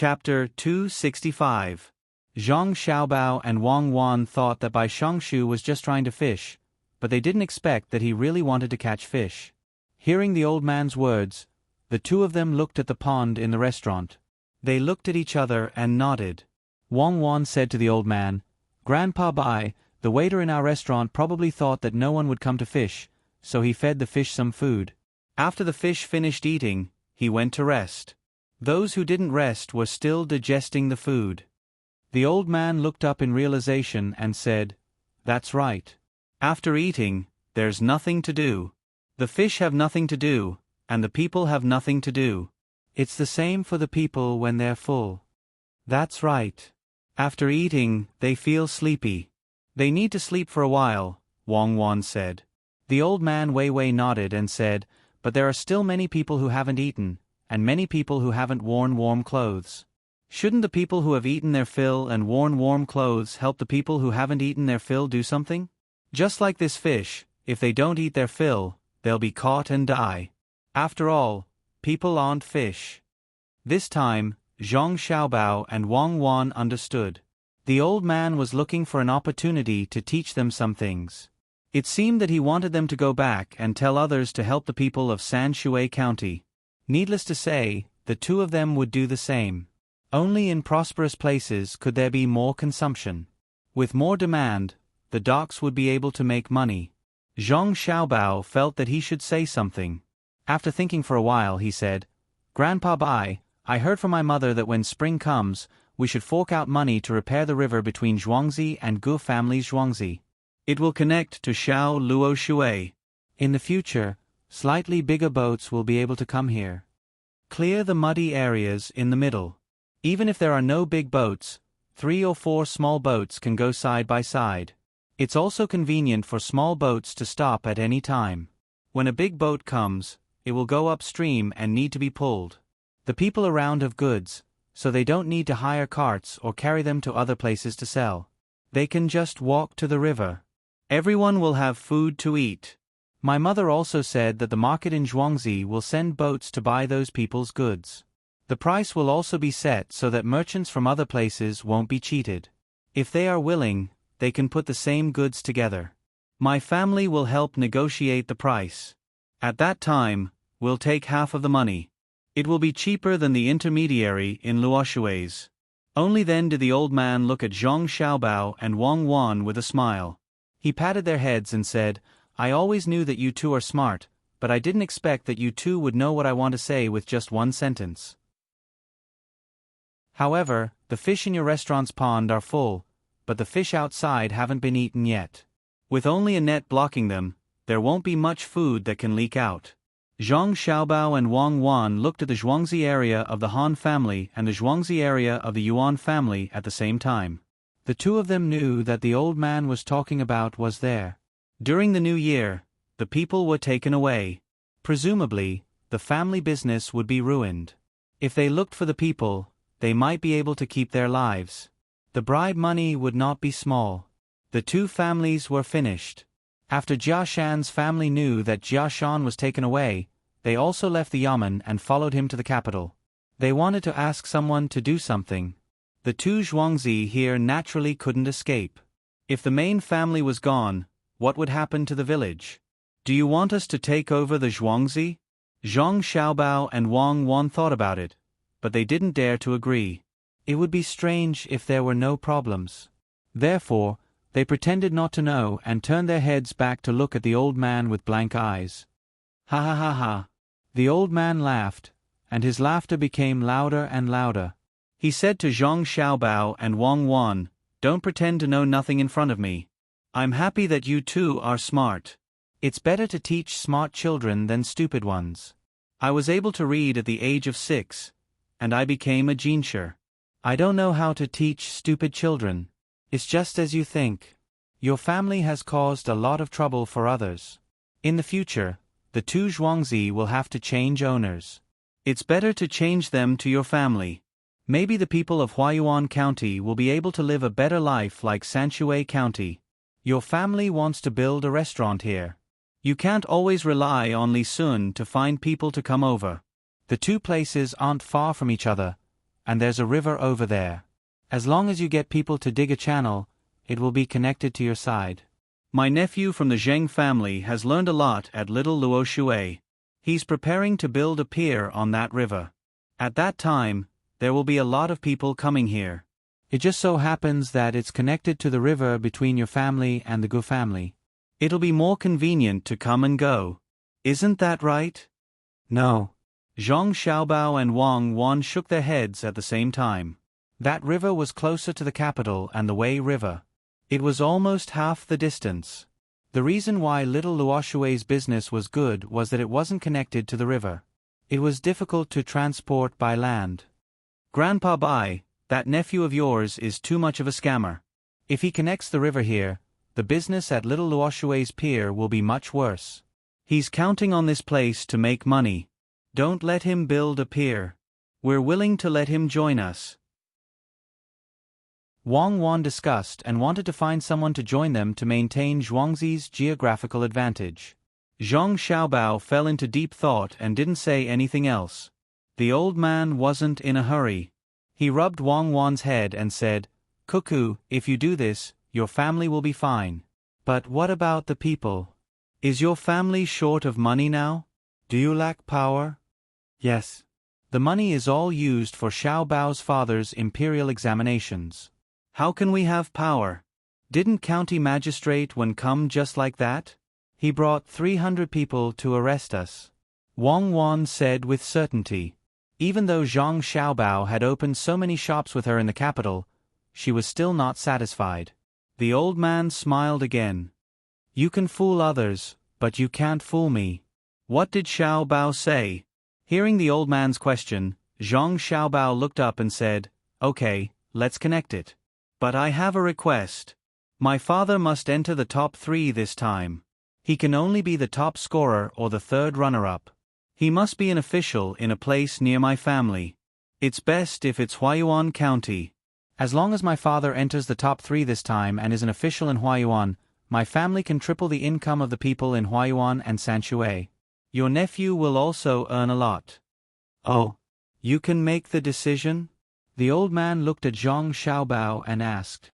Chapter 265. Zhang Xiaobao and Wang Wan thought that Bai Shongshu was just trying to fish, but they didn't expect that he really wanted to catch fish. Hearing the old man's words, the two of them looked at the pond in the restaurant. They looked at each other and nodded. Wang Wan said to the old man, "Grandpa Bai, the waiter in our restaurant probably thought that no one would come to fish, so he fed the fish some food. After the fish finished eating, he went to rest. Those who didn't rest were still digesting the food." The old man looked up in realization and said, "That's right. After eating, there's nothing to do. The fish have nothing to do, and the people have nothing to do. It's the same for the people when they're full. That's right. After eating, they feel sleepy. They need to sleep for a while," Wang Wan said. The old man Wei nodded and said, "But there are still many people who haven't eaten, and many people who haven't worn warm clothes. Shouldn't the people who have eaten their fill and worn warm clothes help the people who haven't eaten their fill do something? Just like this fish, if they don't eat their fill, they'll be caught and die. After all, people aren't fish." This time, Zhang Xiaobao and Wang Wan understood. The old man was looking for an opportunity to teach them some things. It seemed that he wanted them to go back and tell others to help the people of Sanshui County. Needless to say, the two of them would do the same. Only in prosperous places could there be more consumption. With more demand, the docks would be able to make money. Zhang Xiaobao felt that he should say something. After thinking for a while, he said, "Grandpa Bai, I heard from my mother that when spring comes, we should fork out money to repair the river between Zhuangzi and Gu family's Zhuangzi. It will connect to Xiao Luo Shui. In the future, slightly bigger boats will be able to come here. Clear the muddy areas in the middle. Even if there are no big boats, 3 or 4 small boats can go side by side. It's also convenient for small boats to stop at any time. When a big boat comes, it will go upstream and need to be pulled. The people around have goods, so they don't need to hire carts or carry them to other places to sell. They can just walk to the river. Everyone will have food to eat. My mother also said that the market in Zhuangzi will send boats to buy those people's goods. The price will also be set so that merchants from other places won't be cheated. If they are willing, they can put the same goods together. My family will help negotiate the price. At that time, we'll take half of the money. It will be cheaper than the intermediary in Luoshui's." Only then did the old man look at Zhang Xiaobao and Wang Wan with a smile. He patted their heads and said, "I always knew that you two are smart, but I didn't expect that you two would know what I want to say with just one sentence. However, the fish in your restaurant's pond are full, but the fish outside haven't been eaten yet. With only a net blocking them, there won't be much food that can leak out." Zhang Xiaobao and Wang Wan looked at the Zhuangzi area of the Han family and the Zhuangzi area of the Yuan family at the same time. The two of them knew that the old man was talking about was there. During the new year, the people were taken away. Presumably, the family business would be ruined. If they looked for the people, they might be able to keep their lives. The bribe money would not be small. The two families were finished. After Jia Shan's family knew that Jia Shan was taken away, they also left the yamen and followed him to the capital. They wanted to ask someone to do something. The two Zhuangzi here naturally couldn't escape. If the main family was gone, what would happen to the village? "Do you want us to take over the Zhuangzi?" Zhang Xiaobao and Wang Wan thought about it, but they didn't dare to agree. It would be strange if there were no problems. Therefore, they pretended not to know and turned their heads back to look at the old man with blank eyes. "Ha ha ha ha." The old man laughed, and his laughter became louder and louder. He said to Zhang Xiaobao and Wang Wan, "Don't pretend to know nothing in front of me. I'm happy that you two are smart. It's better to teach smart children than stupid ones. I was able to read at the age of 6, and I became a jinsher. I don't know how to teach stupid children. It's just as you think. Your family has caused a lot of trouble for others. In the future, the two Zhuangzi will have to change owners. It's better to change them to your family. Maybe the people of Huayuan County will be able to live a better life like Sanshui County. Your family wants to build a restaurant here. You can't always rely on Li Sun to find people to come over. The two places aren't far from each other, and there's a river over there. As long as you get people to dig a channel, it will be connected to your side. My nephew from the Zheng family has learned a lot at Little Luo Shui. He's preparing to build a pier on that river. At that time, there will be a lot of people coming here. It just so happens that it's connected to the river between your family and the Gu family. It'll be more convenient to come and go. Isn't that right? No. Zhang Xiaobao and Wang Wan shook their heads at the same time. That river was closer to the capital and the Wei River. It was almost half the distance. The reason why Little Luoshui's business was good was that it wasn't connected to the river. It was difficult to transport by land. Grandpa Bai, that nephew of yours is too much of a scammer. If he connects the river here, the business at Little Luoshui's pier will be much worse. He's counting on this place to make money. Don't let him build a pier. We're willing to let him join us. Wang Wan discussed and wanted to find someone to join them to maintain Zhuangzi's geographical advantage. Zhang Xiaobao fell into deep thought and didn't say anything else. The old man wasn't in a hurry. He rubbed Wang Wan's head and said, "Cuckoo, if you do this, your family will be fine. But what about the people? Is your family short of money now? Do you lack power?" "Yes. The money is all used for Xiaobao's father's imperial examinations." "How can we have power? Didn't county magistrate one come just like that? He brought 300 people to arrest us," Wang Wan said with certainty. Even though Zhang Xiaobao had opened so many shops with her in the capital, she was still not satisfied. The old man smiled again. "You can fool others, but you can't fool me." "What did Xiaobao say?" Hearing the old man's question, Zhang Xiaobao looked up and said, "Okay, let's connect it. But I have a request. My father must enter the top 3 this time. He can only be the top scorer or the third runner-up. He must be an official in a place near my family. It's best if it's Huayuan County. As long as my father enters the top 3 this time and is an official in Huayuan, my family can triple the income of the people in Huayuan and Sanshui. Your nephew will also earn a lot." "Oh, you can make the decision?" The old man looked at Zhang Xiaobao and asked.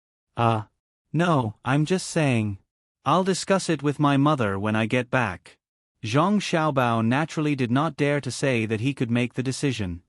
No, I'm just saying. I'll discuss it with my mother when I get back." Zhang Xiaobao naturally did not dare to say that he could make the decision.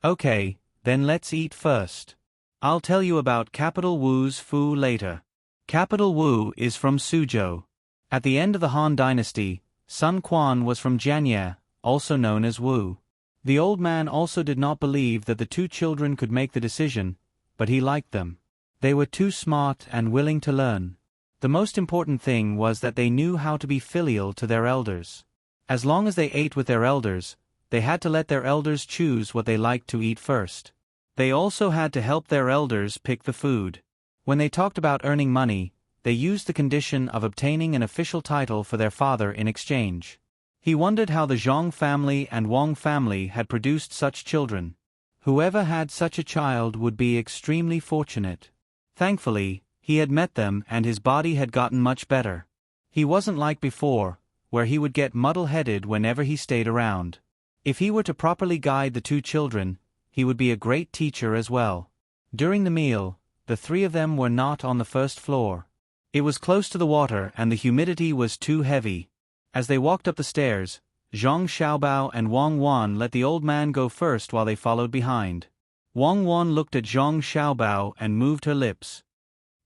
"Okay, then let's eat first. I'll tell you about Capital Wu's Fu later." Capital Wu is from Suzhou. At the end of the Han Dynasty, Sun Quan was from Jianye, also known as Wu. The old man also did not believe that the 2 children could make the decision, but he liked them. They were too smart and willing to learn. The most important thing was that they knew how to be filial to their elders. As long as they ate with their elders, they had to let their elders choose what they liked to eat first. They also had to help their elders pick the food. When they talked about earning money, they used the condition of obtaining an official title for their father in exchange. He wondered how the Zhang family and Wang family had produced such children. Whoever had such a child would be extremely fortunate. Thankfully, he had met them and his body had gotten much better. He wasn't like before, where he would get muddle-headed whenever he stayed around. If he were to properly guide the 2 children, he would be a great teacher as well. During the meal, the 3 of them were not on the first floor. It was close to the water and the humidity was too heavy. As they walked up the stairs, Zhang Xiaobao and Wang Wan let the old man go first while they followed behind. Wang Wan looked at Zhang Xiaobao and moved her lips.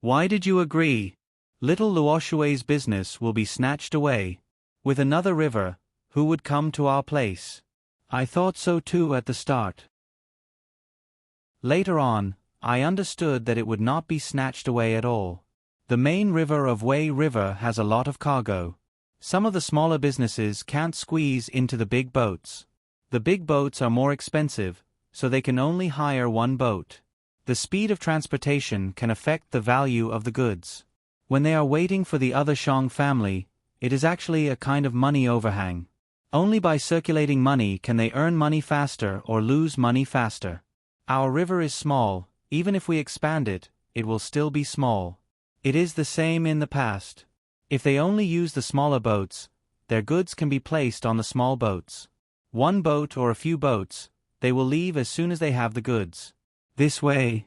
"Why did you agree? Little Luoshui's business will be snatched away. With another river, who would come to our place?" "I thought so too at the start. Later on, I understood that it would not be snatched away at all. The main river of Wei River has a lot of cargo. Some of the smaller businesses can't squeeze into the big boats. The big boats are more expensive, so they can only hire 1 boat. The speed of transportation can affect the value of the goods. When they are waiting for the other Shang family, it is actually a kind of money overhang. Only by circulating money can they earn money faster or lose money faster. Our river is small, even if we expand it, it will still be small. It is the same in the past. If they only use the smaller boats, their goods can be placed on the small boats. 1 boat or a few boats, they will leave as soon as they have the goods. This way.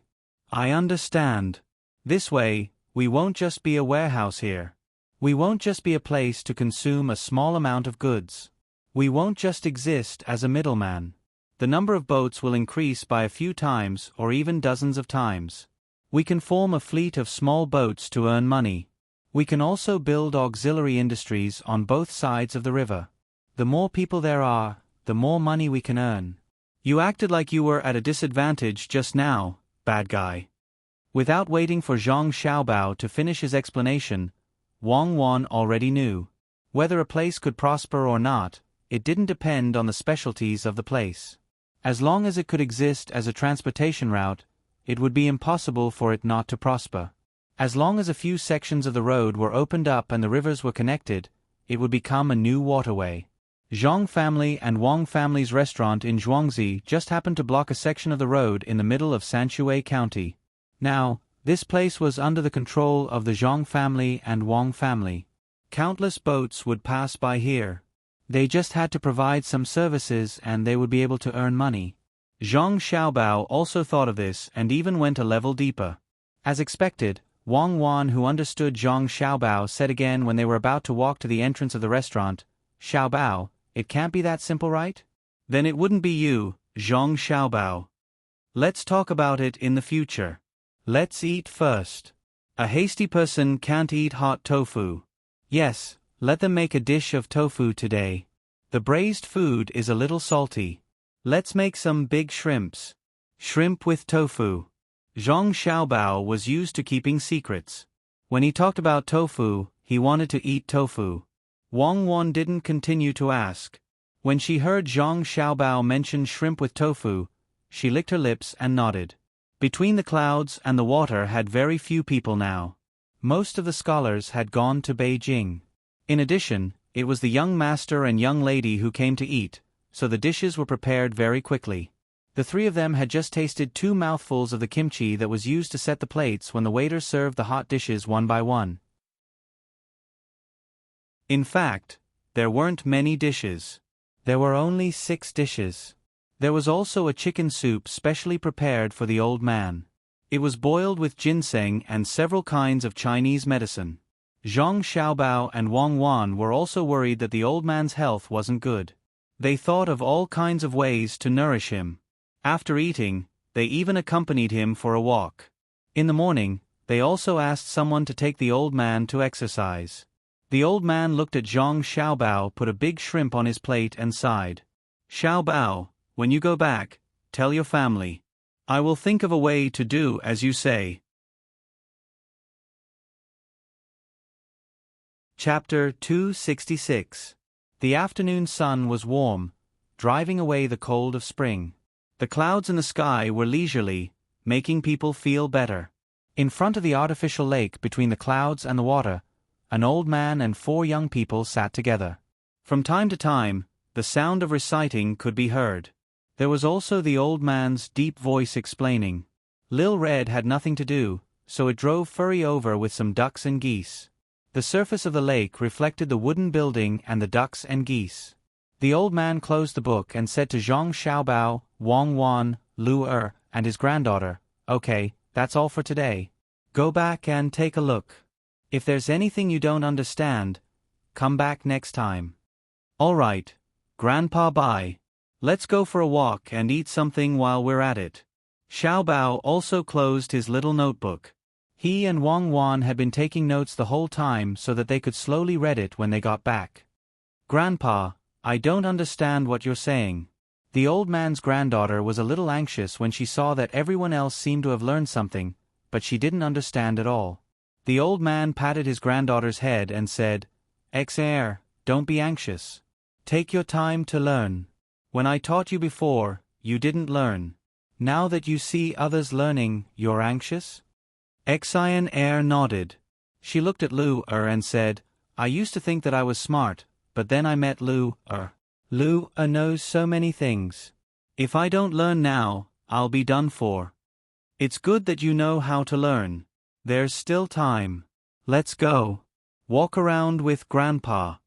I understand. This way, we won't just be a warehouse here. We won't just be a place to consume a small amount of goods. We won't just exist as a middleman. The number of boats will increase by a few times or even dozens of times. We can form a fleet of small boats to earn money. We can also build auxiliary industries on both sides of the river. The more people there are, the more money we can earn. You acted like you were at a disadvantage just now, bad guy. Without waiting for Zhang Xiaobao to finish his explanation, Wang Wan already knew. Whether a place could prosper or not, it didn't depend on the specialties of the place. As long as it could exist as a transportation route, it would be impossible for it not to prosper. As long as a few sections of the road were opened up and the rivers were connected, it would become a new waterway. Zhang family and Wang family's restaurant in Zhuangzi just happened to block a section of the road in the middle of Sanshui County. Now, this place was under the control of the Zhang family and Wang family. Countless boats would pass by here. They just had to provide some services and they would be able to earn money. Zhang Xiaobao also thought of this and even went a level deeper. As expected, Wang Wan, who understood Zhang Xiaobao, said again when they were about to walk to the entrance of the restaurant, "Xiaobao, it can't be that simple, right?" "Then it wouldn't be you, Zhang Xiaobao. Let's talk about it in the future. Let's eat first. A hasty person can't eat hot tofu. Yes, let them make a dish of tofu today. The braised food is a little salty. Let's make some big shrimps. Shrimp with tofu." Zhang Xiaobao was used to keeping secrets. When he talked about tofu, he wanted to eat tofu. Wang Wan didn't continue to ask. When she heard Zhang Xiaobao mention shrimp with tofu, she licked her lips and nodded. Between the clouds and the water had very few people now. Most of the scholars had gone to Beijing. In addition, it was the young master and young lady who came to eat, so the dishes were prepared very quickly. The three of them had just tasted 2 mouthfuls of the kimchi that was used to set the plates when the waiter served the hot dishes one by one. In fact, there weren't many dishes. There were only 6 dishes. There was also a chicken soup specially prepared for the old man. It was boiled with ginseng and several kinds of Chinese medicine. Zhang Xiaobao and Wang Wan were also worried that the old man's health wasn't good. They thought of all kinds of ways to nourish him. After eating, they even accompanied him for a walk. In the morning, they also asked someone to take the old man to exercise. The old man looked at Zhang Xiaobao, put a big shrimp on his plate and sighed. "Xiaobao, when you go back, tell your family. I will think of a way to do as you say." Chapter 266. The afternoon sun was warm, driving away the cold of spring. The clouds in the sky were leisurely, making people feel better. In front of the artificial lake between the clouds and the water, an old man and 4 young people sat together. From time to time, the sound of reciting could be heard. There was also the old man's deep voice explaining. Lil Red had nothing to do, so it drove Furry over with some ducks and geese. The surface of the lake reflected the wooden building and the ducks and geese. The old man closed the book and said to Zhang Xiaobao, Wang Wan, Lu and his granddaughter, "Okay, that's all for today. Go back and take a look. If there's anything you don't understand, come back next time." "All right, Grandpa, bye. Let's go for a walk and eat something while we're at it." Xiaobao also closed his little notebook. He and Wang Wan had been taking notes the whole time so that they could slowly read it when they got back. "Grandpa, I don't understand what you're saying." The old man's granddaughter was a little anxious when she saw that everyone else seemed to have learned something, but she didn't understand at all. The old man patted his granddaughter's head and said, "Xer, don't be anxious. Take your time to learn. When I taught you before, you didn't learn. Now that you see others learning, you're anxious?" Xian nodded. She looked at Lu and said, "I used to think that I was smart, but then I met Lu Lu knows so many things. If I don't learn now, I'll be done for. It's good that you know how to learn. There's still time. Let's go. Walk around with Grandpa."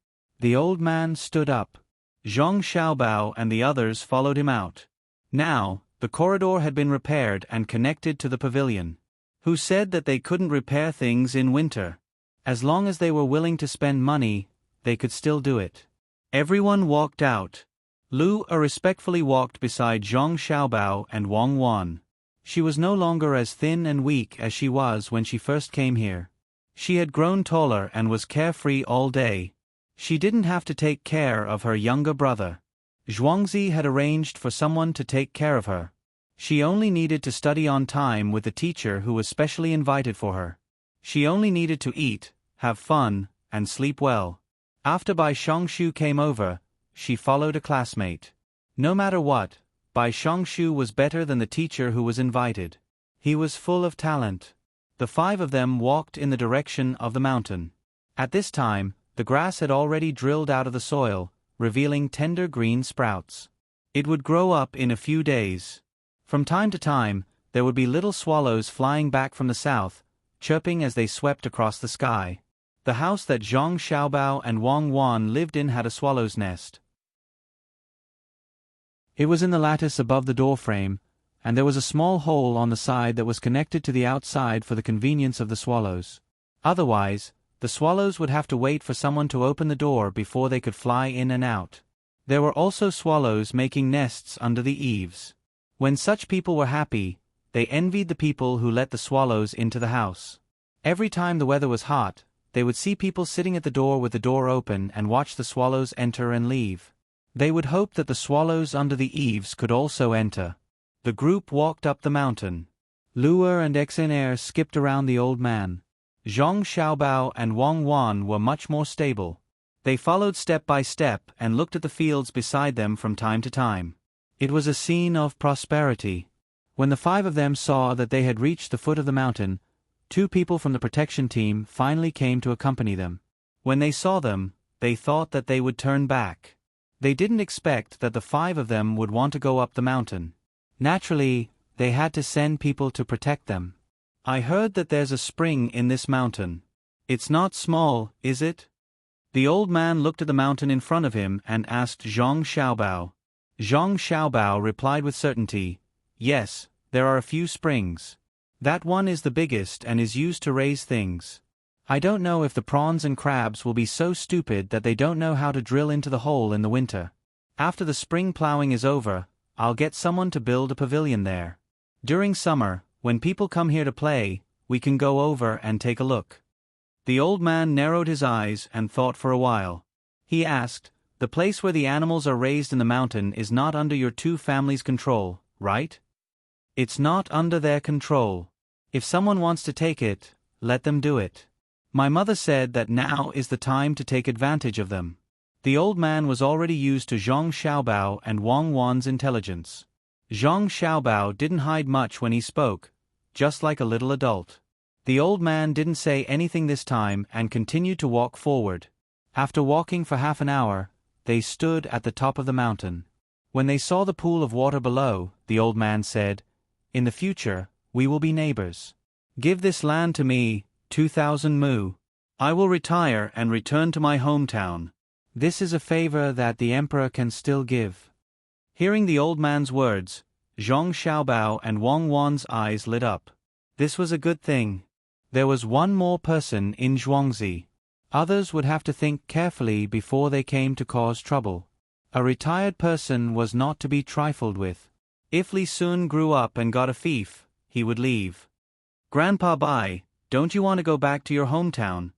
The old man stood up. Zhang Xiaobao and the others followed him out. Now, the corridor had been repaired and connected to the pavilion. Who said that they couldn't repair things in winter? As long as they were willing to spend money, they could still do it. Everyone walked out. Lu respectfully walked beside Zhang Xiaobao and Wang Wan. She was no longer as thin and weak as she was when she first came here. She had grown taller and was carefree all day. She didn't have to take care of her younger brother. Zhuangzi had arranged for someone to take care of her. She only needed to study on time with the teacher who was specially invited for her. She only needed to eat, have fun, and sleep well. After Bai Shongshu came over, she followed a classmate. No matter what, Bai Shongshu was better than the teacher who was invited. He was full of talent. The five of them walked in the direction of the mountain. At this time, the grass had already drilled out of the soil, revealing tender green sprouts. It would grow up in a few days. From time to time, there would be little swallows flying back from the south, chirping as they swept across the sky. The house that Zhang Xiaobao and Wang Wan lived in had a swallow's nest. It was in the lattice above the door frame, and there was a small hole on the side that was connected to the outside for the convenience of the swallows. Otherwise, the swallows would have to wait for someone to open the door before they could fly in and out. There were also swallows making nests under the eaves. When such people were happy, they envied the people who let the swallows into the house. Every time the weather was hot, they would see people sitting at the door with the door open and watch the swallows enter and leave. They would hope that the swallows under the eaves could also enter. The group walked up the mountain. Luer and Xenair skipped around the old man. Zhang Xiaobao and Wang Wan were much more stable. They followed step by step and looked at the fields beside them from time to time. It was a scene of prosperity. When the five of them saw that they had reached the foot of the mountain, 2 people from the protection team finally came to accompany them. When they saw them, they thought that they would turn back. They didn't expect that the 5 of them would want to go up the mountain. Naturally, they had to send people to protect them. I heard that there's a spring in this mountain. It's not small, is it? The old man looked at the mountain in front of him and asked Zhang Xiaobao. Zhang Xiaobao replied with certainty, "Yes, there are a few springs. That one is the biggest and is used to raise things. I don't know if the prawns and crabs will be so stupid that they don't know how to drill into the hole in the winter. After the spring plowing is over, I'll get someone to build a pavilion there. During summer, when people come here to play, we can go over and take a look." The old man narrowed his eyes and thought for a while. He asked, "The place where the animals are raised in the mountain is not under your 2 families' control, right?" "It's not under their control. If someone wants to take it, let them do it. My mother said that now is the time to take advantage of them." The old man was already used to Zhang Xiaobao and Wang Wan's intelligence. Zhang Xiaobao didn't hide much when he spoke, just like a little adult. The old man didn't say anything this time and continued to walk forward. After walking for half an hour, they stood at the top of the mountain. When they saw the pool of water below, the old man said, "In the future, we will be neighbors. Give this land to me, 2,000 mu. I will retire and return to my hometown. This is a favor that the emperor can still give." Hearing the old man's words, Zhang Xiaobao and Wang Wan's eyes lit up. This was a good thing. There was one more person in Zhuangzi. Others would have to think carefully before they came to cause trouble. A retired person was not to be trifled with. If Li Sun grew up and got a fief, he would leave. "Grandpa Bai, don't you want to go back to your hometown?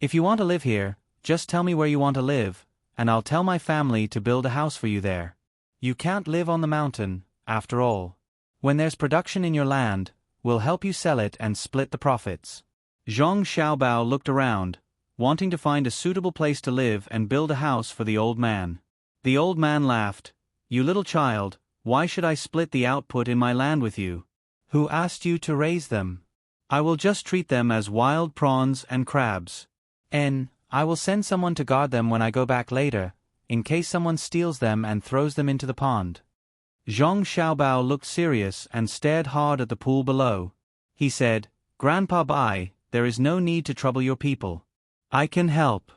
If you want to live here, just tell me where you want to live, and I'll tell my family to build a house for you there. You can't live on the mountain, after all. When there's production in your land, we'll help you sell it and split the profits." Zhang Xiaobao looked around, wanting to find a suitable place to live and build a house for the old man. The old man laughed. "You little child, why should I split the output in my land with you? Who asked you to raise them? I will just treat them as wild prawns and crabs. I will send someone to guard them when I go back later, in case someone steals them and throws them into the pond." Zhang Xiaobao looked serious and stared hard at the pool below. He said, "Grandpa Bai, there is no need to trouble your people. I can help.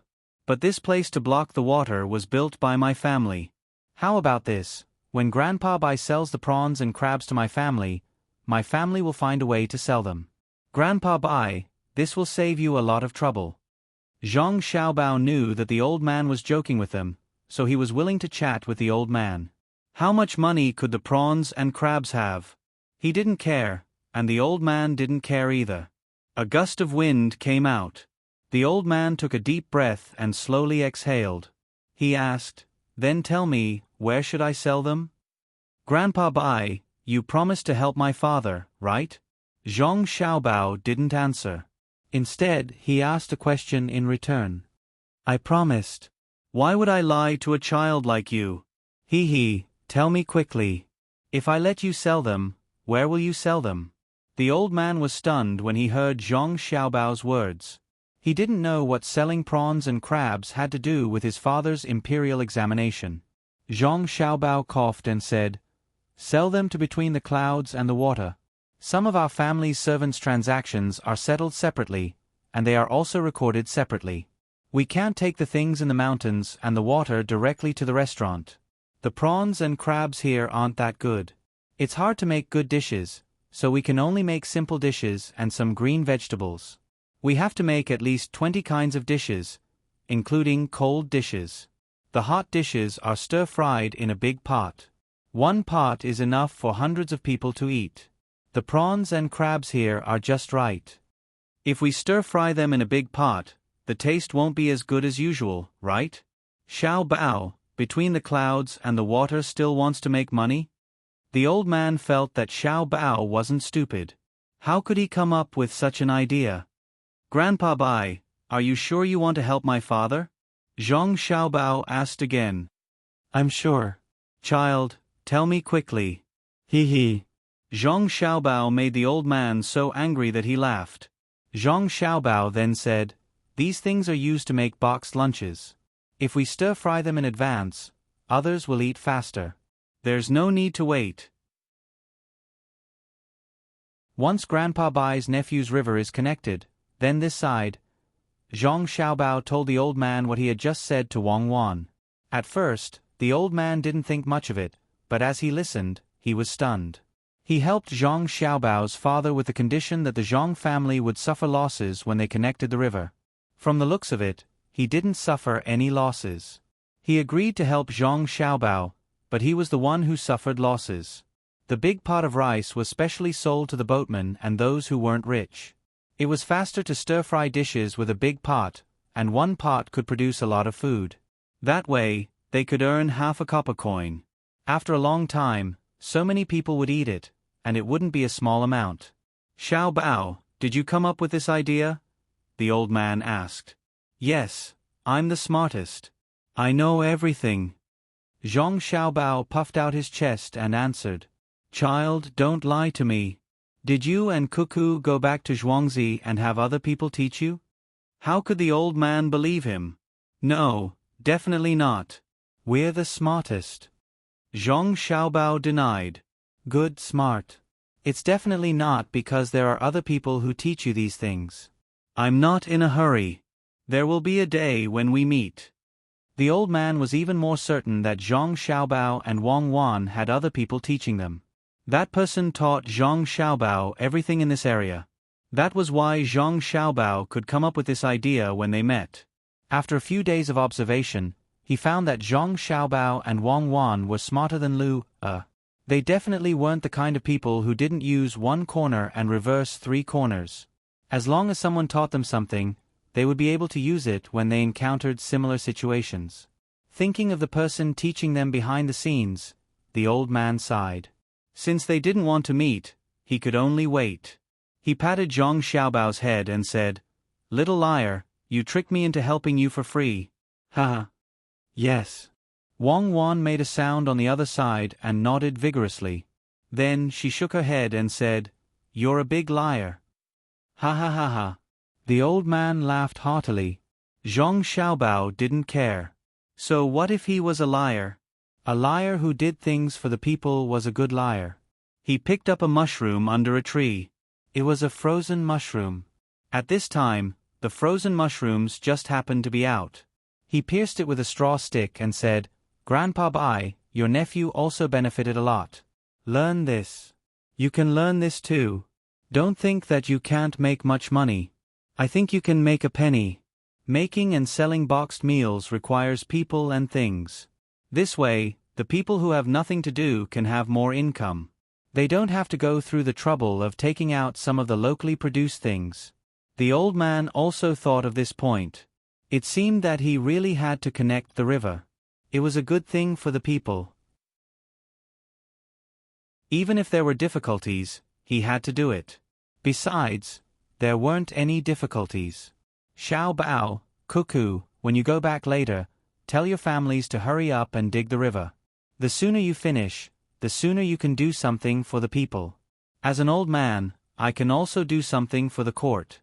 But this place to block the water was built by my family. How about this? When Grandpa Bai sells the prawns and crabs to my family will find a way to sell them. Grandpa Bai, this will save you a lot of trouble. Zhang Xiaobao knew that the old man was joking with them, so he was willing to chat with the old man. How much money could the prawns and crabs have? He didn't care, and the old man didn't care either. A gust of wind came out. The old man took a deep breath and slowly exhaled. He asked, "Then tell me, where should I sell them?" Grandpa Bai, you promised to help my father, right? Zhang Xiaobao didn't answer. Instead, he asked a question in return. I promised. Why would I lie to a child like you? He, tell me quickly. If I let you sell them, where will you sell them? The old man was stunned when he heard Zhang Xiaobao's words. He didn't know what selling prawns and crabs had to do with his father's imperial examination. Zhang Xiaobao coughed and said, "Sell them to between the clouds and the water. Some of our family's servants' transactions are settled separately, and they are also recorded separately. We can't take the things in the mountains and the water directly to the restaurant. The prawns and crabs here aren't that good. It's hard to make good dishes, so we can only make simple dishes and some green vegetables. We have to make at least 20 kinds of dishes, including cold dishes. The hot dishes are stir-fried in a big pot. One pot is enough for hundreds of people to eat. The prawns and crabs here are just right. If we stir-fry them in a big pot, the taste won't be as good as usual, right? Xiao Bao, between the clouds and the water, still wants to make money?" The old man felt that Xiao Bao wasn't stupid. How could he come up with such an idea? Grandpa Bai, are you sure you want to help my father? Zhang Xiaobao asked again. I'm sure. Child, tell me quickly. He. Zhang Xiaobao made the old man so angry that he laughed. Zhang Xiaobao then said, "These things are used to make boxed lunches. If we stir-fry them in advance, others will eat faster. There's no need to wait." Once Grandpa Bai's nephew's river is connected, then this side, Zhang Xiaobao told the old man what he had just said to Wang Wan. At first, the old man didn't think much of it, but as he listened, he was stunned. He helped Zhang Xiaobao's father with the condition that the Zhang family would suffer losses when they connected the river. From the looks of it, he didn't suffer any losses. He agreed to help Zhang Xiaobao, but he was the one who suffered losses. The big pot of rice was specially sold to the boatmen and those who weren't rich. It was faster to stir-fry dishes with a big pot, and one pot could produce a lot of food. That way, they could earn half a copper coin. After a long time, so many people would eat it, and it wouldn't be a small amount. Xiao Bao, did you come up with this idea? The old man asked. Yes, I'm the smartest. I know everything. Zhang Xiaobao puffed out his chest and answered. Child, don't lie to me. Did you and Cuckoo go back to Zhuangzi and have other people teach you? How could the old man believe him? No, definitely not. We're the smartest. Zhang Xiaobao denied. Good, smart. It's definitely not because there are other people who teach you these things. I'm not in a hurry. There will be a day when we meet. The old man was even more certain that Zhang Xiaobao and Wang Wan had other people teaching them. That person taught Zhang Xiaobao everything in this area. That was why Zhang Xiaobao could come up with this idea when they met. After a few days of observation, he found that Zhang Xiaobao and Wang Wan were smarter than Lu. They definitely weren't the kind of people who didn't use one corner and reverse 3 corners. As long as someone taught them something, they would be able to use it when they encountered similar situations. Thinking of the person teaching them behind the scenes, the old man sighed. Since they didn't want to meet, he could only wait. He patted Zhang Xiaobao's head and said, Little liar, you tricked me into helping you for free. Haha. Yes. Wang Wan made a sound on the other side and nodded vigorously. Then she shook her head and said, You're a big liar. Ha ha ha ha. The old man laughed heartily. Zhang Xiaobao didn't care. So what if he was a liar? A liar who did things for the people was a good liar. He picked up a mushroom under a tree. It was a frozen mushroom. At this time, the frozen mushrooms just happened to be out. He pierced it with a straw stick and said, Grandpa Bai, your nephew also benefited a lot. Learn this. You can learn this too. Don't think that you can't make much money. I think you can make a penny. Making and selling boxed meals requires people and things. This way, the people who have nothing to do can have more income. They don't have to go through the trouble of taking out some of the locally produced things. The old man also thought of this point. It seemed that he really had to connect the river. It was a good thing for the people. Even if there were difficulties, he had to do it. Besides, there weren't any difficulties. Xiao Bao, Cuckoo, when you go back later, tell your families to hurry up and dig the river. The sooner you finish, the sooner you can do something for the people. As an old man, I can also do something for the court.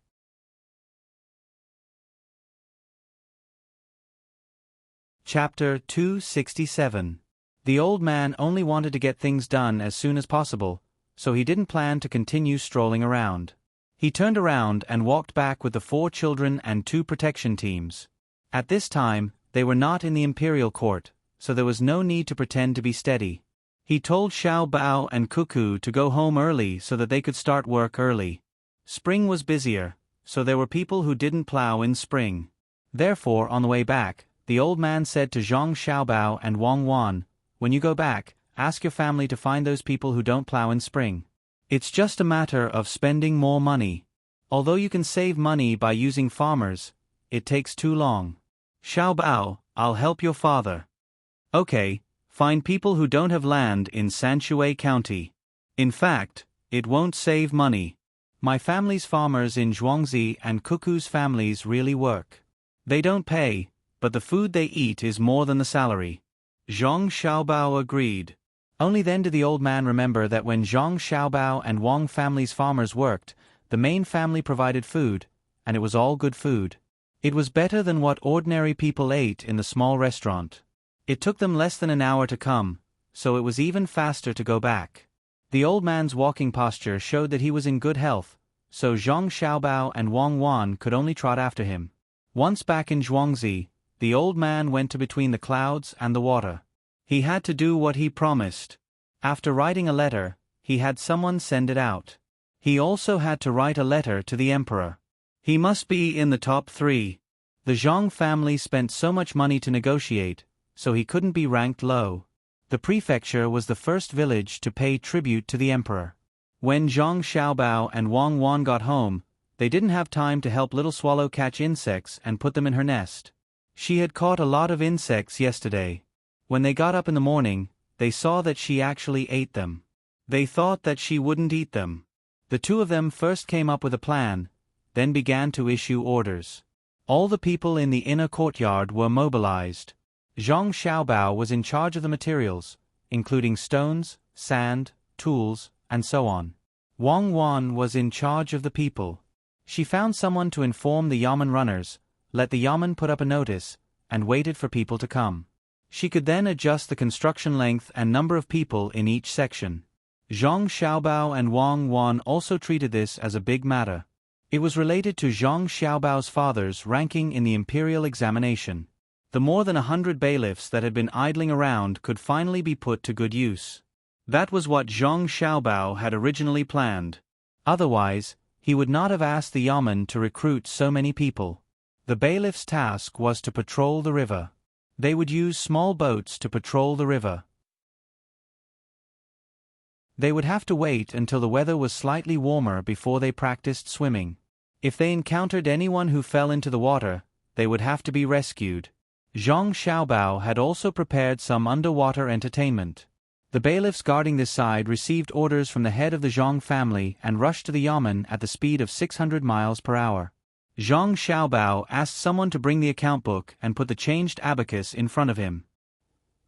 Chapter 267. The old man only wanted to get things done as soon as possible, so he didn't plan to continue strolling around. He turned around and walked back with the 4 children and 2 protection teams. At this time, they were not in the imperial court, so there was no need to pretend to be steady. He told Xiao Bao and Cuckoo to go home early so that they could start work early. Spring was busier, so there were people who didn't plow in spring. Therefore, on the way back, the old man said to Zhang Xiaobao and Wang Wan, "When you go back, ask your family to find those people who don't plow in spring. It's just a matter of spending more money. Although you can save money by using farmers, it takes too long." "Xiaobao, I'll help your father." "Okay, find people who don't have land in Sanshui County. In fact, it won't save money. My family's farmers in Zhuangzi and Cuckoo's families really work. They don't pay, but the food they eat is more than the salary." Zhang Xiaobao agreed. Only then did the old man remember that when Zhang Xiaobao and Wang family's farmers worked, the main family provided food, and it was all good food. It was better than what ordinary people ate in the small restaurant. It took them less than an hour to come, so it was even faster to go back. The old man's walking posture showed that he was in good health, so Zhang Xiaobao and Wang Wan could only trot after him. Once back in Zhuangzi, the old man went to between the clouds and the water. He had to do what he promised. After writing a letter, he had someone send it out. He also had to write a letter to the emperor. He must be in the top 3. The Zhang family spent so much money to negotiate, so he couldn't be ranked low. The prefecture was the first village to pay tribute to the emperor. When Zhang Xiaobao and Wang Wan got home, they didn't have time to help Little Swallow catch insects and put them in her nest. She had caught a lot of insects yesterday. When they got up in the morning, they saw that she actually ate them. They thought that she wouldn't eat them. The 2 of them first came up with a plan, then began to issue orders. All the people in the inner courtyard were mobilized. Zhang Xiaobao was in charge of the materials, including stones, sand, tools, and so on. Wang Wan was in charge of the people. She found someone to inform the yamen runners, let the yamen put up a notice, and waited for people to come. She could then adjust the construction length and number of people in each section. Zhang Xiaobao and Wang Wan also treated this as a big matter. It was related to Zhang Xiaobao's father's ranking in the imperial examination. The more than 100 bailiffs that had been idling around could finally be put to good use. That was what Zhang Xiaobao had originally planned. Otherwise, he would not have asked the yamen to recruit so many people. The bailiff's task was to patrol the river. They would use small boats to patrol the river. They would have to wait until the weather was slightly warmer before they practiced swimming. If they encountered anyone who fell into the water, they would have to be rescued. Zhang Xiaobao had also prepared some underwater entertainment. The bailiffs guarding this side received orders from the head of the Zhang family and rushed to the yamen at the speed of 600 miles per hour. Zhang Xiaobao asked someone to bring the account book and put the changed abacus in front of him.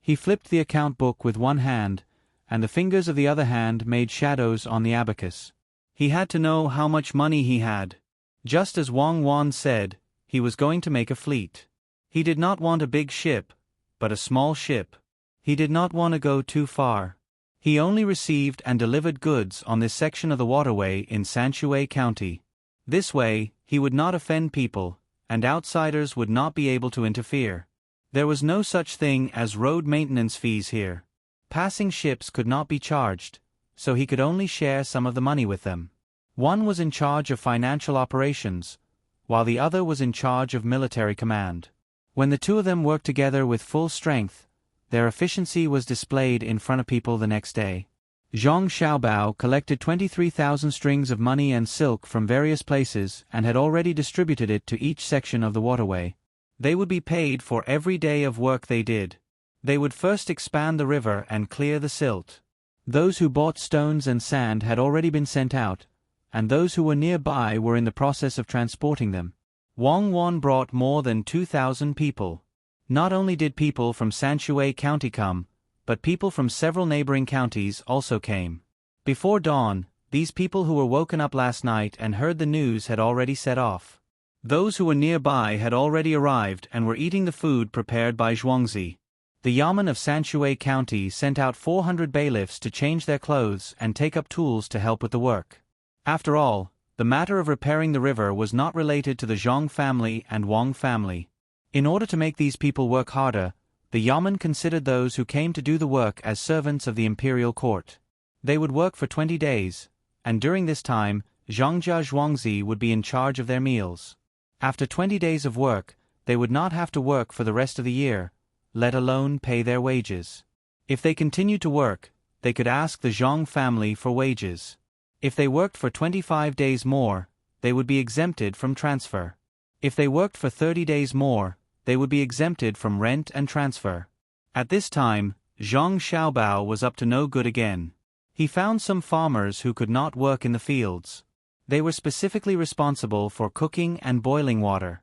He flipped the account book with one hand, and the fingers of the other hand made shadows on the abacus. He had to know how much money he had. Just as Wang Wan said, he was going to make a fleet. He did not want a big ship, but a small ship. He did not want to go too far. He only received and delivered goods on this section of the waterway in Sanshui County. This way, he would not offend people, and outsiders would not be able to interfere. There was no such thing as road maintenance fees here. Passing ships could not be charged, so he could only share some of the money with them. One was in charge of financial operations, while the other was in charge of military command. When the two of them worked together with full strength, their efficiency was displayed in front of people the next day. Zhang Xiaobao collected 23,000 strings of money and silk from various places and had already distributed it to each section of the waterway. They would be paid for every day of work they did. They would first expand the river and clear the silt. Those who bought stones and sand had already been sent out, and those who were nearby were in the process of transporting them. Wang Wan brought more than 2,000 people. Not only did people from Sanshui County come, but people from several neighboring counties also came. Before dawn, these people who were woken up last night and heard the news had already set off. Those who were nearby had already arrived and were eating the food prepared by Zhuangzi. The Yamen of Sanshui County sent out 400 bailiffs to change their clothes and take up tools to help with the work. After all, the matter of repairing the river was not related to the Zhang family and Wang family. In order to make these people work harder, the Yamen considered those who came to do the work as servants of the imperial court. They would work for 20 days, and during this time, Zhangjia Zhuangzi would be in charge of their meals. After 20 days of work, they would not have to work for the rest of the year, let alone pay their wages. If they continued to work, they could ask the Zhang family for wages. If they worked for 25 days more, they would be exempted from transfer. If they worked for 30 days more, they would be exempted from rent and transfer. At this time, Zhang Xiaobao was up to no good again. He found some farmers who could not work in the fields. They were specifically responsible for cooking and boiling water.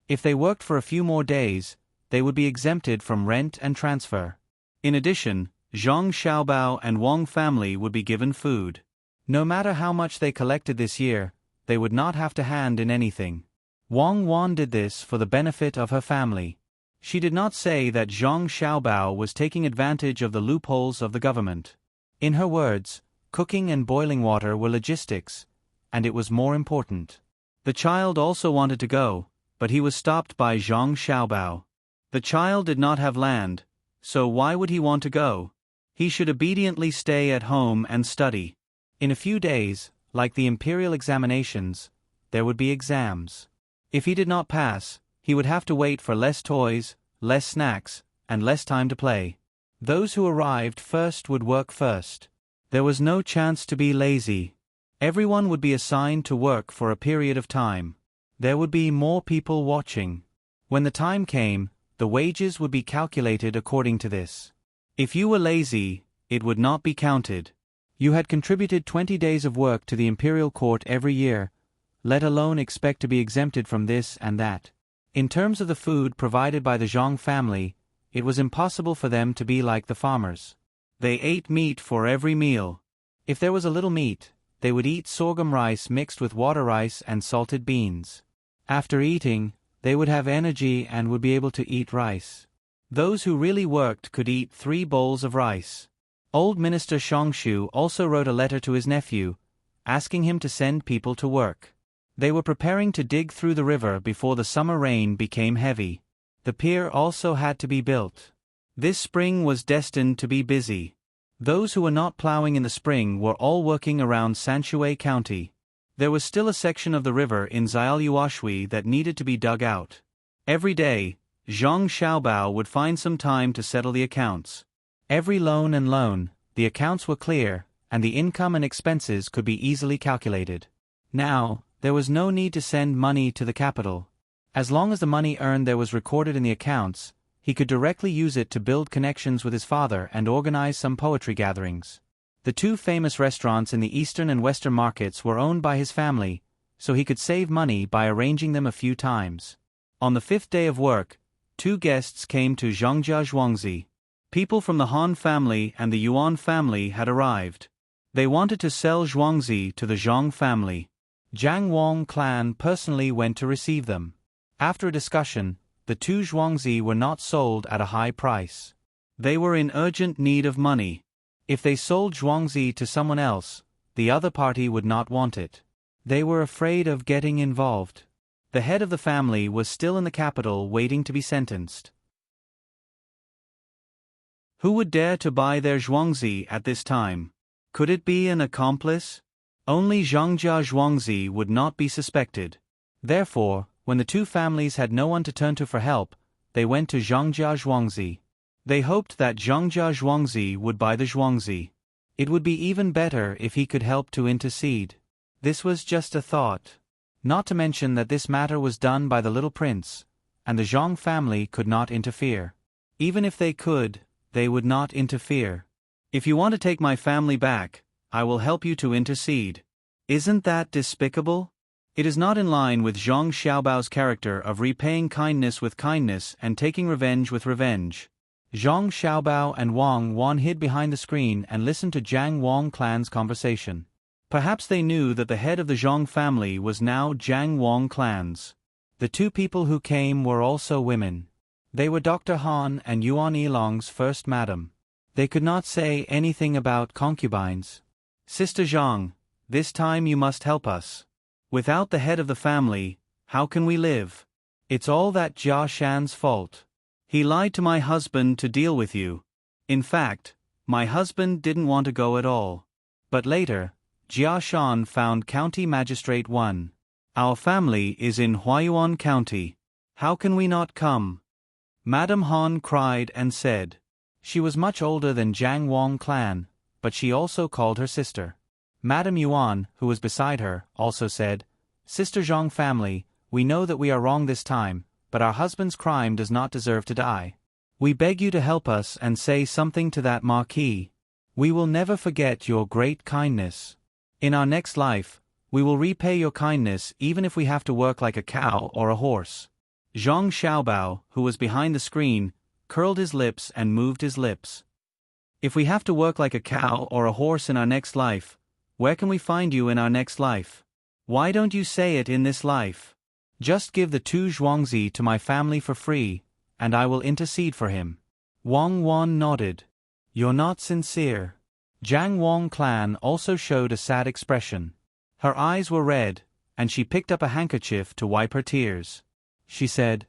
If they worked for a few more days, they would be exempted from rent and transfer. In addition, Zhang Xiaobao and Wang family would be given food. No matter how much they collected this year, they would not have to hand in anything. Wang Wan did this for the benefit of her family. She did not say that Zhang Xiaobao was taking advantage of the loopholes of the government. In her words, cooking and boiling water were logistics, and it was more important. The child also wanted to go, but he was stopped by Zhang Xiaobao. The child did not have land, so why would he want to go? He should obediently stay at home and study. In a few days, like the imperial examinations, there would be exams. If he did not pass, he would have to wait for less toys, less snacks, and less time to play. Those who arrived first would work first. There was no chance to be lazy. Everyone would be assigned to work for a period of time. There would be more people watching. When the time came, the wages would be calculated according to this. If you were lazy, it would not be counted. You had contributed 20 days of work to the imperial court every year, let alone expect to be exempted from this and that. In terms of the food provided by the Zhang family, it was impossible for them to be like the farmers. They ate meat for every meal. If there was a little meat, they would eat sorghum rice mixed with water rice and salted beans. After eating, they would have energy and would be able to eat rice. Those who really worked could eat 3 bowls of rice. Old Minister Shongshu also wrote a letter to his nephew, asking him to send people to work. They were preparing to dig through the river before the summer rain became heavy. The pier also had to be built. This spring was destined to be busy. Those who were not plowing in the spring were all working around Sanshui County. There was still a section of the river in Xiaoyuashui that needed to be dug out. Every day, Zhang Xiaobao would find some time to settle the accounts. Every loan, the accounts were clear, and the income and expenses could be easily calculated. Now, there was no need to send money to the capital. As long as the money earned there was recorded in the accounts, he could directly use it to build connections with his father and organize some poetry gatherings. The 2 famous restaurants in the eastern and western markets were owned by his family, so he could save money by arranging them a few times. On the 5th day of work, 2 guests came to Zhangjia Zhuangzi. People from the Han family and the Yuan family had arrived. They wanted to sell Zhuangzi to the Zhang family. Jiang Wang clan personally went to receive them. After a discussion, the 2 Zhuangzi were not sold at a high price. They were in urgent need of money. If they sold Zhuangzi to someone else, the other party would not want it. They were afraid of getting involved. The head of the family was still in the capital waiting to be sentenced. Who would dare to buy their zhuangzi at this time? Could it be an accomplice? Only Zhangjia Zhuangzi would not be suspected. Therefore, when the two families had no one to turn to for help, they went to Zhangjia Zhuangzi. They hoped that Zhangjia Zhuangzi would buy the zhuangzi. It would be even better if he could help to intercede. This was just a thought. Not to mention that this matter was done by the little prince, and the Zhang family could not interfere. Even if they could, they would not interfere. If you want to take my family back, I will help you to intercede. Isn't that despicable? It is not in line with Zhang Xiaobao's character of repaying kindness with kindness and taking revenge with revenge. Zhang Xiaobao and Wang Wan hid behind the screen and listened to Jiang Wang clan's conversation. Perhaps they knew that the head of the Zhang family was now Jiang Wang clans. The two people who came were also women. They were Dr. Han and Yuan Yilong's first madam. They could not say anything about concubines. Sister Zhang, this time you must help us. Without the head of the family, how can we live? It's all that Jia Shan's fault. He lied to my husband to deal with you. In fact, my husband didn't want to go at all. But later, Jia Shan found County Magistrate 1. Our family is in Huayuan County. How can we not come? Madame Han cried and said. She was much older than Jiang Wang clan, but she also called her sister. Madame Yuan, who was beside her, also said, Sister Zhang family, we know that we are wrong this time, but our husband's crime does not deserve to die. We beg you to help us and say something to that marquis. We will never forget your great kindness. In our next life, we will repay your kindness even if we have to work like a cow or a horse. Zhang Xiaobao, who was behind the screen, curled his lips and moved his lips. If we have to work like a cow or a horse in our next life, where can we find you in our next life? Why don't you say it in this life? Just give the two zhuangzi to my family for free, and I will intercede for him. Wang Wan nodded. You're not sincere. Jiang Wang clan also showed a sad expression. Her eyes were red, and she picked up a handkerchief to wipe her tears. She said,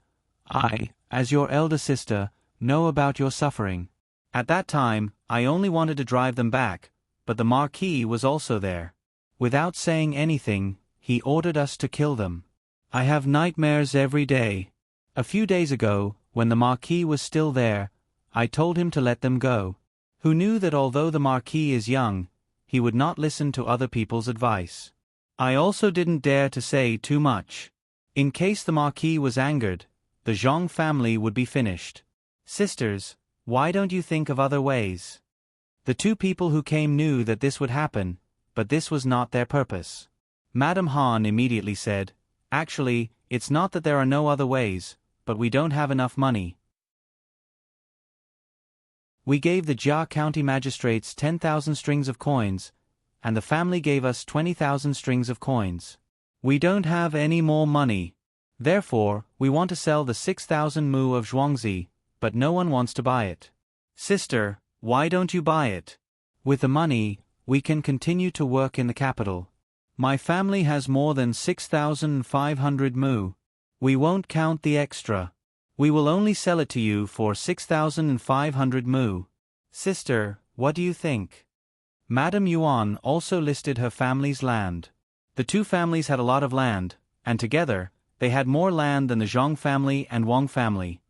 I, as your elder sister, know about your suffering. At that time, I only wanted to drive them back, but the Marquis was also there. Without saying anything, he ordered us to kill them. I have nightmares every day. A few days ago, when the Marquis was still there, I told him to let them go. Who knew that although the Marquis is young, he would not listen to other people's advice. I also didn't dare to say too much. In case the Marquis was angered, the Zhang family would be finished. Sisters, why don't you think of other ways? The two people who came knew that this would happen, but this was not their purpose. Madame Han immediately said, Actually, it's not that there are no other ways, but we don't have enough money. We gave the Jia County magistrates 10,000 strings of coins, and the family gave us 20,000 strings of coins. We don't have any more money. Therefore, we want to sell the 6,000 mu of zhuangzi, but no one wants to buy it. Sister, why don't you buy it? With the money, we can continue to work in the capital. My family has more than 6,500 mu. We won't count the extra. We will only sell it to you for 6,500 mu. Sister, what do you think? Madame Yuan also listed her family's land. The two families had a lot of land, and together, they had more land than the Zhang family and Wang family.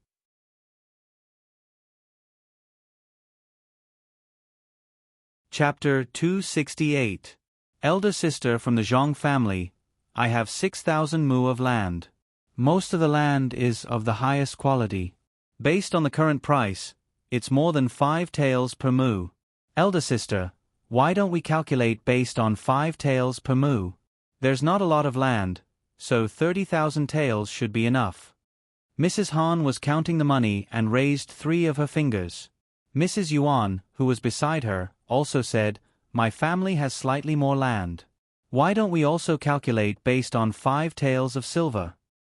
Chapter 268. Elder sister from the Zhang family, I have 6,000 mu of land. Most of the land is of the highest quality. Based on the current price, it's more than 5 taels per mu. Elder sister, why don't we calculate based on 5 taels per mu? There's not a lot of land, so 30,000 taels should be enough. Mrs. Han was counting the money and raised 3 of her fingers. Mrs. Yuan, who was beside her, also said, My family has slightly more land. Why don't we also calculate based on 5 taels of silver?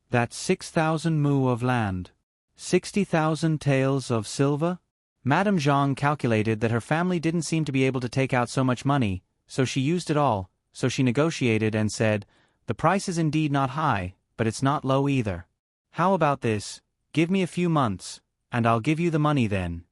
That's 6,000 mu of land. 60,000 taels of silver? Madame Zhang calculated that her family didn't seem to be able to take out so much money, so she used it all, so she negotiated and said, The price is indeed not high, but it's not low either. How about this? Give me a few months, and I'll give you the money then.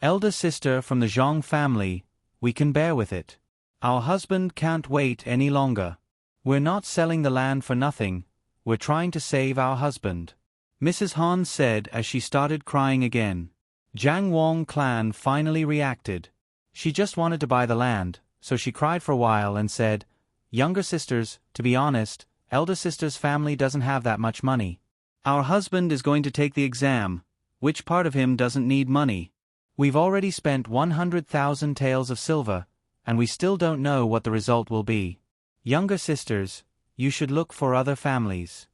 Elder sister from the Zhang family, we can bear with it. Our husband can't wait any longer. We're not selling the land for nothing, we're trying to save our husband," Mrs. Han said as she started crying again. Jiang Wang clan finally reacted. She just wanted to buy the land, so she cried for a while and said, "Younger sisters, to be honest, elder sister's family doesn't have that much money. Our husband is going to take the exam. Which part of him doesn't need money? We've already spent 100,000 taels of silver, and we still don't know what the result will be. Younger sisters, you should look for other families."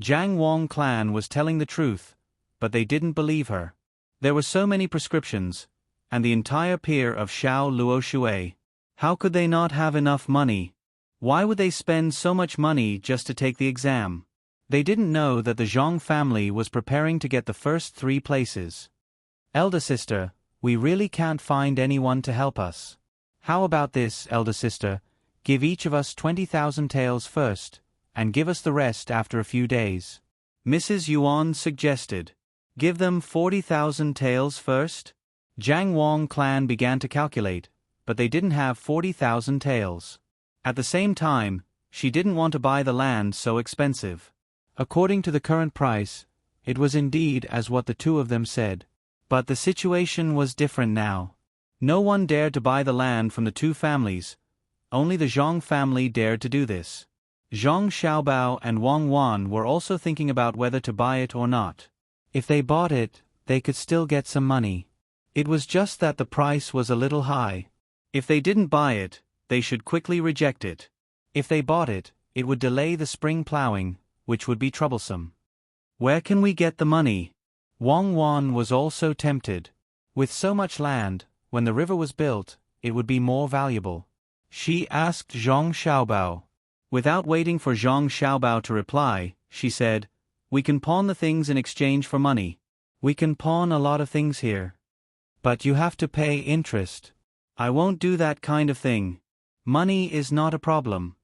Jiang Wang clan was telling the truth, but they didn't believe her. There were so many prescriptions, and the entire peer of Xiao Luoshui. How could they not have enough money? Why would they spend so much money just to take the exam? They didn't know that the Zhang family was preparing to get the first 3 places. "Elder sister, we really can't find anyone to help us. How about this, elder sister? Give each of us 20,000 taels first, and give us the rest after a few days," Mrs. Yuan suggested. "Give them 40,000 taels first?" Jiang Wang clan began to calculate, but they didn't have 40,000 taels. At the same time, she didn't want to buy the land so expensive. According to the current price, it was indeed as what the two of them said. But the situation was different now. No one dared to buy the land from the two families. Only the Zhang family dared to do this. Zhang Xiaobao and Wang Wan were also thinking about whether to buy it or not. If they bought it, they could still get some money. It was just that the price was a little high. If they didn't buy it, they should quickly reject it. If they bought it, it would delay the spring plowing, which would be troublesome. Where can we get the money? Wang Wan was also tempted. With so much land, when the river was built, it would be more valuable. She asked Zhang Xiaobao. Without waiting for Zhang Xiaobao to reply, she said, "We can pawn the things in exchange for money. We can pawn a lot of things here. But you have to pay interest. I won't do that kind of thing. Money is not a problem.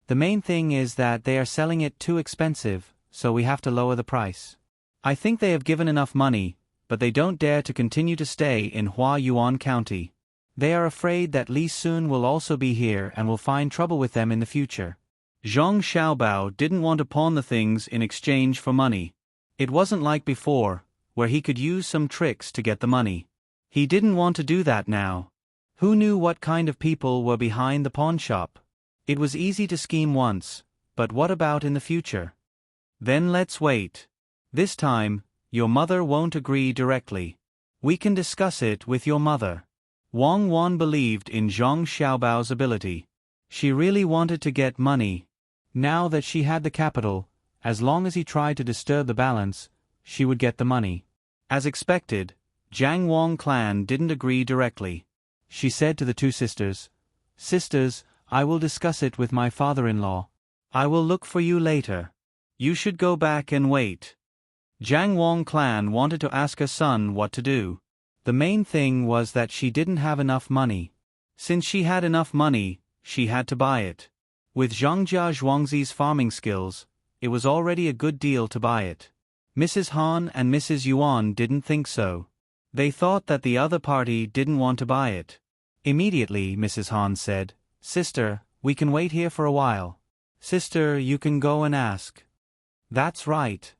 The main thing is that they are selling it too expensive, so we have to lower the price. I think they have given enough money, but they don't dare to continue to stay in Huayuan County. They are afraid that Li Sun will also be here and will find trouble with them in the future." Zhang Xiaobao didn't want to pawn the things in exchange for money. It wasn't like before, where he could use some tricks to get the money. He didn't want to do that now. Who knew what kind of people were behind the pawn shop? It was easy to scheme once, but what about in the future? Then let's wait. This time, your mother won't agree directly. We can discuss it with your mother. Wang Wan believed in Zhang Xiaobao's ability. She really wanted to get money. Now that she had the capital, as long as he tried to disturb the balance, she would get the money. As expected, Jiang Wang clan didn't agree directly. She said to the two sisters, "Sisters, I will discuss it with my father-in-law. I will look for you later. You should go back and wait." Jiang Wang clan wanted to ask her son what to do. The main thing was that she didn't have enough money. Since she had enough money, she had to buy it. With Zhangjia Zhuangzi's farming skills, it was already a good deal to buy it. Mrs. Han and Mrs. Yuan didn't think so. They thought that the other party didn't want to buy it. Immediately, Mrs. Han said, "Sister, we can wait here for a while. Sister, you can go and ask." "That's right,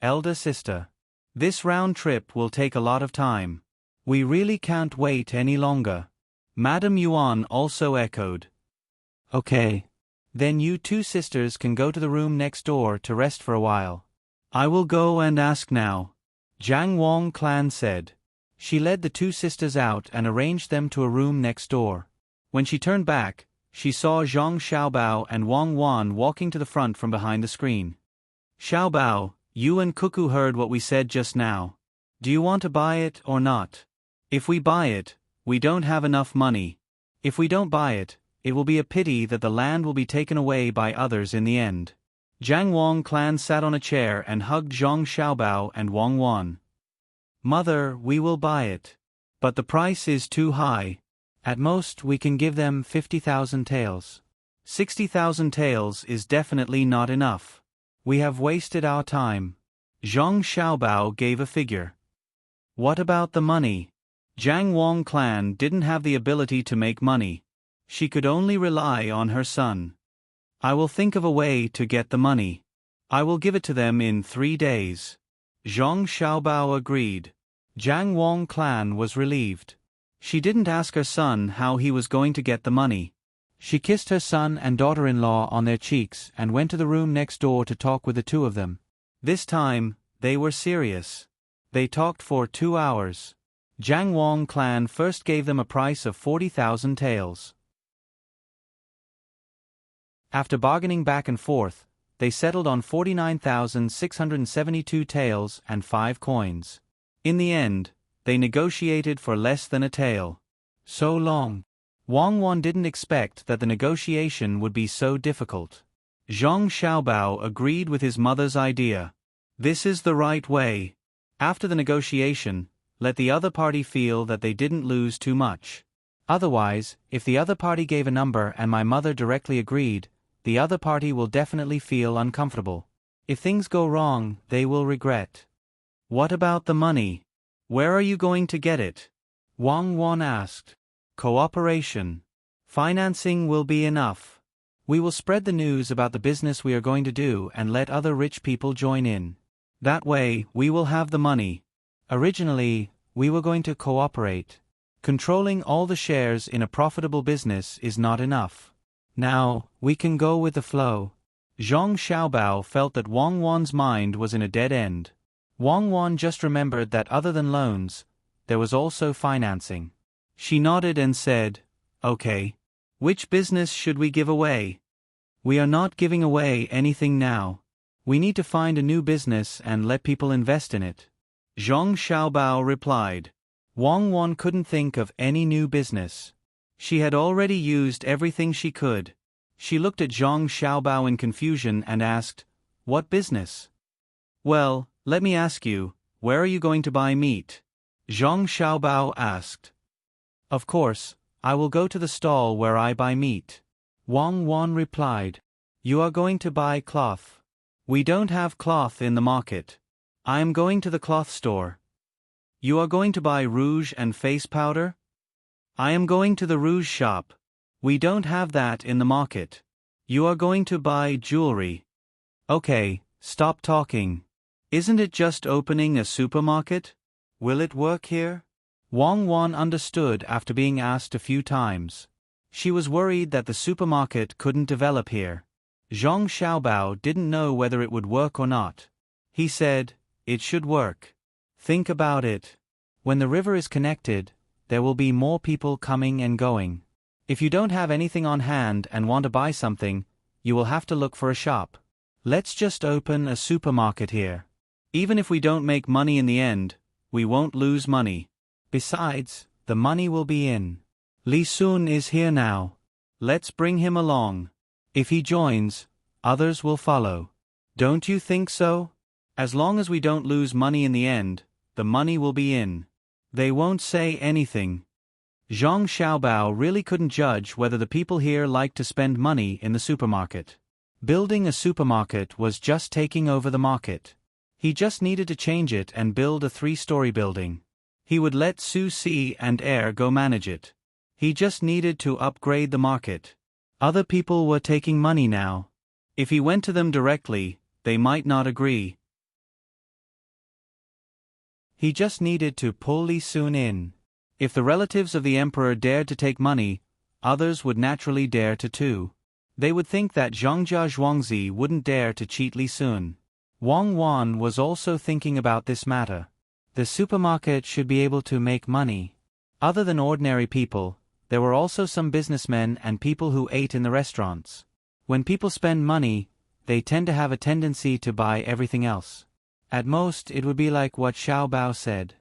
elder sister. This round trip will take a lot of time. We really can't wait any longer." Madame Yuan also echoed. "Okay. Then you two sisters can go to the room next door to rest for a while. I will go and ask now," Jiang Wang clan said. She led the two sisters out and arranged them to a room next door. When she turned back, she saw Zhang Xiaobao and Wang Wan walking to the front from behind the screen. "Xiaobao, you and Cuckoo heard what we said just now. Do you want to buy it or not? If we buy it, we don't have enough money. If we don't buy it, it will be a pity that the land will be taken away by others in the end." Jiang Wang clan sat on a chair and hugged Zhang Xiaobao and Wang Wan. "Mother, we will buy it. But the price is too high. At most we can give them 50,000 taels. 60,000 taels is definitely not enough. We have wasted our time." Zhang Xiaobao gave a figure. What about the money? Jiang Wang clan didn't have the ability to make money. She could only rely on her son. I will think of a way to get the money. I will give it to them in 3 days. Zhang Xiaobao agreed. Jiang Wang clan was relieved. She didn't ask her son how he was going to get the money. She kissed her son and daughter-in-law on their cheeks and went to the room next door to talk with the two of them. This time, they were serious. They talked for 2 hours. Jiang Wang clan first gave them a price of 40,000 taels. After bargaining back and forth, they settled on 49,672 taels and 5 coins. In the end, they negotiated for less than a tael. So long. Wang Wan didn't expect that the negotiation would be so difficult. Zhang Xiaobao agreed with his mother's idea. This is the right way. After the negotiation, let the other party feel that they didn't lose too much. Otherwise, if the other party gave a number and my mother directly agreed, the other party will definitely feel uncomfortable. If things go wrong, they will regret. What about the money? Where are you going to get it? Wang Wan asked. Cooperation. Financing will be enough. We will spread the news about the business we are going to do and let other rich people join in. That way, we will have the money. Originally, we were going to cooperate. Controlling all the shares in a profitable business is not enough. Now, we can go with the flow. Zhang Xiaobao felt that Wang Wan's mind was in a dead end. Wang Wan just remembered that other than loans, there was also financing. She nodded and said, "Okay. Which business should we give away?" "We are not giving away anything now. We need to find a new business and let people invest in it." Zhang Xiaobao replied. Wang Wan couldn't think of any new business. She had already used everything she could. She looked at Zhang Xiaobao in confusion and asked, "What business?" "Well, let me ask you, where are you going to buy meat?" Zhang Xiaobao asked. "Of course, I will go to the stall where I buy meat." Wang Wan replied, "You are going to buy cloth. We don't have cloth in the market. I am going to the cloth store." "You are going to buy rouge and face powder?" "I am going to the rouge shop. We don't have that in the market." "You are going to buy jewelry." "Okay, stop talking. Isn't it just opening a supermarket? Will it work here?" Wang Wan understood after being asked a few times. She was worried that the supermarket couldn't develop here. Zhang Xiaobao didn't know whether it would work or not. He said, "It should work. Think about it. When the river is connected, there will be more people coming and going. If you don't have anything on hand and want to buy something, you will have to look for a shop. Let's just open a supermarket here. Even if we don't make money in the end, we won't lose money. Besides, the money will be in. Li Sun is here now. Let's bring him along. If he joins, others will follow. Don't you think so? As long as we don't lose money in the end, the money will be in. They won't say anything." Zhang Xiaobao really couldn't judge whether the people here liked to spend money in the supermarket. Building a supermarket was just taking over the market. He just needed to change it and build a 3-story building. He would let Su Si and Air go manage it. He just needed to upgrade the market. Other people were taking money now. If he went to them directly, they might not agree. He just needed to pull Li Sun in. If the relatives of the emperor dared to take money, others would naturally dare to too. They would think that Zhangjia Zhuangzi wouldn't dare to cheat Li Sun. Wang Wan was also thinking about this matter. The supermarket should be able to make money. Other than ordinary people, there were also some businessmen and people who ate in the restaurants. When people spend money, they tend to have a tendency to buy everything else. At most, it would be like what Xiaobao said.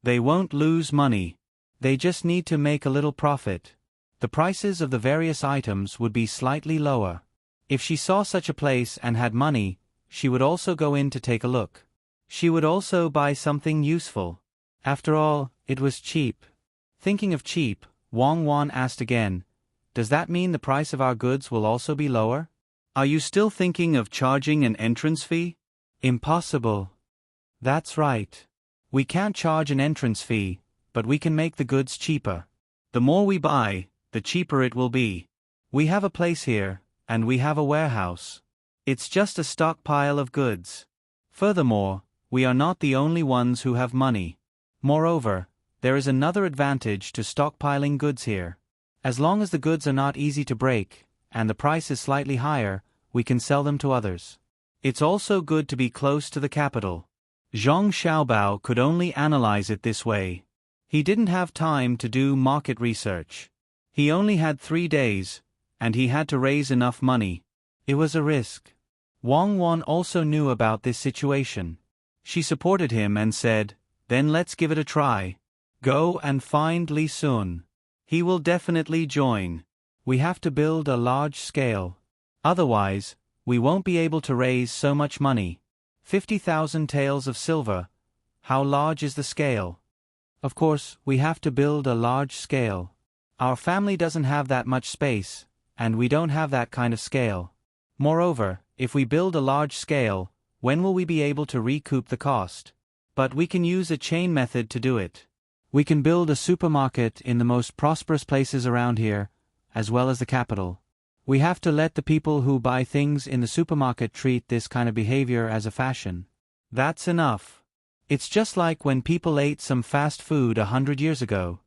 They won't lose money. They just need to make a little profit. The prices of the various items would be slightly lower. If she saw such a place and had money, she would also go in to take a look. She would also buy something useful. After all, it was cheap. Thinking of cheap, Wang Wan asked again, "Does that mean the price of our goods will also be lower? Are you still thinking of charging an entrance fee?" "Impossible." "That's right. We can't charge an entrance fee, but we can make the goods cheaper. The more we buy, the cheaper it will be. We have a place here, and we have a warehouse. It's just a stockpile of goods. Furthermore, we are not the only ones who have money. Moreover, there is another advantage to stockpiling goods here. As long as the goods are not easy to break, and the price is slightly higher, we can sell them to others. It's also good to be close to the capital. Zhang Xiaobao could only analyze it this way. He didn't have time to do market research. He only had 3 days, and he had to raise enough money. It was a risk. Wang Wan also knew about this situation. She supported him and said, "Then let's give it a try. Go and find Li Sun. He will definitely join. We have to build a large scale. Otherwise, we won't be able to raise so much money. 50,000 taels of silver. How large is the scale? Of course, we have to build a large scale. Our family doesn't have that much space, and we don't have that kind of scale. Moreover, if we build a large scale, when will we be able to recoup the cost? But we can use a chain method to do it. We can build a supermarket in the most prosperous places around here, as well as the capital. We have to let the people who buy things in the supermarket treat this kind of behavior as a fashion. That's enough. It's just like when people ate some fast food 100 years ago.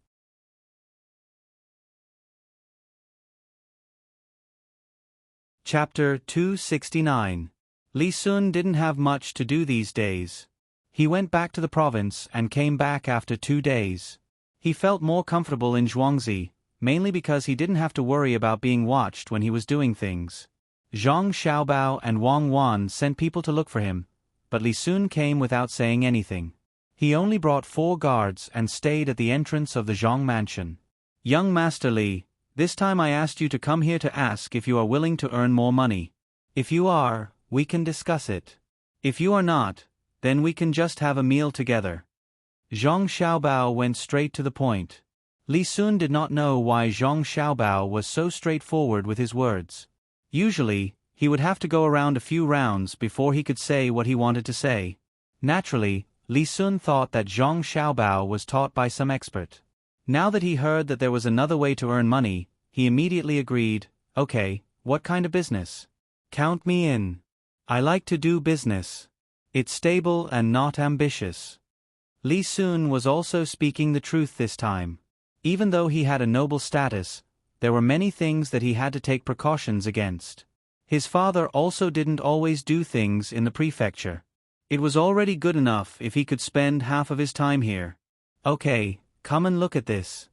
Chapter 269. Li Sun didn't have much to do these days. He went back to the province and came back after 2 days. He felt more comfortable in Zhuangzi, mainly because he didn't have to worry about being watched when he was doing things. Zhang Xiaobao and Wang Wan sent people to look for him, but Li Sun came without saying anything. He only brought 4 guards and stayed at the entrance of the Zhang mansion. "Young Master Li, this time I asked you to come here to ask if you are willing to earn more money. If you are, we can discuss it. If you are not, then we can just have a meal together." Zhang Xiaobao went straight to the point. Li Sun did not know why Zhang Xiaobao was so straightforward with his words. Usually, he would have to go around a few rounds before he could say what he wanted to say. Naturally, Li Sun thought that Zhang Xiaobao was taught by some expert. Now that he heard that there was another way to earn money, he immediately agreed, "Okay, what kind of business? Count me in. I like to do business. It's stable and not ambitious." Li Sun was also speaking the truth this time. Even though he had a noble status, there were many things that he had to take precautions against. His father also didn't always do things in the prefecture. It was already good enough if he could spend half of his time here. "Okay, come and look at this."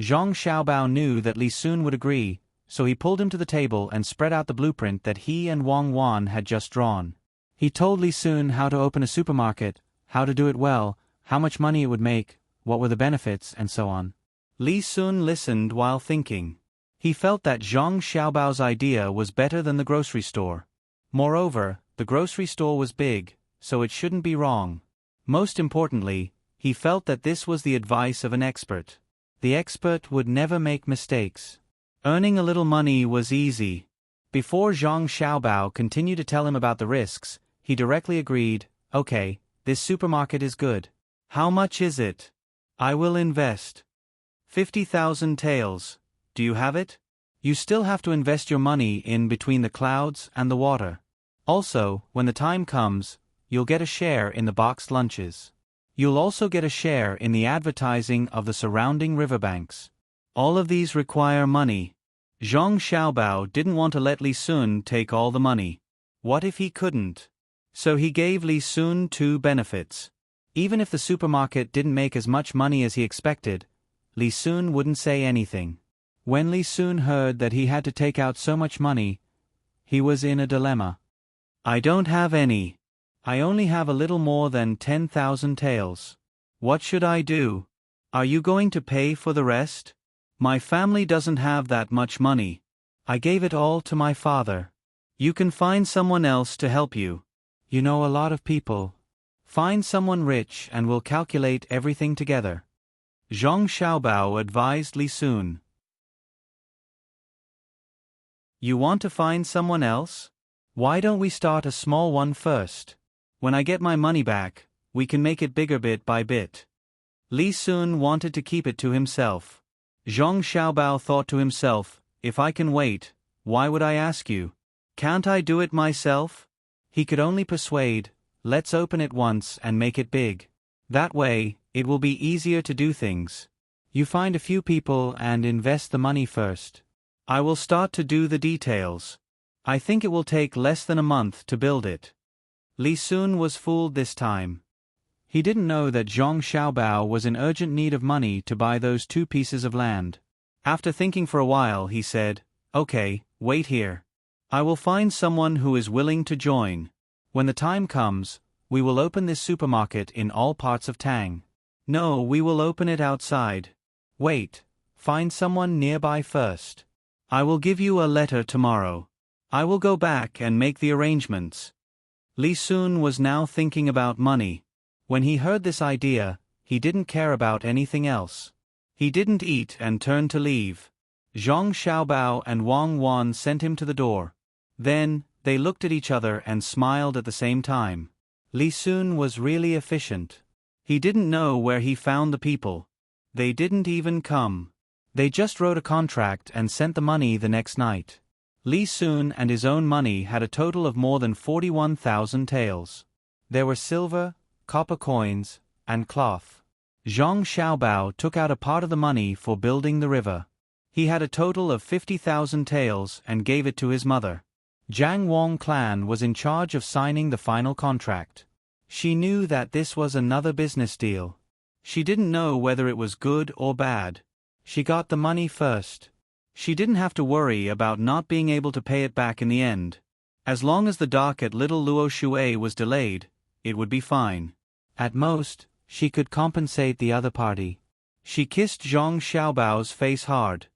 Zhang Xiaobao knew that Li Sun would agree, so he pulled him to the table and spread out the blueprint that he and Wang Wan had just drawn. He told Li Sun how to open a supermarket, how to do it well, how much money it would make, what were the benefits, and so on. Li Sun listened while thinking. He felt that Zhang Xiaobao's idea was better than the grocery store. Moreover, the grocery store was big, so it shouldn't be wrong. Most importantly, he felt that this was the advice of an expert. The expert would never make mistakes. Earning a little money was easy. Before Zhang Xiaobao continued to tell him about the risks, he directly agreed, "Okay, this supermarket is good. How much is it? I will invest. 50,000 taels. Do you have it? You still have to invest your money in between the clouds and the water. Also, when the time comes, you'll get a share in the boxed lunches. You'll also get a share in the advertising of the surrounding riverbanks. All of these require money." Zhang Xiaobao didn't want to let Li Sun take all the money. What if he couldn't? So he gave Li Sun 2 benefits. Even if the supermarket didn't make as much money as he expected, Li Sun wouldn't say anything. When Li Sun heard that he had to take out so much money, he was in a dilemma. "I don't have any. I only have a little more than 10,000 taels. What should I do? Are you going to pay for the rest? My family doesn't have that much money. I gave it all to my father. You can find someone else to help you. You know a lot of people. Find someone rich and we'll calculate everything together." Zhang Xiaobao advised Li Sun. "You want to find someone else? Why don't we start a small one first? When I get my money back, we can make it bigger bit by bit. Li Sun wanted to keep it to himself. Zhang Xiaobao thought to himself, if I can wait, why would I ask you? Can't I do it myself? He could only persuade, let's open it once and make it big. That way, it will be easier to do things. You find a few people and invest the money first. I will start to do the details. I think it will take less than a month to build it. Li Sun was fooled this time. He didn't know that Zhang Xiaobao was in urgent need of money to buy those 2 pieces of land. After thinking for a while, he said, okay, wait here. I will find someone who is willing to join. When the time comes, we will open this supermarket in all parts of Tang. No, we will open it outside. Wait, find someone nearby first. I will give you a letter tomorrow. I will go back and make the arrangements. Li Sun was now thinking about money. When he heard this idea, he didn't care about anything else. He didn't eat and turned to leave. Zhang Xiaobao and Wang Wan sent him to the door. Then, they looked at each other and smiled at the same time. Li Sun was really efficient. He didn't know where he found the people. They didn't even come. They just wrote a contract and sent the money the next night. Li Sun and his own money had a total of more than 41,000 taels. There were silver, copper coins, and cloth. Zhang Xiaobao took out a part of the money for building the river. He had a total of 50,000 taels and gave it to his mother. Jiang Wang clan was in charge of signing the final contract. She knew that this was another business deal. She didn't know whether it was good or bad. She got the money first. She didn't have to worry about not being able to pay it back in the end. As long as the dock at Little Luo Shui was delayed, it would be fine. At most, she could compensate the other party. She kissed Zhang Xiaobao's face hard.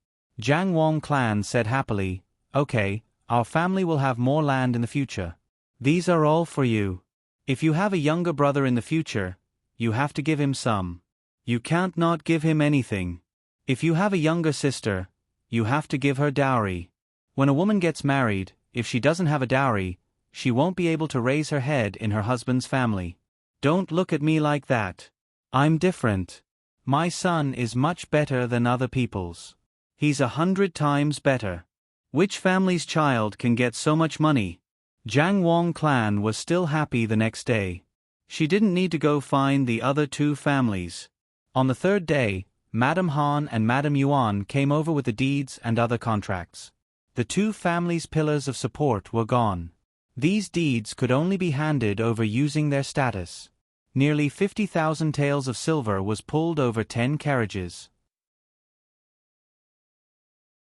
Jiang Wang clan said happily, okay, our family will have more land in the future. These are all for you. If you have a younger brother in the future, you have to give him some. You can't not give him anything. If you have a younger sister, you have to give her dowry. When a woman gets married, if she doesn't have a dowry, she won't be able to raise her head in her husband's family. Don't look at me like that. I'm different. My son is much better than other people's. He's 100 times better. Which family's child can get so much money? Jiang Wang clan was still happy the next day. She didn't need to go find the other 2 families. On the 3rd day, Madame Han and Madame Yuan came over with the deeds and other contracts. The 2 families' pillars of support were gone. These deeds could only be handed over using their status. Nearly 50,000 taels of silver was pulled over 10 carriages.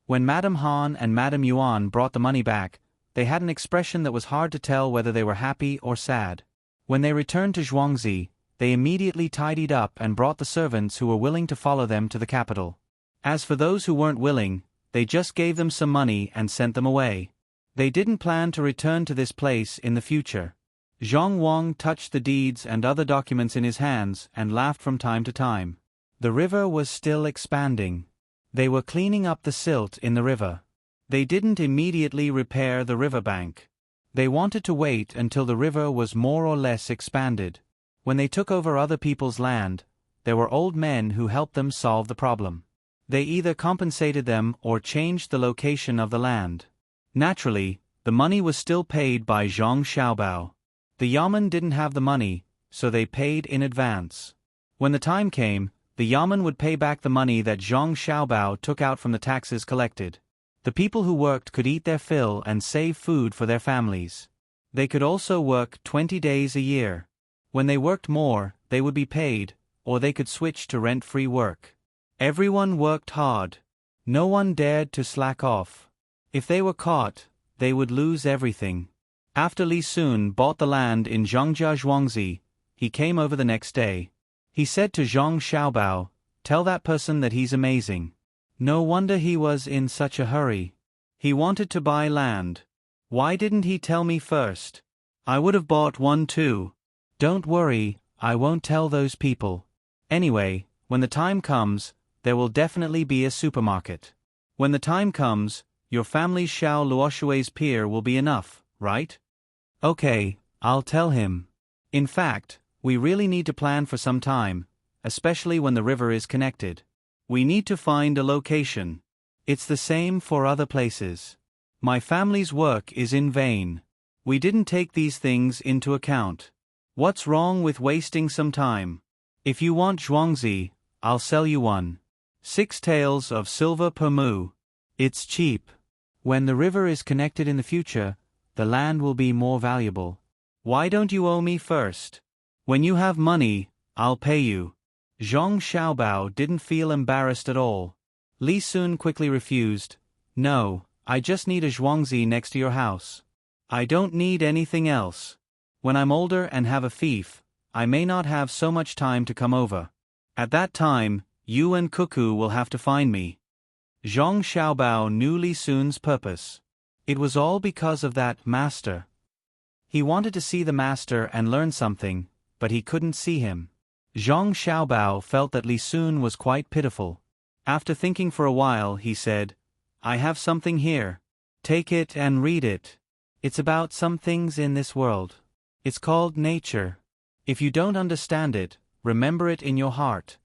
When Madame Han and Madame Yuan brought the money back, they had an expression that was hard to tell whether they were happy or sad. When they returned to Zhuangzi, they immediately tidied up and brought the servants who were willing to follow them to the capital. As for those who weren't willing, they just gave them some money and sent them away. They didn't plan to return to this place in the future. Zhang Wang touched the deeds and other documents in his hands and laughed from time to time. The river was still expanding. They were cleaning up the silt in the river. They didn't immediately repair the riverbank. They wanted to wait until the river was more or less expanded. When they took over other people's land, there were old men who helped them solve the problem. They either compensated them or changed the location of the land. Naturally, the money was still paid by Zhang Xiaobao. The Yamen didn't have the money, so they paid in advance. When the time came, the Yamen would pay back the money that Zhang Xiaobao took out from the taxes collected. The people who worked could eat their fill and save food for their families. They could also work 20 days a year. When they worked more, they would be paid, or they could switch to rent-free work. Everyone worked hard. No one dared to slack off. If they were caught, they would lose everything. After Li Sun bought the land in Zhangjia Zhuangzi, he came over the next day. He said to Zhang Xiaobao, "Tell that person that he's amazing." No wonder he was in such a hurry. He wanted to buy land. Why didn't he tell me first? I would have bought one too. Don't worry, I won't tell those people. Anyway, when the time comes, there will definitely be a supermarket. When the time comes, your family's Xiao Luoshui's pier will be enough, right? Okay, I'll tell him. In fact, We really need to plan for some time, especially when the river is connected. We need to find a location. It's the same for other places. My family's work is in vain. We didn't take these things into account. What's wrong with wasting some time? If you want zhuangzi, I'll sell you one. 6 taels of silver per mu. It's cheap. When the river is connected in the future, the land will be more valuable. Why don't you owe me first? When you have money, I'll pay you. Zhang Xiaobao didn't feel embarrassed at all. Li Sun quickly refused. No, I just need a zhuangzi next to your house. I don't need anything else. When I'm older and have a fief, I may not have so much time to come over. At that time, you and Cuckoo will have to find me. Zhang Xiaobao knew Li Sun's purpose. It was all because of that master. He wanted to see the master and learn something, but he couldn't see him. Zhang Xiaobao felt that Li Sun was quite pitiful. After thinking for a while, he said, I have something here. Take it and read it. It's about some things in this world. It's called nature. If you don't understand it, remember it in your heart.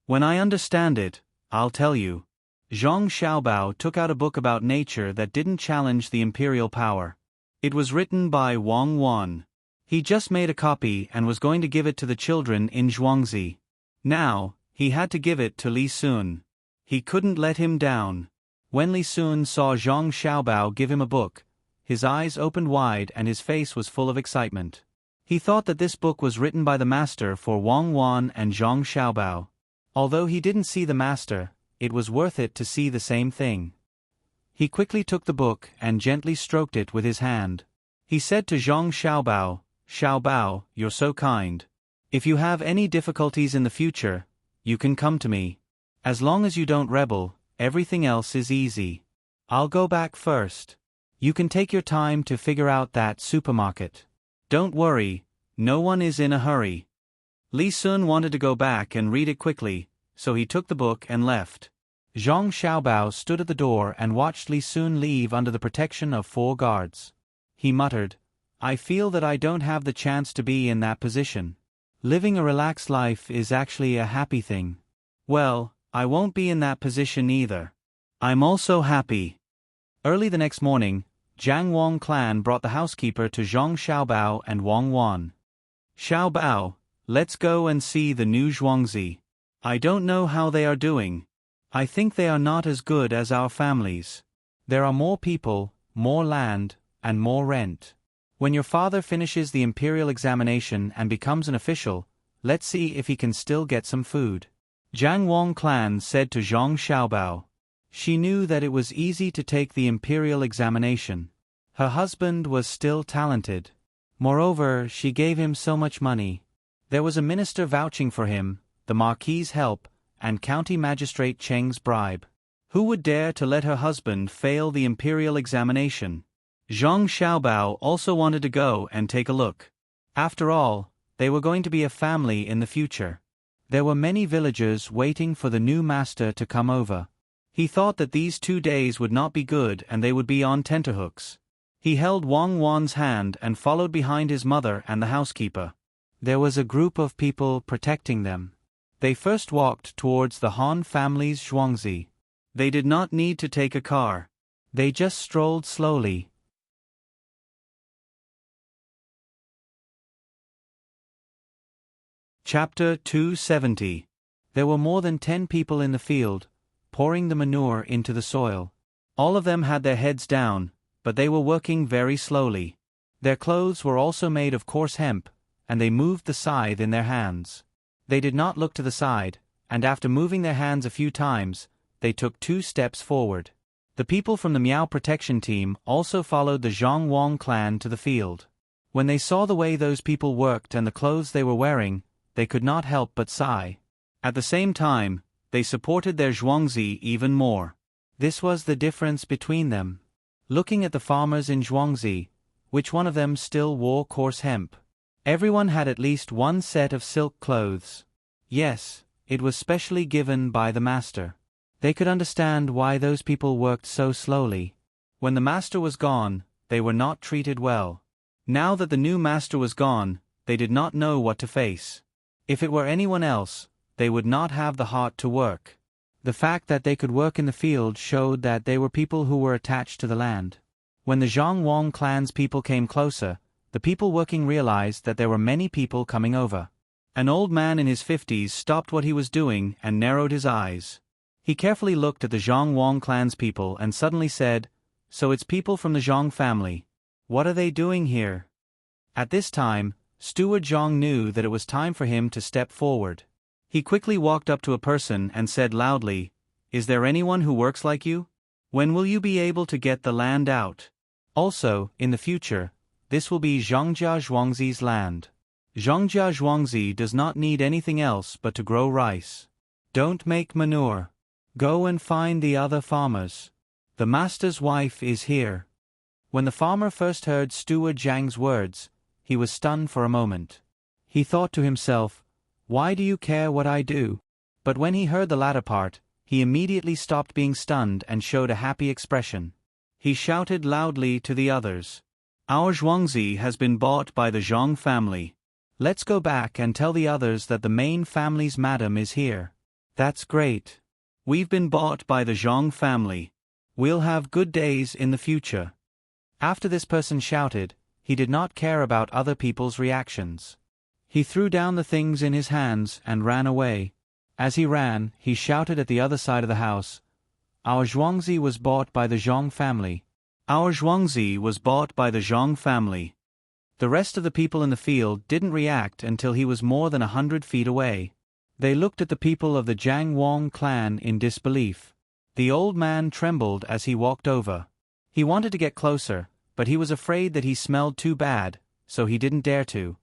When I understand it, I'll tell you. Zhang Xiaobao took out a book about nature that didn't challenge the imperial power. It was written by Wang Wan. He just made a copy and was going to give it to the children in zhuangzi. Now, he had to give it to Li Sun. He couldn't let him down. When Li Sun saw Zhang Xiaobao give him a book, his eyes opened wide and his face was full of excitement. He thought that this book was written by the master for Wang Wan and Zhang Xiaobao. Although he didn't see the master, it was worth it to see the same thing. He quickly took the book and gently stroked it with his hand. He said to Zhang Xiaobao, Xiaobao, you're so kind. If you have any difficulties in the future, you can come to me. As long as you don't rebel, everything else is easy. I'll go back first. You can take your time to figure out that supermarket. Don't worry, no one is in a hurry. Li Sun wanted to go back and read it quickly, so he took the book and left. Zhang Xiaobao stood at the door and watched Li Sun leave under the protection of 4 guards. He muttered, I feel that I don't have the chance to be in that position. Living a relaxed life is actually a happy thing. Well, I won't be in that position either. I'm also happy. Early the next morning, Jiang Wang clan brought the housekeeper to Zhang Xiaobao and Wang Wan. Xiaobao, let's go and see the new zhuangzi. I don't know how they are doing. I think they are not as good as our families. There are more people, more land, and more rent. When your father finishes the imperial examination and becomes an official, let's see if he can still get some food. Jiang Wang clan said to Zhang Xiaobao. She knew that it was easy to take the imperial examination. Her husband was still talented. Moreover, she gave him so much money. There was a minister vouching for him, the Marquis's help, and County Magistrate Cheng's bribe. Who would dare to let her husband fail the imperial examination? Zhang Xiaobao also wanted to go and take a look. After all, they were going to be a family in the future. There were many villagers waiting for the new master to come over. He thought that these 2 days would not be good and they would be on tenterhooks. He held Wang Wan's hand and followed behind his mother and the housekeeper. There was a group of people protecting them. They first walked towards the Han family's zhuangzi. They did not need to take a car. They just strolled slowly. Chapter 270. There were more than 10 people in the field, pouring the manure into the soil. All of them had their heads down, but they were working very slowly. Their clothes were also made of coarse hemp, and they moved the scythe in their hands. They did not look to the side, and after moving their hands a few times, they took 2 steps forward. The people from the Miao protection team also followed the Zhang Wang clan to the field. When they saw the way those people worked and the clothes they were wearing, they could not help but sigh. At the same time, they supported their zhuangzi even more. This was the difference between them. Looking at the farmers in zhuangzi, which one of them still wore coarse hemp? Everyone had at least 1 set of silk clothes. Yes, it was specially given by the master. They could understand why those people worked so slowly. When the master was gone, they were not treated well. Now that the new master was gone, they did not know what to face. If it were anyone else, they would not have the heart to work. The fact that they could work in the field showed that they were people who were attached to the land. When the Zhang clan's people came closer, the people working realized that there were many people coming over. An old man in his 50s stopped what he was doing and narrowed his eyes. He carefully looked at the Zhang clan's people and suddenly said, "So it's people from the Zhang family. What are they doing here?" At this time, Steward Zhang knew that it was time for him to step forward. He quickly walked up to a person and said loudly, "Is there anyone who works like you? When will you be able to get the land out? Also, in the future, this will be Zhongjia Zhuangzi's land. Zhongjia Zhuangzi does not need anything else but to grow rice. Don't make manure. Go and find the other farmers. The master's wife is here." When the farmer first heard Steward Zhang's words, he was stunned for a moment. He thought to himself, "Why do you care what I do?" But when he heard the latter part, he immediately stopped being stunned and showed a happy expression. He shouted loudly to the others, "Our Zhuangzi has been bought by the Zhang family. Let's go back and tell the others that the main family's madam is here." "That's great. We've been bought by the Zhang family. We'll have good days in the future." After this person shouted, he did not care about other people's reactions. He threw down the things in his hands and ran away. As he ran, he shouted at the other side of the house, "Our Zhuangzi was bought by the Zhang family. Our Zhuangzi was bought by the Zhang family." The rest of the people in the field didn't react until he was more than 100 feet away. They looked at the people of the Zhang clan in disbelief. The old man trembled as he walked over. He wanted to get closer, but he was afraid that he smelled too bad, so he didn't dare to.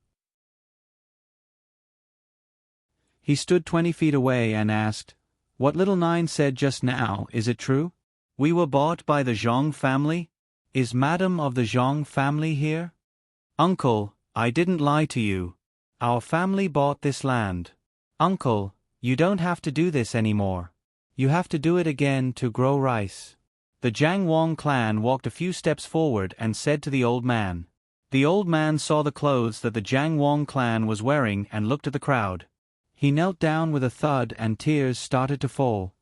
He stood 20 feet away and asked, "What little nine said just now, is it true? We were bought by the Zhang family? Is madam of the Zhang family here?" "Uncle, I didn't lie to you. Our family bought this land." "Uncle, you don't have to do this anymore. You have to do it again to grow rice." The Zhang clan walked a few steps forward and said to the old man. The old man saw the clothes that the Zhang clan was wearing and looked at the crowd. He knelt down with a thud and tears started to fall.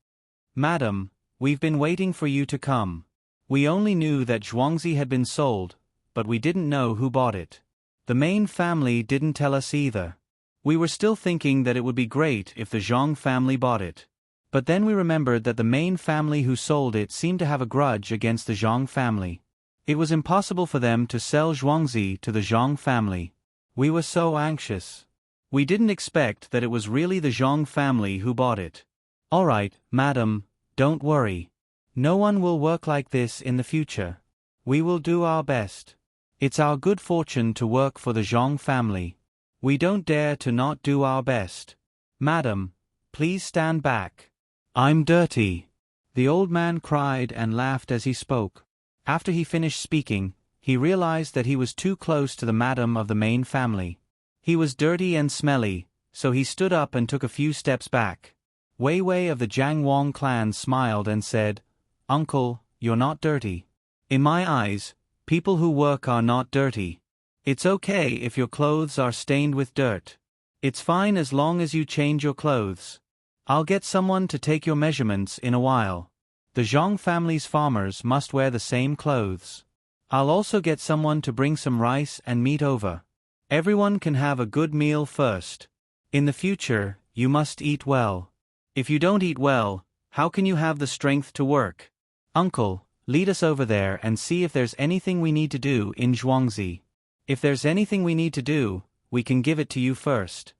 "Madam, we've been waiting for you to come. We only knew that Zhuangzi had been sold, but we didn't know who bought it. The main family didn't tell us either. We were still thinking that it would be great if the Zhang family bought it. But then we remembered that the main family who sold it seemed to have a grudge against the Zhang family. It was impossible for them to sell Zhuangzi to the Zhang family. We were so anxious. We didn't expect that it was really the Zhang family who bought it. All right, madam, don't worry. No one will work like this in the future. We will do our best. It's our good fortune to work for the Zhang family. We don't dare to not do our best. Madam, please stand back. I'm dirty." The old man cried and laughed as he spoke. After he finished speaking, he realized that he was too close to the madam of the main family. He was dirty and smelly, so he stood up and took a few steps back. Wei Wei of the Zhang clan smiled and said, "Uncle, you're not dirty. In my eyes, people who work are not dirty. It's okay if your clothes are stained with dirt. It's fine as long as you change your clothes. I'll get someone to take your measurements in a while. The Zhang family's farmers must wear the same clothes. I'll also get someone to bring some rice and meat over. Everyone can have a good meal first. In the future, you must eat well. If you don't eat well, how can you have the strength to work? Uncle, lead us over there and see if there's anything we need to do in Zhuangzi. If there's anything we need to do, we can give it to you first."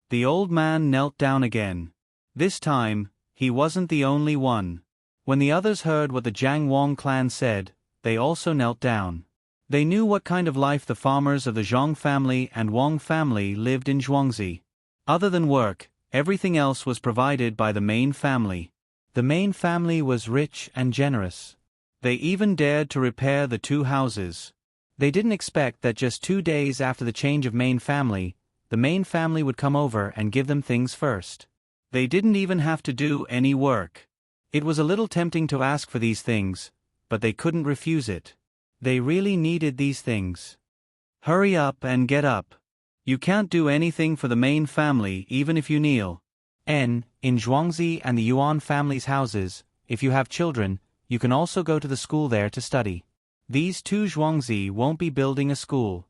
The old man knelt down again. This time, he wasn't the only one. When the others heard what the Zhang clan said, they also knelt down. They knew what kind of life the farmers of the Zhang family and Wang family lived in Zhuangzi. Other than work, everything else was provided by the main family. The main family was rich and generous. They even dared to repair the 2 houses. They didn't expect that just 2 days after the change of main family, the main family would come over and give them things first. They didn't even have to do any work. It was a little tempting to ask for these things, but they couldn't refuse it. They really needed these things. Hurry up and get up. You can't do anything for the main family even if you kneel. In Zhuangzi and the Yuan family's houses, if you have children, you can also go to the school there to study. These two Zhuangzi won't be building a school.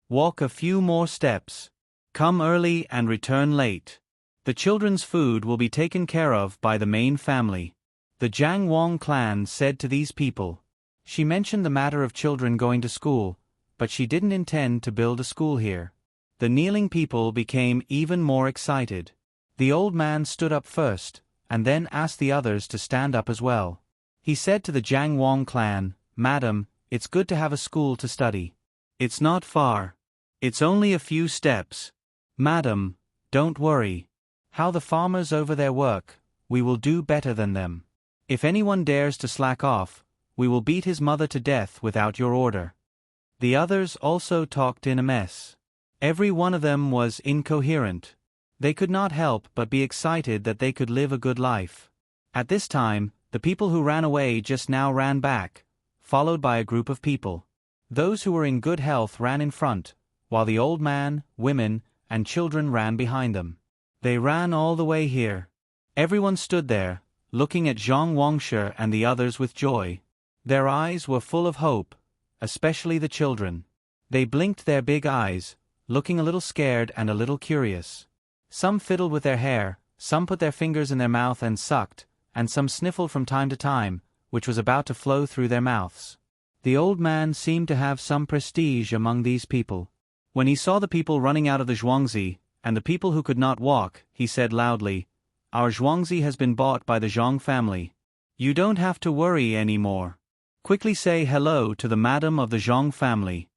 Walk a few more steps. Come early and return late. The children's food will be taken care of by the main family. The Jiang Wang clan said to these people. She mentioned the matter of children going to school, but she didn't intend to build a school here. The kneeling people became even more excited. The old man stood up first, and then asked the others to stand up as well. He said to the Jiang Wang clan, "Madam, it's good to have a school to study. It's not far. It's only a few steps. Madam, don't worry. How the farmers over there work, we will do better than them. If anyone dares to slack off, we will beat his mother to death without your order." The others also talked in a mess. Every one of them was incoherent. They could not help but be excited that they could live a good life. At this time, the people who ran away just now ran back, followed by a group of people. Those who were in good health ran in front, while the old man, women, and children ran behind them. They ran all the way here. Everyone stood there, looking at Zhang Wangshe and the others with joy. Their eyes were full of hope, especially the children. They blinked their big eyes, looking a little scared and a little curious. Some fiddled with their hair, some put their fingers in their mouth and sucked, and some sniffled from time to time, which was about to flow through their mouths. The old man seemed to have some prestige among these people. When he saw the people running out of the Zhuangzi, and the people who could not walk, he said loudly, "Our Zhuangzi has been bought by the Zhang family. You don't have to worry anymore. Quickly say hello to the madam of the Zhang family."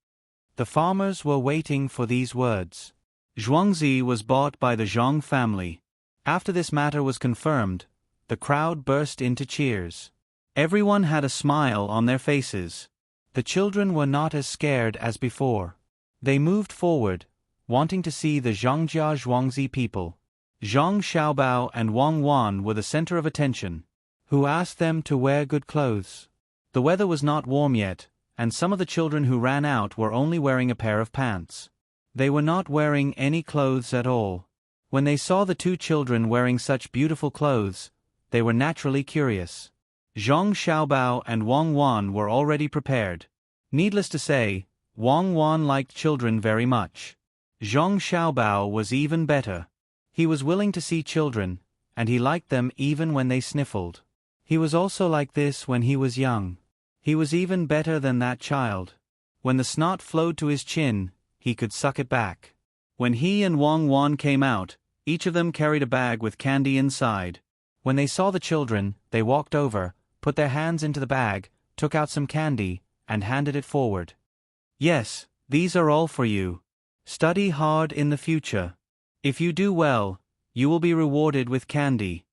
The farmers were waiting for these words. Zhuangzi was bought by the Zhang family. After this matter was confirmed, the crowd burst into cheers. Everyone had a smile on their faces. The children were not as scared as before. They moved forward, wanting to see the Zhangjia Zhuangzi people. Zhang Xiaobao and Wang Wan were the center of attention, who asked them to wear good clothes. The weather was not warm yet, and some of the children who ran out were only wearing a pair of pants. They were not wearing any clothes at all. When they saw the two children wearing such beautiful clothes, they were naturally curious. Zhang Xiaobao and Wang Wan were already prepared. Needless to say, Wang Wan liked children very much. Zhang Xiaobao was even better. He was willing to see children, and he liked them even when they sniffled. He was also like this when he was young. He was even better than that child. When the snot flowed to his chin, he could suck it back. When he and Wang Wan came out, each of them carried a bag with candy inside. When they saw the children, they walked over, put their hands into the bag, took out some candy, and handed it forward. "Yes, these are all for you. Study hard in the future. If you do well, you will be rewarded with candy."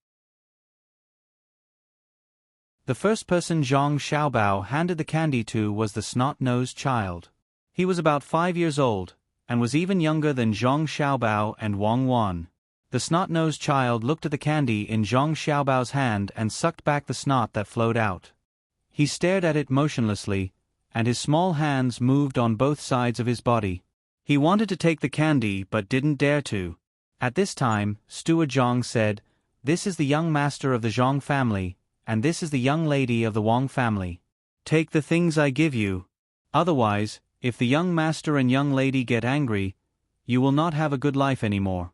The first person Zhang Xiaobao handed the candy to was the snot-nosed child. He was about 5 years old, and was even younger than Zhang Xiaobao and Wang Wan. The snot-nosed child looked at the candy in Zhang Xiaobao's hand and sucked back the snot that flowed out. He stared at it motionlessly, and his small hands moved on both sides of his body. He wanted to take the candy but didn't dare to. At this time, Steward Zhang said, "This is the young master of the Zhang family, and this is the young lady of the Wang family. Take the things I give you. Otherwise, if the young master and young lady get angry, you will not have a good life anymore."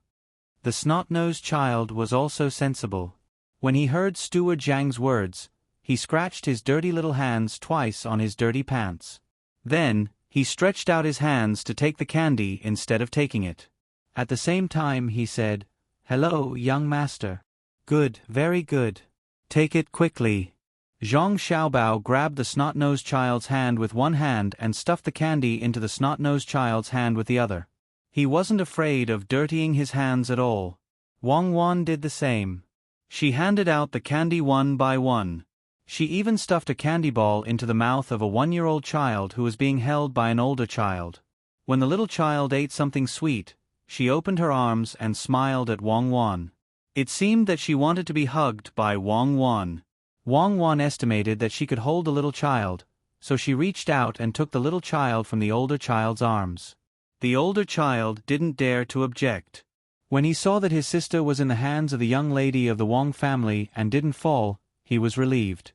The snot-nosed child was also sensible. When he heard Steward Zhang's words, he scratched his dirty little hands twice on his dirty pants. Then, he stretched out his hands to take the candy instead of taking it. At the same time he said, "Hello, young master. Good, very good. Take it quickly." Zhang Xiaobao grabbed the snot-nosed child's hand with one hand and stuffed the candy into the snot-nosed child's hand with the other. He wasn't afraid of dirtying his hands at all. Wang Wan did the same. She handed out the candy one by one. She even stuffed a candy ball into the mouth of a 1-year-old child who was being held by an older child. When the little child ate something sweet, she opened her arms and smiled at Wang Wan. It seemed that she wanted to be hugged by Wang Wan. Wang Wan estimated that she could hold the little child, so she reached out and took the little child from the older child's arms. The older child didn't dare to object. When he saw that his sister was in the hands of the young lady of the Wang family and didn't fall, he was relieved.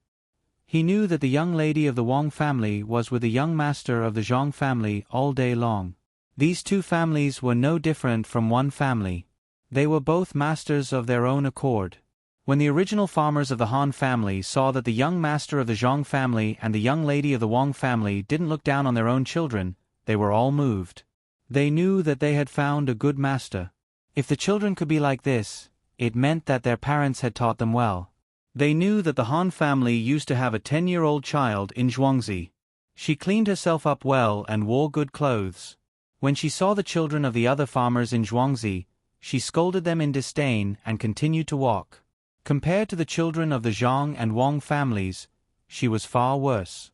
He knew that the young lady of the Wang family was with the young master of the Zhang family all day long. These two families were no different from one family. They were both masters of their own accord. When the original farmers of the Han family saw that the young master of the Zhang family and the young lady of the Wang family didn't look down on their own children, they were all moved. They knew that they had found a good master. If the children could be like this, it meant that their parents had taught them well. They knew that the Han family used to have a 10-year-old child in Zhuangzi. She cleaned herself up well and wore good clothes. When she saw the children of the other farmers in Zhuangzi, she scolded them in disdain and continued to walk. Compared to the children of the Zhang and Wang families, she was far worse.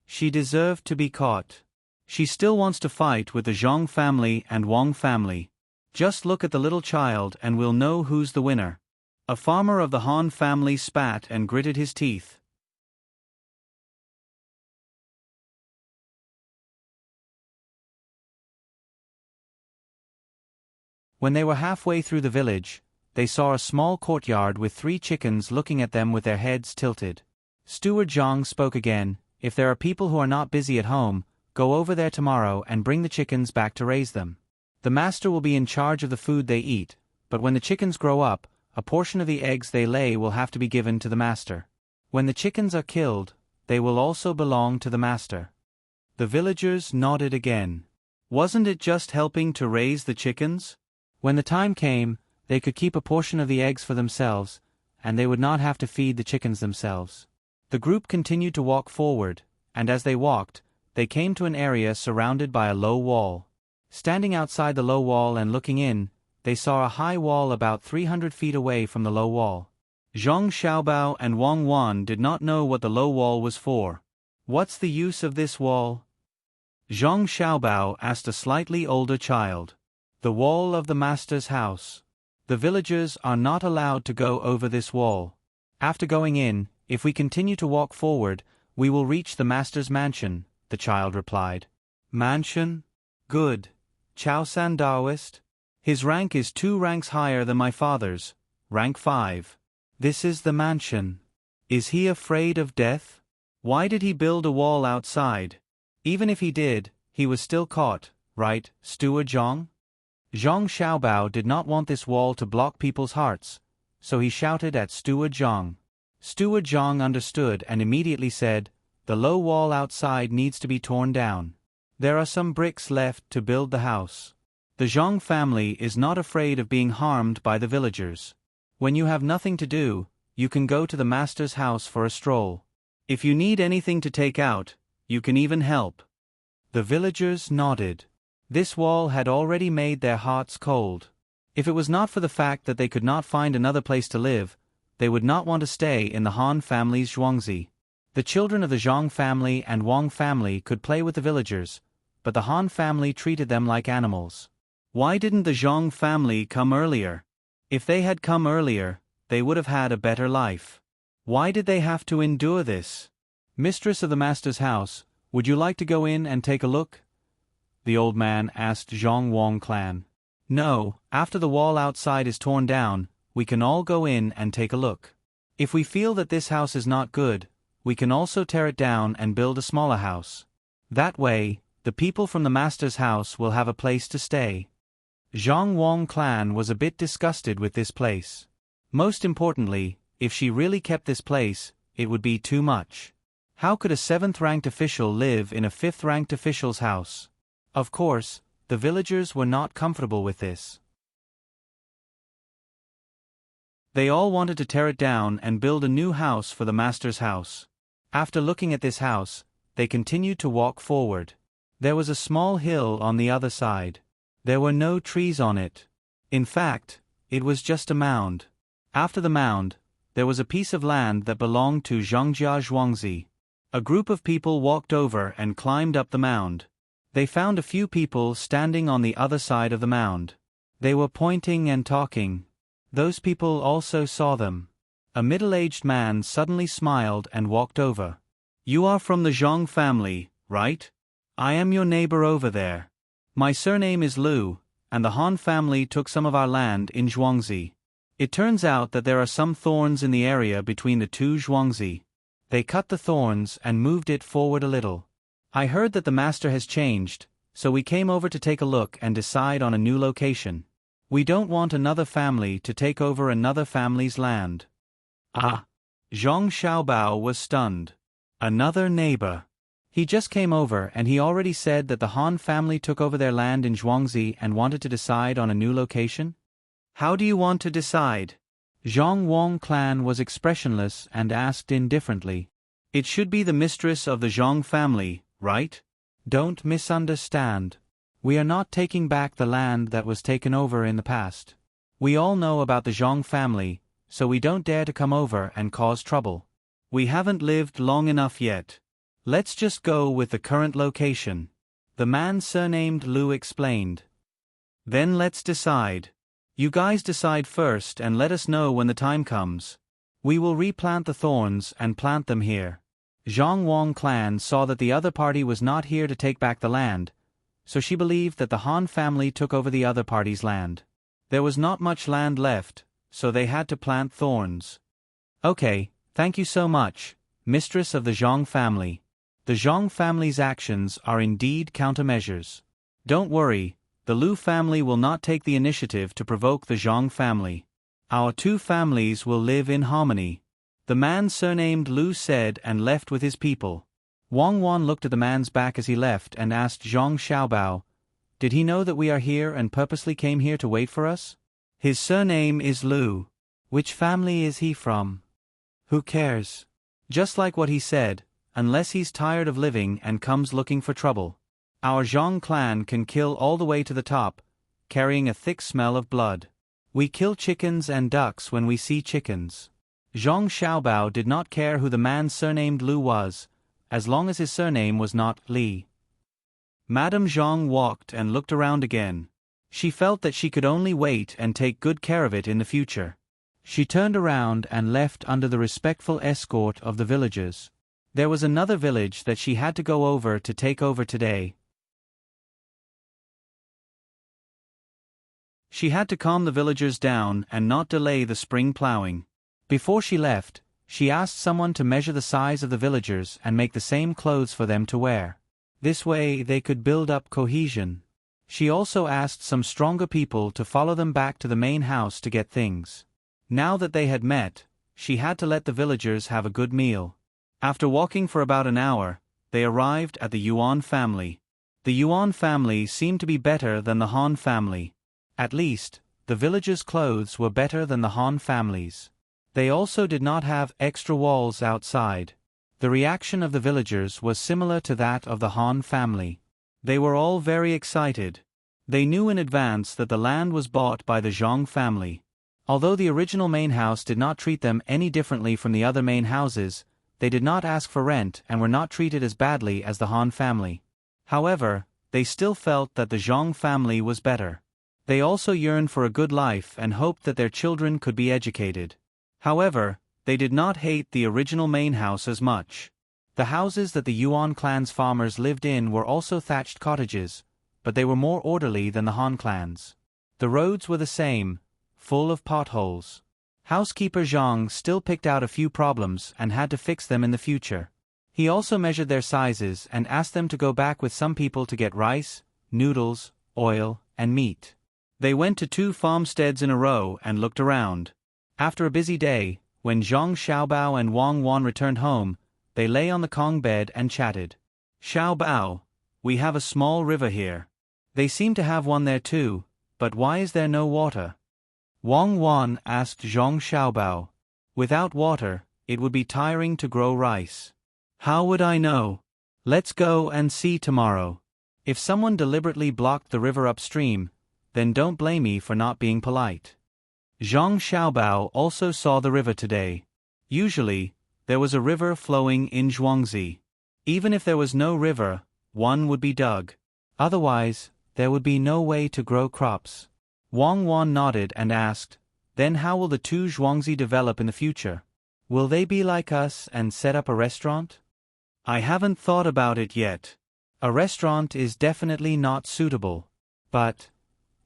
She deserved to be caught. She still wants to fight with the Zhang family and Wang family. Just look at the little child and we'll know who's the winner. A farmer of the Han family spat and gritted his teeth. When they were halfway through the village, they saw a small courtyard with 3 chickens looking at them with their heads tilted. Steward Zhang spoke again, "If there are people who are not busy at home, go over there tomorrow and bring the chickens back to raise them. The master will be in charge of the food they eat, but when the chickens grow up, a portion of the eggs they lay will have to be given to the master. When the chickens are killed, they will also belong to the master." The villagers nodded again. Wasn't it just helping to raise the chickens? When the time came, they could keep a portion of the eggs for themselves, and they would not have to feed the chickens themselves. The group continued to walk forward, and as they walked, they came to an area surrounded by a low wall. Standing outside the low wall and looking in, they saw a high wall about 300 feet away from the low wall. Zhang Xiaobao and Wang Wan did not know what the low wall was for. "What's the use of this wall?" Zhang Xiaobao asked a slightly older child. "The wall of the master's house. The villagers are not allowed to go over this wall. After going in, if we continue to walk forward, we will reach the master's mansion," the child replied. "Mansion? Good. Chaosan Daoist? His rank is 2 ranks higher than my father's, rank 5. This is the mansion. Is he afraid of death? Why did he build a wall outside? Even if he did, he was still caught, right, Steward Zhang?" Zhang Xiaobao did not want this wall to block people's hearts, so he shouted at Steward Zhang. Steward Zhang understood and immediately said, "The low wall outside needs to be torn down. There are some bricks left to build the house. The Zhang family is not afraid of being harmed by the villagers. When you have nothing to do, you can go to the master's house for a stroll. If you need anything to take out, you can even help." The villagers nodded. This wall had already made their hearts cold. If it was not for the fact that they could not find another place to live, they would not want to stay in the Han family's Zhuangzi. The children of the Zhang family and Wang family could play with the villagers, but the Han family treated them like animals. Why didn't the Zhang family come earlier? If they had come earlier, they would have had a better life. Why did they have to endure this? "Mistress of the master's house, would you like to go in and take a look?" the old man asked Zhang Wang clan. "No, after the wall outside is torn down, we can all go in and take a look. If we feel that this house is not good, we can also tear it down and build a smaller house. That way, the people from the master's house will have a place to stay." Zhang Wang clan was a bit disgusted with this place. Most importantly, if she really kept this place, it would be too much. How could a 7th-ranked official live in a 5th-ranked official's house? Of course, the villagers were not comfortable with this. They all wanted to tear it down and build a new house for the master's house. After looking at this house, they continued to walk forward. There was a small hill on the other side. There were no trees on it. In fact, it was just a mound. After the mound, there was a piece of land that belonged to Zhangjia Zhuangzi. A group of people walked over and climbed up the mound. They found a few people standing on the other side of the mound. They were pointing and talking. Those people also saw them. A middle-aged man suddenly smiled and walked over. You are from the Zhang family, right? I am your neighbor over there. My surname is Lu, and the Han family took some of our land in Zhuangzi. It turns out that there are some thorns in the area between the two Zhuangzi. They cut the thorns and moved it forward a little. I heard that the master has changed, so we came over to take a look and decide on a new location. We don't want another family to take over another family's land. Ah! Zhang Xiaobao was stunned. Another neighbor. He just came over and he already said that the Han family took over their land in Zhuangzi and wanted to decide on a new location? How do you want to decide? Zhang Wang clan was expressionless and asked indifferently. It should be the mistress of the Zhang family, right? Don't misunderstand. We are not taking back the land that was taken over in the past. We all know about the Zhang family, so we don't dare to come over and cause trouble. We haven't lived long enough yet. Let's just go with the current location. The man surnamed Lu explained. Then let's decide. You guys decide first and let us know when the time comes. We will replant the thorns and plant them here. Zhang Wang clan saw that the other party was not here to take back the land, so she believed that the Han family took over the other party's land. There was not much land left, so they had to plant thorns. Okay, thank you so much, mistress of the Zhang family. The Zhang family's actions are indeed countermeasures. Don't worry. The Lu family will not take the initiative to provoke the Zhang family. Our two families will live in harmony. The man surnamed Lu said and left with his people. Wang Wan looked at the man's back as he left and asked Zhang Xiaobao, did he know that we are here and purposely came here to wait for us? His surname is Lu. Which family is he from? Who cares? Just like what he said, unless he's tired of living and comes looking for trouble. Our Zhang clan can kill all the way to the top, carrying a thick smell of blood. We kill chickens and ducks when we see chickens. Zhang Xiaobao did not care who the man surnamed Lu was, as long as his surname was not Li. Madame Zhang walked and looked around again. She felt that she could only wait and take good care of it in the future. She turned around and left under the respectful escort of the villagers. There was another village that she had to go over to take over today. She had to calm the villagers down and not delay the spring plowing. Before she left, she asked someone to measure the size of the villagers and make the same clothes for them to wear. This way they could build up cohesion. She also asked some stronger people to follow them back to the main house to get things. Now that they had met, she had to let the villagers have a good meal. After walking for about an hour, they arrived at the Yuan family. The Yuan family seemed to be better than the Han family. At least, the villagers' clothes were better than the Han family's. They also did not have extra walls outside. The reaction of the villagers was similar to that of the Han family. They were all very excited. They knew in advance that the land was bought by the Zhang family. Although the original main house did not treat them any differently from the other main houses, they did not ask for rent and were not treated as badly as the Han family. However, they still felt that the Zhang family was better. They also yearned for a good life and hoped that their children could be educated. However, they did not hate the original main house as much. The houses that the Yuan clan's farmers lived in were also thatched cottages, but they were more orderly than the Han clan's. The roads were the same, full of potholes. Housekeeper Zhang still picked out a few problems and had to fix them in the future. He also measured their sizes and asked them to go back with some people to get rice, noodles, oil, and meat. They went to 2 farmsteads in a row and looked around. After a busy day, when Zhang Xiaobao and Wang Wan returned home, they lay on the Kong bed and chatted. Xiaobao, we have a small river here. They seem to have one there too, but why is there no water? Wang Wan asked Zhang Xiaobao. Without water, it would be tiring to grow rice. How would I know? Let's go and see tomorrow. If someone deliberately blocked the river upstream, then don't blame me for not being polite. Zhang Xiaobao also saw the river today. Usually, there was a river flowing in Zhuangzi. Even if there was no river, one would be dug. Otherwise, there would be no way to grow crops. Wang Wan nodded and asked, then how will the 2 Zhuangzi develop in the future? Will they be like us and set up a restaurant? I haven't thought about it yet. A restaurant is definitely not suitable. But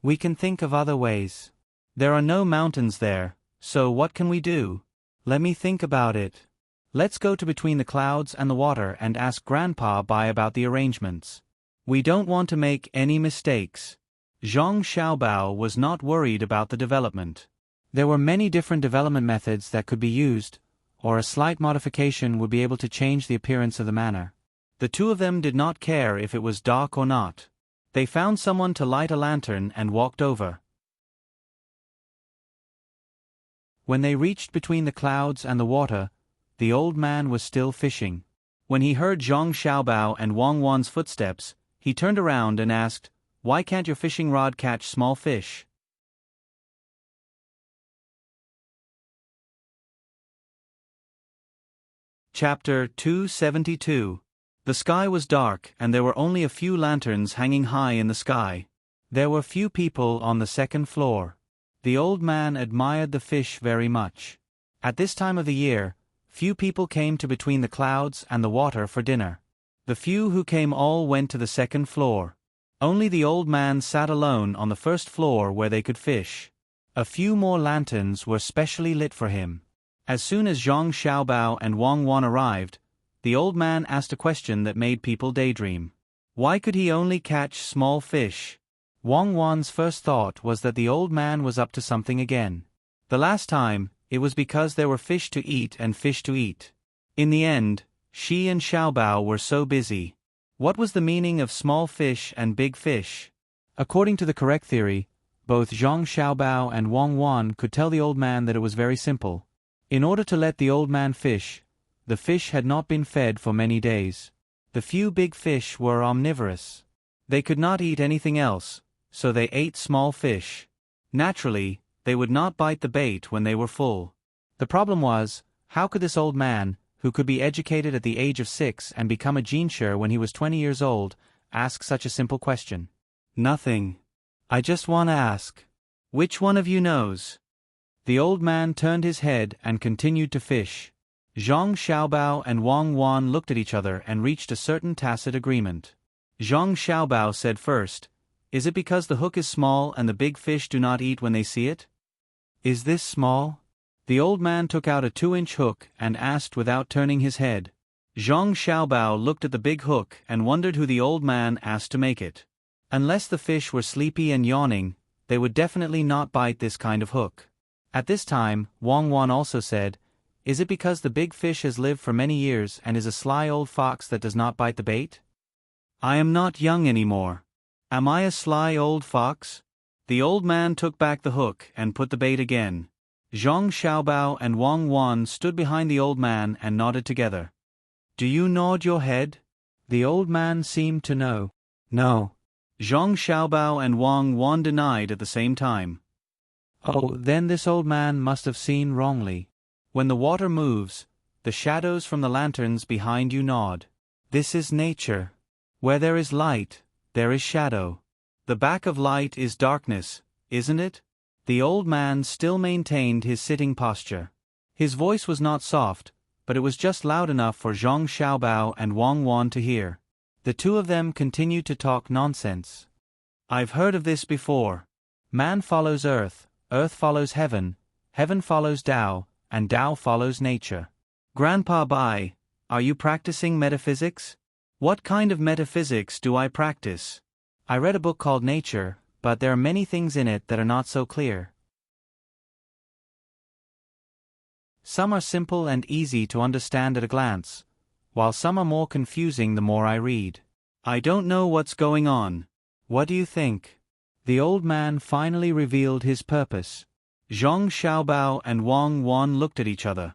we can think of other ways. There are no mountains there, so what can we do? Let me think about it. Let's go to between the clouds and the water and ask Grandpa Bai about the arrangements. We don't want to make any mistakes. Zhang Xiaobao was not worried about the development. There were many different development methods that could be used, or a slight modification would be able to change the appearance of the manor. The two of them did not care if it was dark or not. They found someone to light a lantern and walked over. When they reached between the clouds and the water, the old man was still fishing. When he heard Zhang Xiaobao and Wang Wan's footsteps, he turned around and asked, "Why can't your fishing rod catch small fish?" Chapter 272. The sky was dark and there were only a few lanterns hanging high in the sky. There were few people on the second floor. The old man admired the fish very much. At this time of the year, few people came to between the clouds and the water for dinner. The few who came all went to the second floor. Only the old man sat alone on the first floor where they could fish. A few more lanterns were specially lit for him. As soon as Zhang Xiaobao and Wang Wan arrived, the old man asked a question that made people daydream. Why could he only catch small fish? Wang Wan's first thought was that the old man was up to something again. The last time, it was because there were fish to eat and fish to eat. In the end, she and Xiaobao were so busy. What was the meaning of small fish and big fish? According to the correct theory, both Zhang Xiaobao and Wang Wan could tell the old man that it was very simple. In order to let the old man fish, the fish had not been fed for many days. The few big fish were omnivorous. They could not eat anything else, so they ate small fish. Naturally, they would not bite the bait when they were full. The problem was, how could this old man, who could be educated at the age of 6 and become a jinshi when he was 20 years old, ask such a simple question? Nothing. I just want to ask. Which one of you knows? The old man turned his head and continued to fish. Zhang Xiaobao and Wang Wan looked at each other and reached a certain tacit agreement. Zhang Xiaobao said first, "Is it because the hook is small and the big fish do not eat when they see it?" "Is this small?" The old man took out a 2-inch hook and asked without turning his head. Zhang Xiaobao looked at the big hook and wondered who the old man asked to make it. Unless the fish were sleepy and yawning, they would definitely not bite this kind of hook. At this time, Wang Wan also said, "Is it because the big fish has lived for many years and is a sly old fox that does not bite the bait?" "I am not young anymore. Am I a sly old fox?" The old man took back the hook and put the bait again. Zhang Xiaobao and Wang Wan stood behind the old man and nodded together. "Do you nod your head?" The old man seemed to know. "No." Zhang Xiaobao and Wang Wan denied at the same time. "Oh, then this old man must have seen wrongly. When the water moves, the shadows from the lanterns behind you nod. This is nature. Where there is light, there is shadow. The back of light is darkness, isn't it?" The old man still maintained his sitting posture. His voice was not soft, but it was just loud enough for Zhang Xiaobao and Wang Wan to hear. The two of them continued to talk nonsense. "I've heard of this before. Man follows earth, earth follows heaven, heaven follows Tao, and Tao follows nature. Grandpa Bai, are you practicing metaphysics?" "What kind of metaphysics do I practice?" "I read a book called Nature, but there are many things in it that are not so clear. Some are simple and easy to understand at a glance, while some are more confusing the more I read. I don't know what's going on. What do you think?" The old man finally revealed his purpose. Zhang Xiaobao and Wang Wan looked at each other.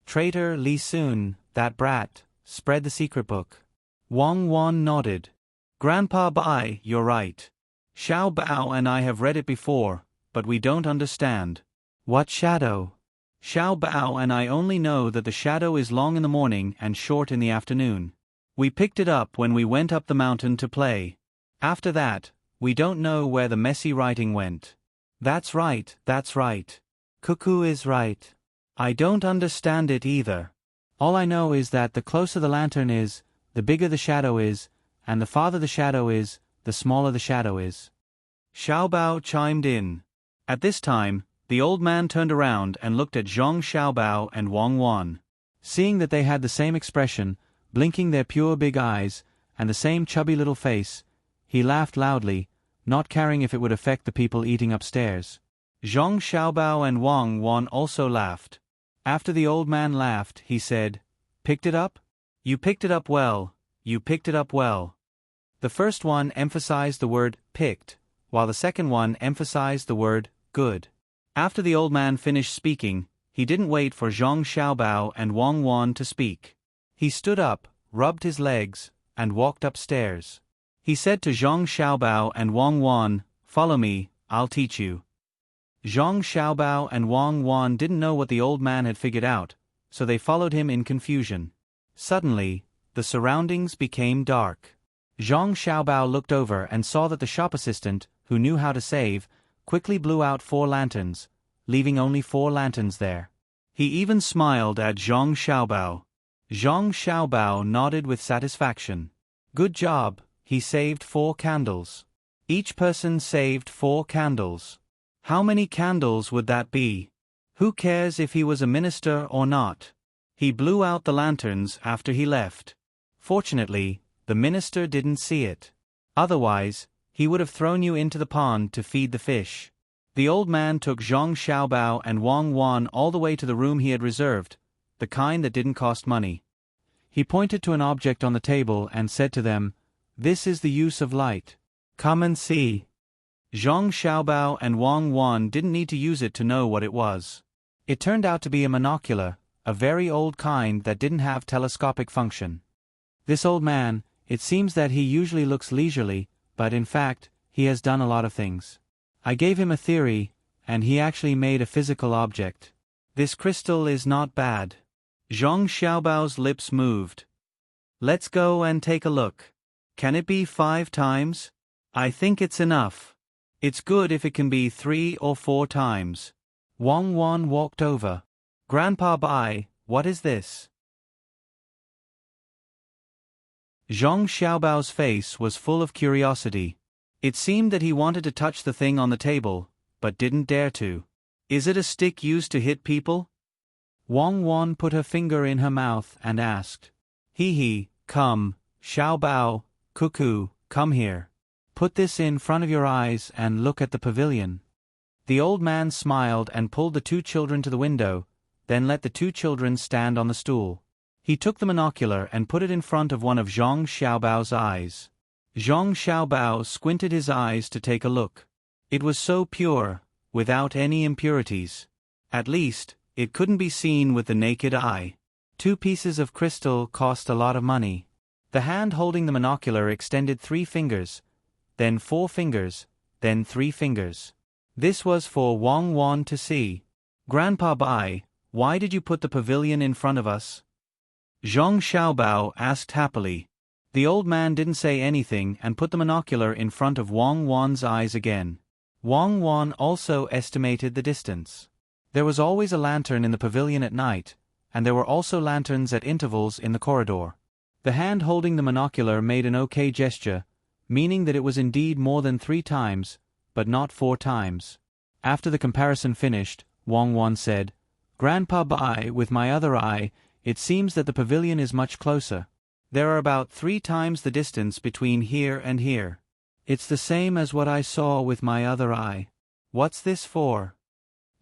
Traitor Li Sun, that brat, spread the secret book. Wang Wan nodded. "Grandpa Bai, you're right. Xiaobao and I have read it before, but we don't understand." "What shadow?" "Xiaobao and I only know that the shadow is long in the morning and short in the afternoon. We picked it up when we went up the mountain to play. After that, we don't know where the messy writing went." That's right. Cuckoo is right. I don't understand it either. All I know is that the closer the lantern is, the bigger the shadow is, and the farther the shadow is, the smaller the shadow is. Xiaobao chimed in. At this time, the old man turned around and looked at Zhang Xiaobao and Wang Wan. Seeing that they had the same expression, blinking their pure big eyes, and the same chubby little face, he laughed loudly, not caring if it would affect the people eating upstairs. Zhang Xiaobao and Wang Wan also laughed. After the old man laughed, he said, "Picked it up? You picked it up well, you picked it up well." The first one emphasized the word picked, while the second one emphasized the word good. After the old man finished speaking, he didn't wait for Zhang Xiaobao and Wang Wan to speak. He stood up, rubbed his legs, and walked upstairs. He said to Zhang Xiaobao and Wang Wan, "Follow me, I'll teach you." Zhang Xiaobao and Wang Wan didn't know what the old man had figured out, so they followed him in confusion. Suddenly, the surroundings became dark. Zhang Xiaobao looked over and saw that the shop assistant, who knew how to save, quickly blew out 4 lanterns, leaving only 4 lanterns there. He even smiled at Zhang Xiaobao. Zhang Xiaobao nodded with satisfaction. "Good job," he saved 4 candles. Each person saved 4 candles. How many candles would that be? Who cares if he was a minister or not? He blew out the lanterns after he left. Fortunately, the minister didn't see it. Otherwise, he would have thrown you into the pond to feed the fish. The old man took Zhang Xiaobao and Wang Wan all the way to the room he had reserved, the kind that didn't cost money. He pointed to an object on the table and said to them, "This is the use of light. Come and see." Zhang Xiaobao and Wang Wan didn't need to use it to know what it was. It turned out to be a monocular, a very old kind that didn't have telescopic function. This old man, it seems that he usually looks leisurely, but in fact, he has done a lot of things. I gave him a theory, and he actually made a physical object. This crystal is not bad. Zhang Xiaobao's lips moved. "Let's go and take a look. Can it be 5 times? I think it's enough. It's good if it can be 3 or 4 times. Wang Wan walked over. "Grandpa Bai, what is this?" Zhang Xiaobao's face was full of curiosity. It seemed that he wanted to touch the thing on the table, but didn't dare to. "Is it a stick used to hit people?" Wang Wan put her finger in her mouth and asked. "Hee, come, Xiaobao, cuckoo, come here. Put this in front of your eyes and look at the pavilion." The old man smiled and pulled the 2 children to the window, then let the 2 children stand on the stool. He took the monocular and put it in front of one of Zhang Xiaobao's eyes. Zhang Xiaobao squinted his eyes to take a look. It was so pure, without any impurities. At least, it couldn't be seen with the naked eye. 2 pieces of crystal cost a lot of money. The hand holding the monocular extended 3 fingers, then 4 fingers, then 3 fingers. This was for Wang Wan to see. "Grandpa Bai, why did you put the pavilion in front of us?" Zhang Xiaobao asked happily. The old man didn't say anything and put the monocular in front of Wang Wan's eyes again. Wang Wan also estimated the distance. There was always a lantern in the pavilion at night, and there were also lanterns at intervals in the corridor. The hand holding the monocular made an okay gesture, meaning that it was indeed more than 3 times, but not 4 times. After the comparison finished, Wang Wan said, "Grandpa Bai, with my other eye, it seems that the pavilion is much closer. There are about 3 times the distance between here and here. It's the same as what I saw with my other eye. What's this for?"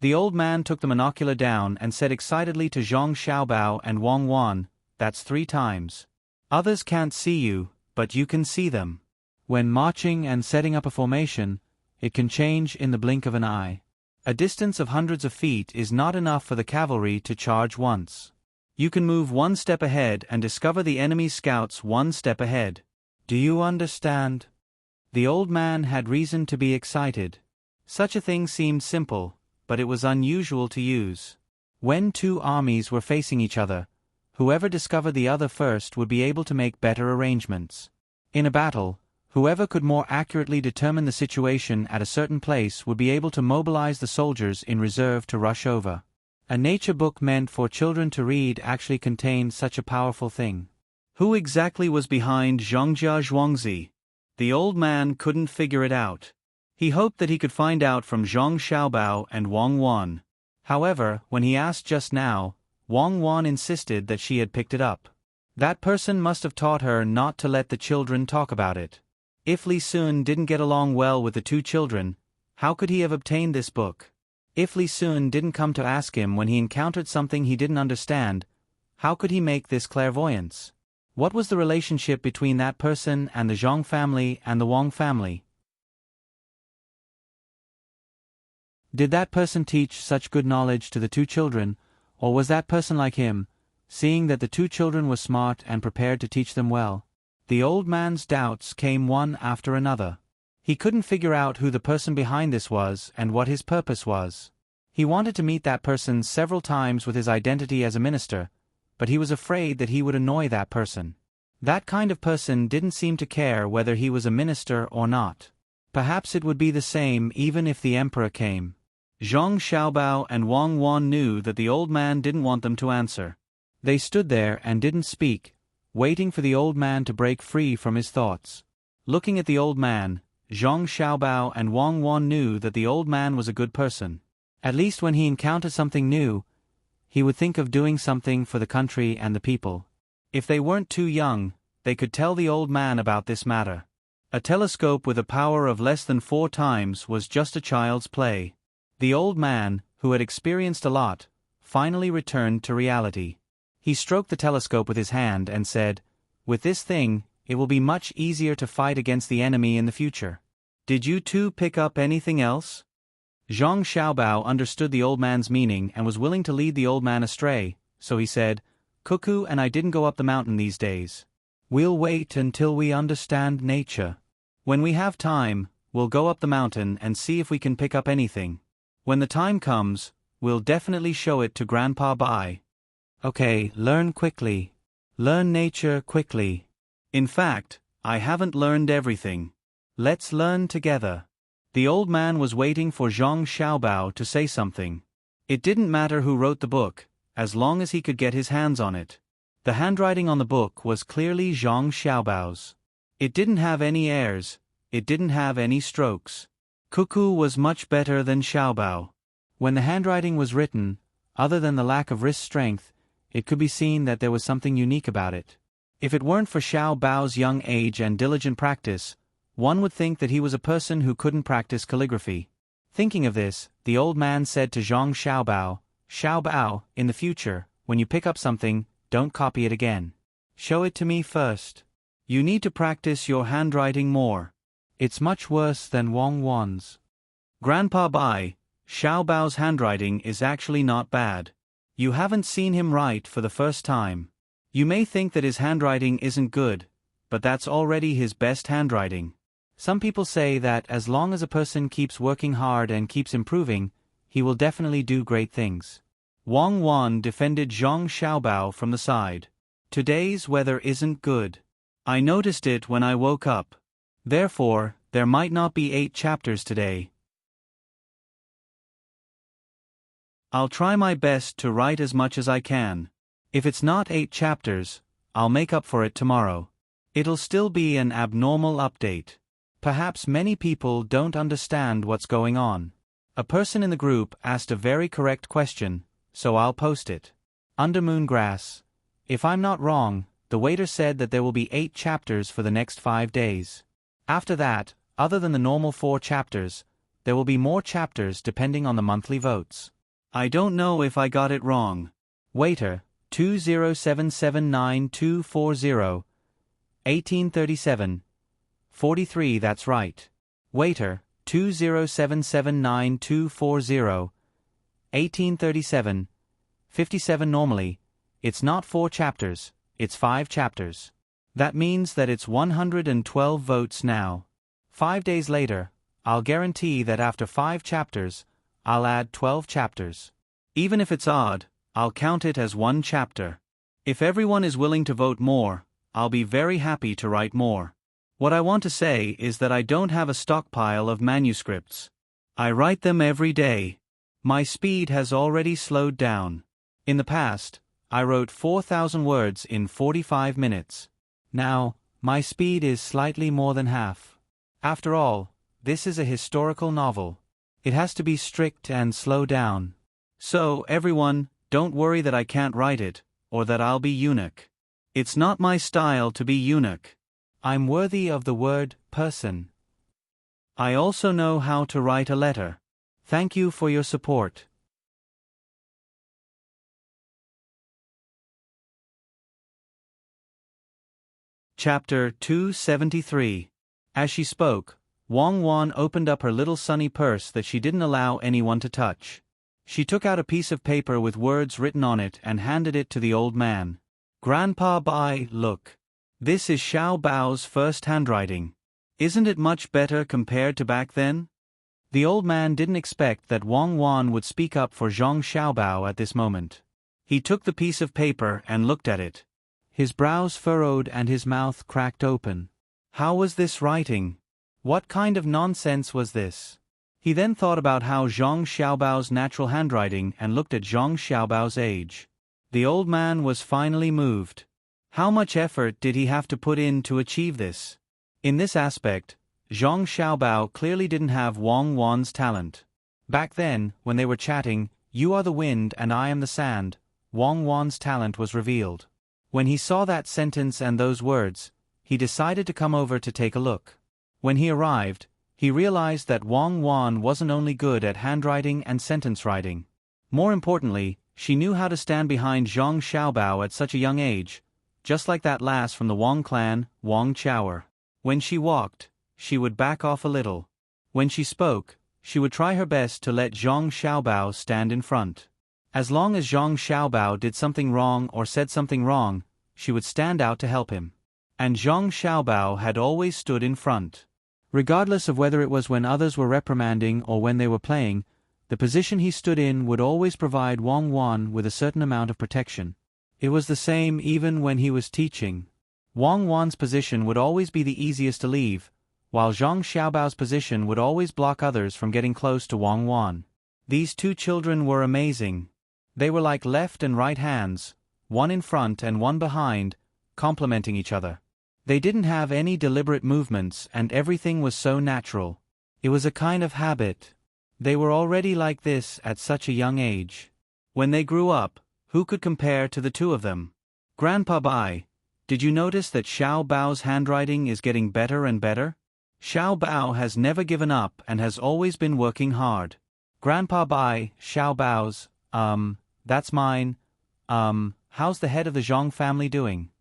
The old man took the monocular down and said excitedly to Zhang Xiaobao and Wang Wan, "That's 3 times. Others can't see you, but you can see them. When marching and setting up a formation, it can change in the blink of an eye. A distance of hundreds of feet is not enough for the cavalry to charge once. You can move 1 step ahead and discover the enemy's scouts 1 step ahead. Do you understand?" The old man had reason to be excited. Such a thing seemed simple, but it was unusual to use. When 2 armies were facing each other, whoever discovered the other first would be able to make better arrangements. In a battle, whoever could more accurately determine the situation at a certain place would be able to mobilize the soldiers in reserve to rush over. A nature book meant for children to read actually contained such a powerful thing. Who exactly was behind Zhongjia Zhuangzi? The old man couldn't figure it out. He hoped that he could find out from Zhong Xiaobao and Wang Wan. However, when he asked just now, Wang Wan insisted that she had picked it up. That person must have taught her not to let the children talk about it. If Li Sun didn't get along well with the two children, how could he have obtained this book? If Li Sun didn't come to ask him when he encountered something he didn't understand, how could he make this clairvoyance? What was the relationship between that person and the Zhong family and the Wang family? Did that person teach such good knowledge to the two children, or was that person like him, seeing that the two children were smart and prepared to teach them well? The old man's doubts came one after another. He couldn't figure out who the person behind this was and what his purpose was. He wanted to meet that person several times with his identity as a minister, but he was afraid that he would annoy that person. That kind of person didn't seem to care whether he was a minister or not. Perhaps it would be the same even if the emperor came. Zhong Xiaobao and Wang Wan knew that the old man didn't want them to answer. They stood there and didn't speak, waiting for the old man to break free from his thoughts. Looking at the old man, Zhong Xiaobao and Wang Wan knew that the old man was a good person. At least when he encountered something new, he would think of doing something for the country and the people. If they weren't too young, they could tell the old man about this matter. A telescope with a power of less than 4 times was just a child's play. The old man, who had experienced a lot, finally returned to reality. He stroked the telescope with his hand and said, "With this thing, it will be much easier to fight against the enemy in the future." Did you two pick up anything else? Zhong Xiaobao understood the old man's meaning and was willing to lead the old man astray, so he said, "Cuckoo and I didn't go up the mountain these days. We'll wait until we understand nature. When we have time, we'll go up the mountain and see if we can pick up anything. When the time comes, we'll definitely show it to Grandpa Bai." Okay, learn quickly. Learn nature quickly. In fact, I haven't learned everything. Let's learn together. The old man was waiting for Zhong Xiaobao to say something. It didn't matter who wrote the book, as long as he could get his hands on it. The handwriting on the book was clearly Zhong Xiaobao's. It didn't have any errors, it didn't have any strokes. Cuckoo was much better than Xiaobao. When the handwriting was written, other than the lack of wrist strength, it could be seen that there was something unique about it. If it weren't for Xiaobao's young age and diligent practice, one would think that he was a person who couldn't practice calligraphy. Thinking of this, the old man said to Zhong Xiaobao, "Xiaobao, in the future, when you pick up something, don't copy it again. Show it to me first. You need to practice your handwriting more. It's much worse than Wang Wan's." Grandpa Bai, Xiaobao's handwriting is actually not bad. You haven't seen him write for the first time. You may think that his handwriting isn't good, but that's already his best handwriting. Some people say that as long as a person keeps working hard and keeps improving, he will definitely do great things. Wang Wan defended Zhong Xiaobao from the side. "Today's weather isn't good. I noticed it when I woke up. Therefore, there might not be 8 chapters today. I'll try my best to write as much as I can. If it's not 8 chapters, I'll make up for it tomorrow. It'll still be an abnormal update. Perhaps many people don't understand what's going on. A person in the group asked a very correct question, so I'll post it. Under Moongrass. If I'm not wrong, the waiter said that there will be 8 chapters for the next 5 days. After that, other than the normal 4 chapters, there will be more chapters depending on the monthly votes. I don't know if I got it wrong. Waiter, 2077924 1837 43. That's right. Waiter, 2077924 1837 57. Normally, it's not 4 chapters, it's 5 chapters. That means that it's 112 votes now. 5 days later, I'll guarantee that after 5 chapters, I'll add 12 chapters. Even if it's odd, I'll count it as 1 chapter. If everyone is willing to vote more, I'll be very happy to write more. What I want to say is that I don't have a stockpile of manuscripts. I write them every day. My speed has already slowed down. In the past, I wrote 4,000 words in 45 minutes. Now, my speed is slightly more than half. After all, this is a historical novel. It has to be strict and slow down. So, everyone, don't worry that I can't write it, or that I'll be eunuch. It's not my style to be eunuch. I'm worthy of the word person. I also know how to write a letter. Thank you for your support. Chapter 273. As she spoke, Wang Wan opened up her little sunny purse that she didn't allow anyone to touch. She took out a piece of paper with words written on it and handed it to the old man. Grandpa Bai, look. This is Xiao Bao's first handwriting. Isn't it much better compared to back then? The old man didn't expect that Wang Wan would speak up for Zhang Xiaobao at this moment. He took the piece of paper and looked at it. His brows furrowed and his mouth cracked open. How was this writing? What kind of nonsense was this? He then thought about how Zhang Xiaobao's natural handwriting and looked at Zhang Xiaobao's age. The old man was finally moved. How much effort did he have to put in to achieve this? In this aspect, Zhang Xiaobao clearly didn't have Wang Wan's talent. Back then, when they were chatting, "You are the wind and I am the sand," Wang Wan's talent was revealed. When he saw that sentence and those words, he decided to come over to take a look. When he arrived, he realized that Wang Wan wasn't only good at handwriting and sentence writing. More importantly, she knew how to stand behind Zhang Xiaobao at such a young age, just like that lass from the Wang clan, Wang Chower. When she walked, she would back off a little. When she spoke, she would try her best to let Zhang Xiaobao stand in front. As long as Zhang Xiaobao did something wrong or said something wrong, she would stand out to help him. And Zhang Xiaobao had always stood in front. Regardless of whether it was when others were reprimanding or when they were playing, the position he stood in would always provide Wang Wan with a certain amount of protection. It was the same even when he was teaching. Wang Wan's position would always be the easiest to leave, while Zhang Xiaobao's position would always block others from getting close to Wang Wan. These two children were amazing. They were like left and right hands, one in front and one behind, complementing each other. They didn't have any deliberate movements and everything was so natural. It was a kind of habit. They were already like this at such a young age. When they grew up, who could compare to the two of them? Grandpa Bai, did you notice that Xiao Bao's handwriting is getting better and better? Xiao Bao has never given up and has always been working hard. Grandpa Bai, Xiao Bao's, that's mine. How's the head of the Zhang family doing?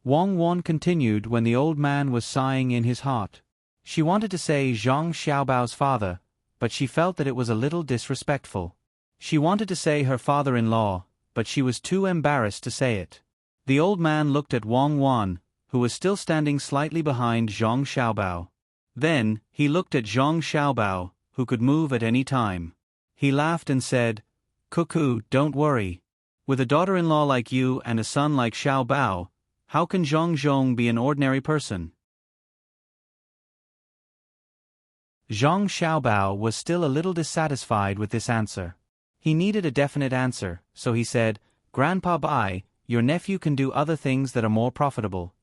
Wang Wan continued when the old man was sighing in his heart. She wanted to say Zhang Xiaobao's father, but she felt that it was a little disrespectful. She wanted to say her father-in-law, but she was too embarrassed to say it. The old man looked at Wang Wan, who was still standing slightly behind Zhang Xiaobao. Then, he looked at Zhang Xiaobao, who could move at any time. He laughed and said, "Cuckoo, don't worry. With a daughter-in-law like you and a son like Xiao Bao, how can Zhang Zhong be an ordinary person?" Zhang Xiaobao was still a little dissatisfied with this answer. He needed a definite answer, so he said, "Grandpa Bai, your nephew can do other things that are more profitable."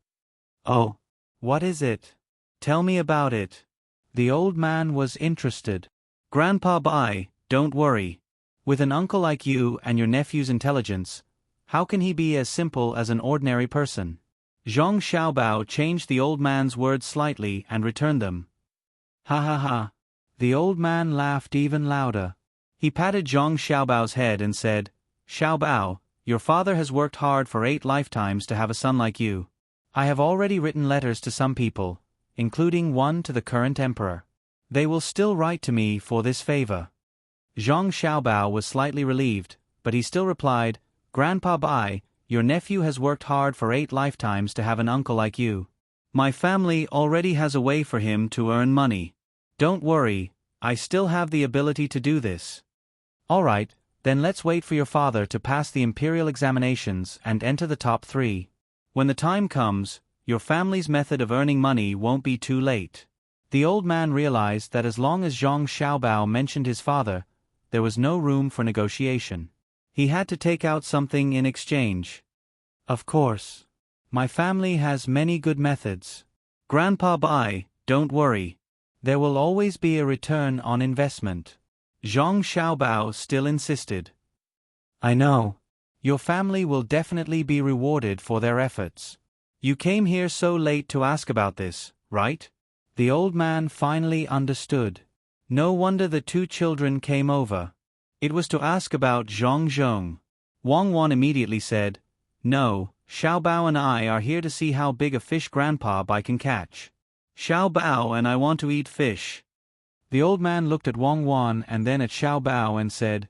"Oh, what is it? Tell me about it." The old man was interested. "Grandpa Bai, don't worry. With an uncle like you and your nephew's intelligence, how can he be as simple as an ordinary person?" Zhang Xiaobao changed the old man's words slightly and returned them. "Ha ha ha." The old man laughed even louder. He patted Zhang Xiaobao's head and said, "Xiaobao, your father has worked hard for 8 lifetimes to have a son like you. I have already written letters to some people, including one to the current emperor. They will still write to me for this favor." Zhang Xiaobao was slightly relieved, but he still replied, "Grandpa Bai, your nephew has worked hard for 8 lifetimes to have an uncle like you. My family already has a way for him to earn money. Don't worry, I still have the ability to do this." "All right, then let's wait for your father to pass the imperial examinations and enter the top 3. When the time comes, your family's method of earning money won't be too late." The old man realized that as long as Zhang Xiaobao mentioned his father, there was no room for negotiation. He had to take out something in exchange. Of course. My family has many good methods. Grandpa Bai, don't worry. There will always be a return on investment. Zhang Xiaobao still insisted. I know. Your family will definitely be rewarded for their efforts. You came here so late to ask about this, right? The old man finally understood. No wonder the two children came over. It was to ask about Zhang Zhong. Wang Wan immediately said, No, Xiaobao and I are here to see how big a fish Grandpa Bai can catch. Xiaobao and I want to eat fish. The old man looked at Wang Wan and then at Xiaobao and said,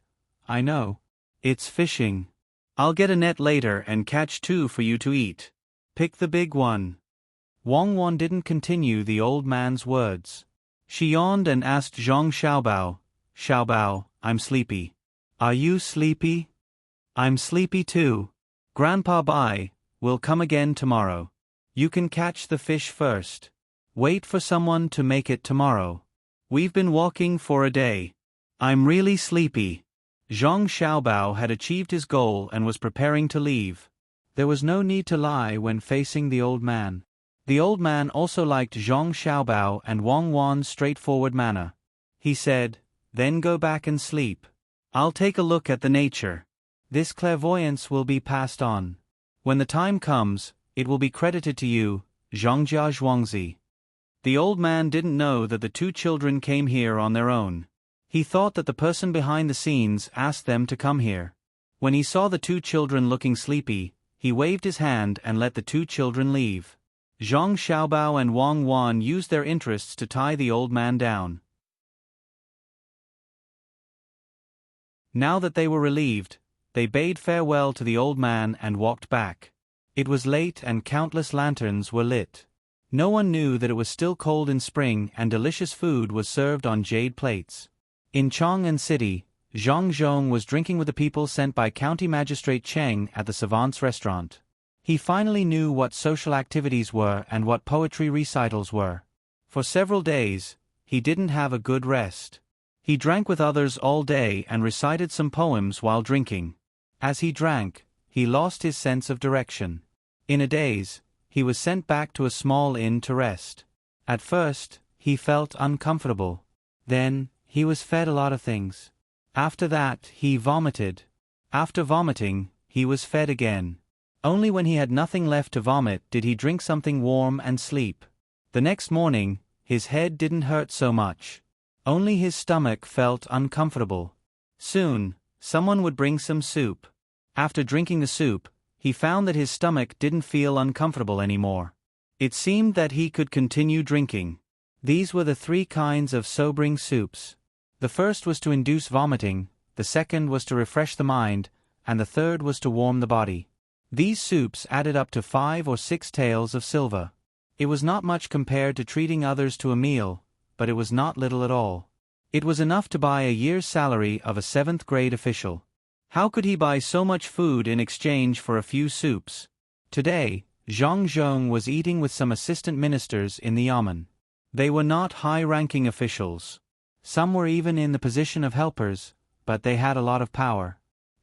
I know. It's fishing. I'll get a net later and catch 2 for you to eat. Pick the big one. Wang Wan didn't continue the old man's words. She yawned and asked Zhang Xiaobao, Xiaobao, I'm sleepy. Are you sleepy? I'm sleepy too. Grandpa Bai will come again tomorrow. You can catch the fish first. Wait for someone to make it tomorrow. We've been walking for a day. I'm really sleepy. Zhang Xiaobao had achieved his goal and was preparing to leave. There was no need to lie when facing the old man. The old man also liked Zhang Xiaobao and Wang Wan's straightforward manner. He said, Then go back and sleep. I'll take a look at the nature. This clairvoyance will be passed on. When the time comes, it will be credited to you, Zhangjia Zhuangzi. The old man didn't know that the two children came here on their own. He thought that the person behind the scenes asked them to come here. When he saw the two children looking sleepy, he waved his hand and let the two children leave. Zhang Xiaobao and Wang Wan used their interests to tie the old man down. Now that they were relieved, they bade farewell to the old man and walked back. It was late and countless lanterns were lit. No one knew that it was still cold in spring and delicious food was served on jade plates. In Chang'an City, Zhang Zhong was drinking with the people sent by County Magistrate Cheng at the Savant's restaurant. He finally knew what social activities were and what poetry recitals were. For several days, he didn't have a good rest. He drank with others all day and recited some poems while drinking. As he drank, he lost his sense of direction. In a daze, he was sent back to a small inn to rest. At first, he felt uncomfortable. Then, he was fed a lot of things. After that, he vomited. After vomiting, he was fed again. Only when he had nothing left to vomit did he drink something warm and sleep. The next morning, his head didn't hurt so much. Only his stomach felt uncomfortable. Soon, someone would bring some soup. After drinking the soup, he found that his stomach didn't feel uncomfortable anymore. It seemed that he could continue drinking. These were the 3 kinds of sobering soups. The first was to induce vomiting, the second was to refresh the mind, and the third was to warm the body. These soups added up to 5 or 6 taels of silver. It was not much compared to treating others to a meal, but it was not little at all. It was enough to buy a year's salary of a 7th-grade official. How could he buy so much food in exchange for a few soups? Today, Zhang Zhong was eating with some assistant ministers in the yamen. They were not high-ranking officials. Some were even in the position of helpers, but they had a lot of power.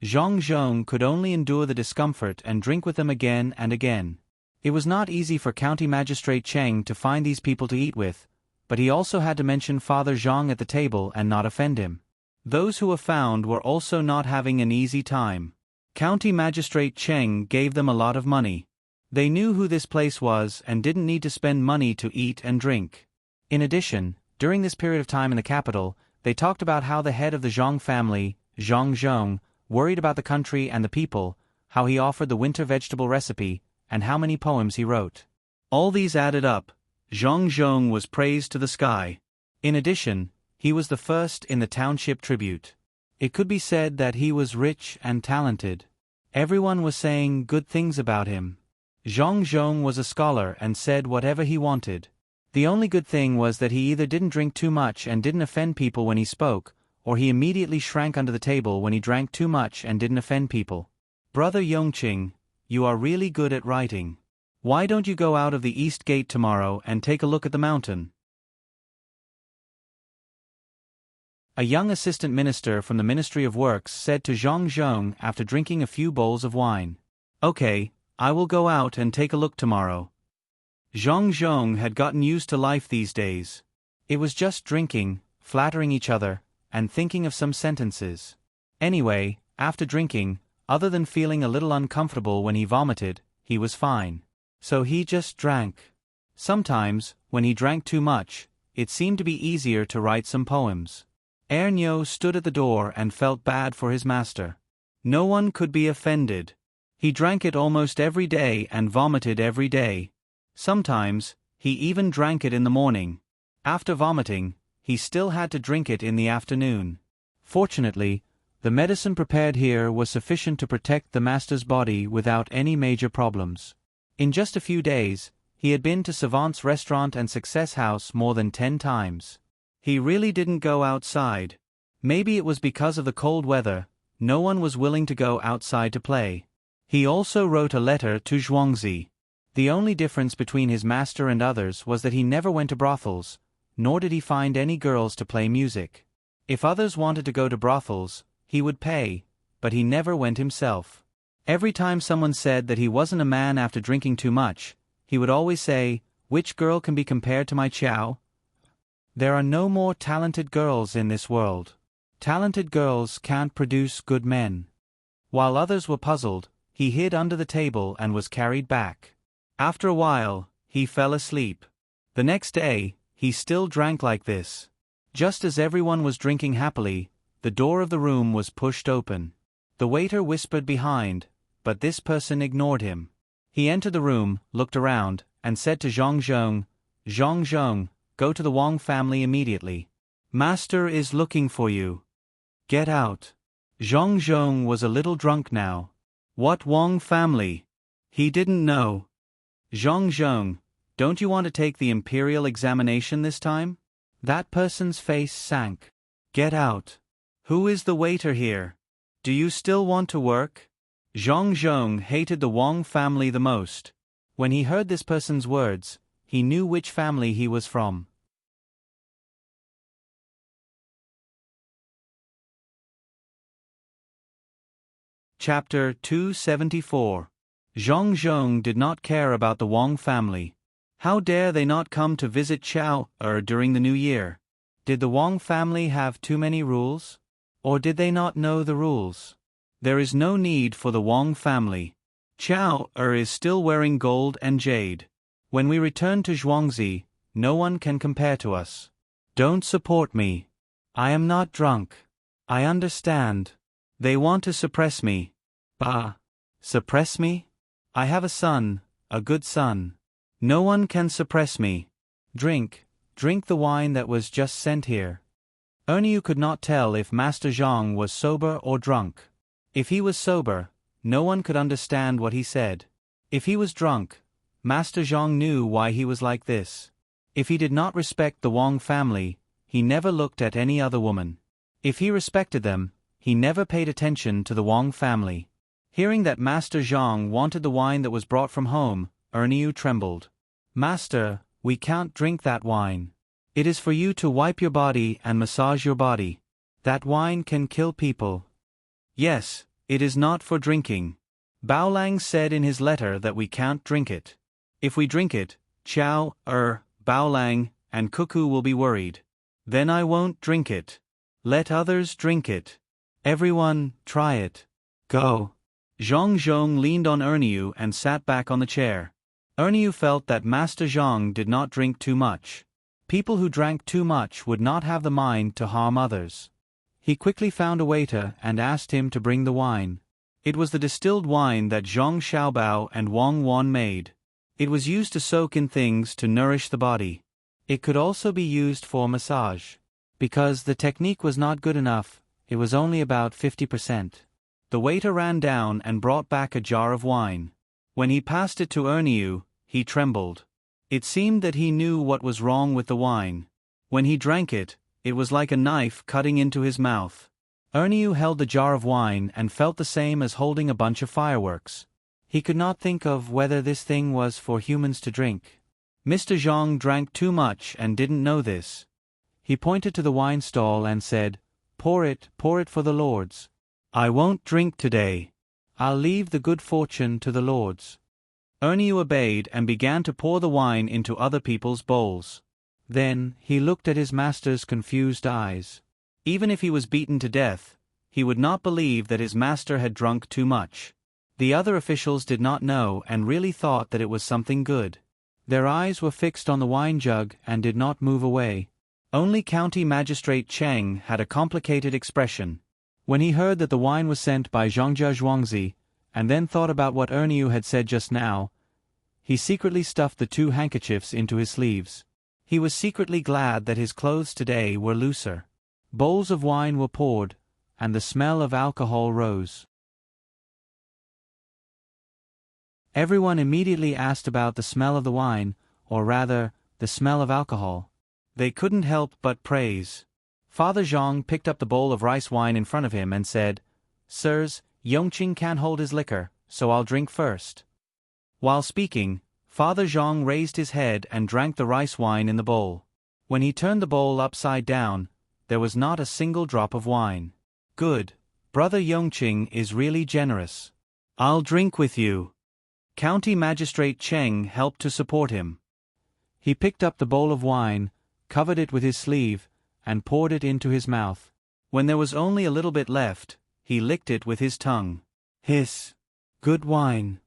Zhang Zhong could only endure the discomfort and drink with them again and again. It was not easy for County Magistrate Cheng to find these people to eat with, but he also had to mention Father Zhang at the table and not offend him. Those who were found were also not having an easy time. County Magistrate Cheng gave them a lot of money. They knew who this place was and didn't need to spend money to eat and drink. In addition, during this period of time in the capital, they talked about how the head of the Zhang family, Zhang Zhong, worried about the country and the people, how he offered the winter vegetable recipe, and how many poems he wrote. All these added up. Zhang Zhong was praised to the sky. In addition, he was the first in the township tribute. It could be said that he was rich and talented. Everyone was saying good things about him. Zhang Zhong was a scholar and said whatever he wanted. The only good thing was that he either didn't drink too much and didn't offend people when he spoke, or he immediately shrank under the table when he drank too much and didn't offend people. Brother Yongqing, you are really good at writing. Why don't you go out of the east gate tomorrow and take a look at the mountain? A young assistant minister from the Ministry of Works said to Zhang Zhong after drinking a few bowls of wine. "Okay, I will go out and take a look tomorrow." Zhang Zhong had gotten used to life these days. It was just drinking, flattering each other, and thinking of some sentences. Anyway, after drinking, other than feeling a little uncomfortable when he vomited, he was fine. So he just drank. Sometimes, when he drank too much, it seemed to be easier to write some poems. Ernyo stood at the door and felt bad for his master. No one could be offended. He drank it almost every day and vomited every day. Sometimes, he even drank it in the morning. After vomiting, he still had to drink it in the afternoon. Fortunately, the medicine prepared here was sufficient to protect the master's body without any major problems. In just a few days, he had been to Savant's restaurant and success house more than 10 times. He really didn't go outside. Maybe it was because of the cold weather, no one was willing to go outside to play. He also wrote a letter to Zhuangzi. The only difference between his master and others was that he never went to brothels, nor did he find any girls to play music. If others wanted to go to brothels, he would pay, but he never went himself. Every time someone said that he wasn't a man after drinking too much, he would always say, "Which girl can be compared to my Chow? There are no more talented girls in this world. Talented girls can't produce good men." While others were puzzled, he hid under the table and was carried back. After a while, he fell asleep. The next day, he still drank like this. Just as everyone was drinking happily, the door of the room was pushed open. The waiter whispered behind, but this person ignored him. He entered the room, looked around, and said to Zhang Zhong, "Zhang Zhong, go to the Wang family immediately. Master is looking for you. Get out." Zhang Zhong was a little drunk now. What Wang family? He didn't know. "Zhang Zhong, don't you want to take the imperial examination this time?" That person's face sank. "Get out. Who is the waiter here? Do you still want to work?" Zhang Zhong hated the Wang family the most. When he heard this person's words, he knew which family he was from. Chapter 274. Zhang Zhong did not care about the Wang family. How dare they not come to visit Chao during the New Year? Did the Wang family have too many rules? Or did they not know the rules? There is no need for the Wang family. Chao is still wearing gold and jade. When we return to Zhuangzi, no one can compare to us. Don't support me. I am not drunk. I understand. They want to suppress me. Bah! Suppress me? I have a son, a good son. No one can suppress me. Drink the wine that was just sent here. Ernyu could not tell if Master Zhang was sober or drunk. If he was sober, no one could understand what he said. If he was drunk, Master Zhang knew why he was like this. If he did not respect the Wang family, he never looked at any other woman. If he respected them, he never paid attention to the Wang family. Hearing that Master Zhang wanted the wine that was brought from home, Ernyu trembled. "Master, we can't drink that wine. It is for you to wipe your body and massage your body. That wine can kill people." "Yes, it is not for drinking. Baolang said in his letter that we can't drink it. If we drink it, Chao, Baolang, and Cuckoo will be worried. Then I won't drink it. Let others drink it. Everyone, try it. Go." Zhang Zhong leaned on Ernyu and sat back on the chair. Ernyu felt that Master Zhang did not drink too much. People who drank too much would not have the mind to harm others. He quickly found a waiter and asked him to bring the wine. It was the distilled wine that Zhang Xiaobao and Wang Wan made. It was used to soak in things to nourish the body. It could also be used for massage. Because the technique was not good enough, it was only about 50%. The waiter ran down and brought back a jar of wine. When he passed it to Ernyu, he trembled. It seemed that he knew what was wrong with the wine. When he drank it, it was like a knife cutting into his mouth. Ernyu held the jar of wine and felt the same as holding a bunch of fireworks. He could not think of whether this thing was for humans to drink. Mr. Zhang drank too much and didn't know this. He pointed to the wine stall and said, pour it for the lords. I won't drink today. I'll leave the good fortune to the lords." Erniu obeyed and began to pour the wine into other people's bowls. Then, he looked at his master's confused eyes. Even if he was beaten to death, he would not believe that his master had drunk too much. The other officials did not know and really thought that it was something good. Their eyes were fixed on the wine jug and did not move away. Only County Magistrate Cheng had a complicated expression. When he heard that the wine was sent by Zhongjia Zhuangzi, and then thought about what Erniu had said just now, he secretly stuffed the 2 handkerchiefs into his sleeves. He was secretly glad that his clothes today were looser. Bowls of wine were poured, and the smell of alcohol rose. Everyone immediately asked about the smell of the wine, or rather, the smell of alcohol. They couldn't help but praise. Father Zhang picked up the bowl of rice wine in front of him and said, "Sirs, Yongqing can't hold his liquor, so I'll drink first." While speaking, Father Zhang raised his head and drank the rice wine in the bowl. When he turned the bowl upside down, there was not a single drop of wine. "Good. Brother Yongqing is really generous. I'll drink with you." County Magistrate Cheng helped to support him. He picked up the bowl of wine, covered it with his sleeve, and poured it into his mouth. When there was only a little bit left, he licked it with his tongue. Hiss! Good wine.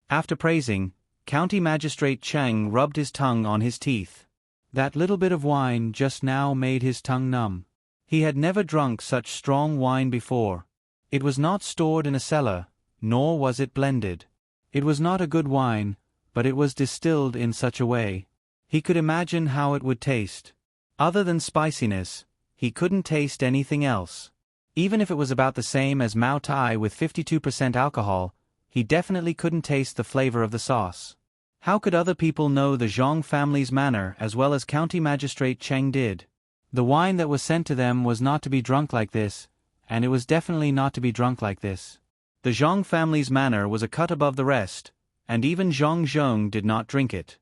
After praising, County Magistrate Cheng rubbed his tongue on his teeth. That little bit of wine just now made his tongue numb. He had never drunk such strong wine before. It was not stored in a cellar, nor was it blended. It was not a good wine, but it was distilled in such a way. He could imagine how it would taste. Other than spiciness, he couldn't taste anything else. Even if it was about the same as Mao Tai with 52% alcohol, he definitely couldn't taste the flavor of the sauce. How could other people know the Zhang family's manner as well as County Magistrate Cheng did? The wine that was sent to them was not to be drunk like this, and it was definitely not to be drunk like this. The Zhang family's manner was a cut above the rest, and even Zhang Zhong did not drink it.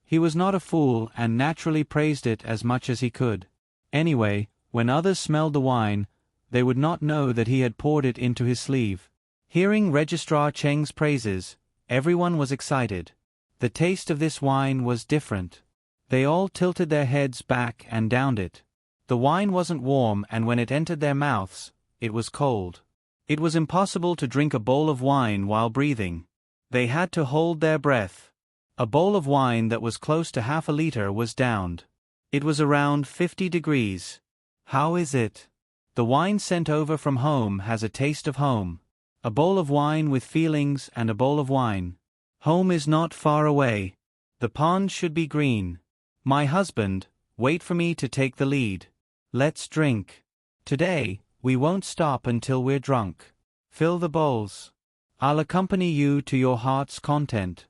He was not a fool and naturally praised it as much as he could. Anyway, when others smelled the wine, they would not know that he had poured it into his sleeve. Hearing Registrar Cheng's praises, everyone was excited. The taste of this wine was different. They all tilted their heads back and downed it. The wine wasn't warm, and when it entered their mouths, it was cold. It was impossible to drink a bowl of wine while breathing. They had to hold their breath. A bowl of wine that was close to half a liter was downed. It was around 50 degrees. How is it? The wine sent over from home has a taste of home. A bowl of wine with feelings and a bowl of wine. Home is not far away. The pond should be green. My husband, wait for me to take the lead. Let's drink. Today, we won't stop until we're drunk. Fill the bowls. I'll accompany you to your heart's content.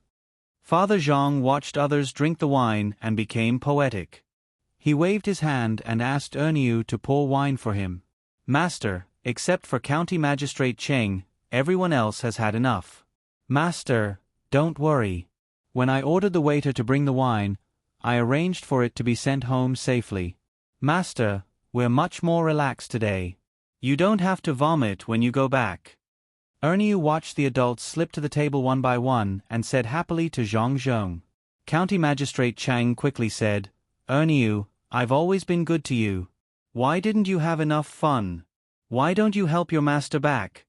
Father Zhang watched others drink the wine and became poetic. He waved his hand and asked Erniu to pour wine for him. "Master, except for County Magistrate Cheng, everyone else has had enough." "Master, don't worry. When I ordered the waiter to bring the wine, I arranged for it to be sent home safely. Master, we're much more relaxed today. You don't have to vomit when you go back." Erniu watched the adults slip to the table one by one and said happily to Zhang Zhong. County Magistrate Chang quickly said, "Erniu, I've always been good to you. Why didn't you have enough fun? Why don't you help your master back?"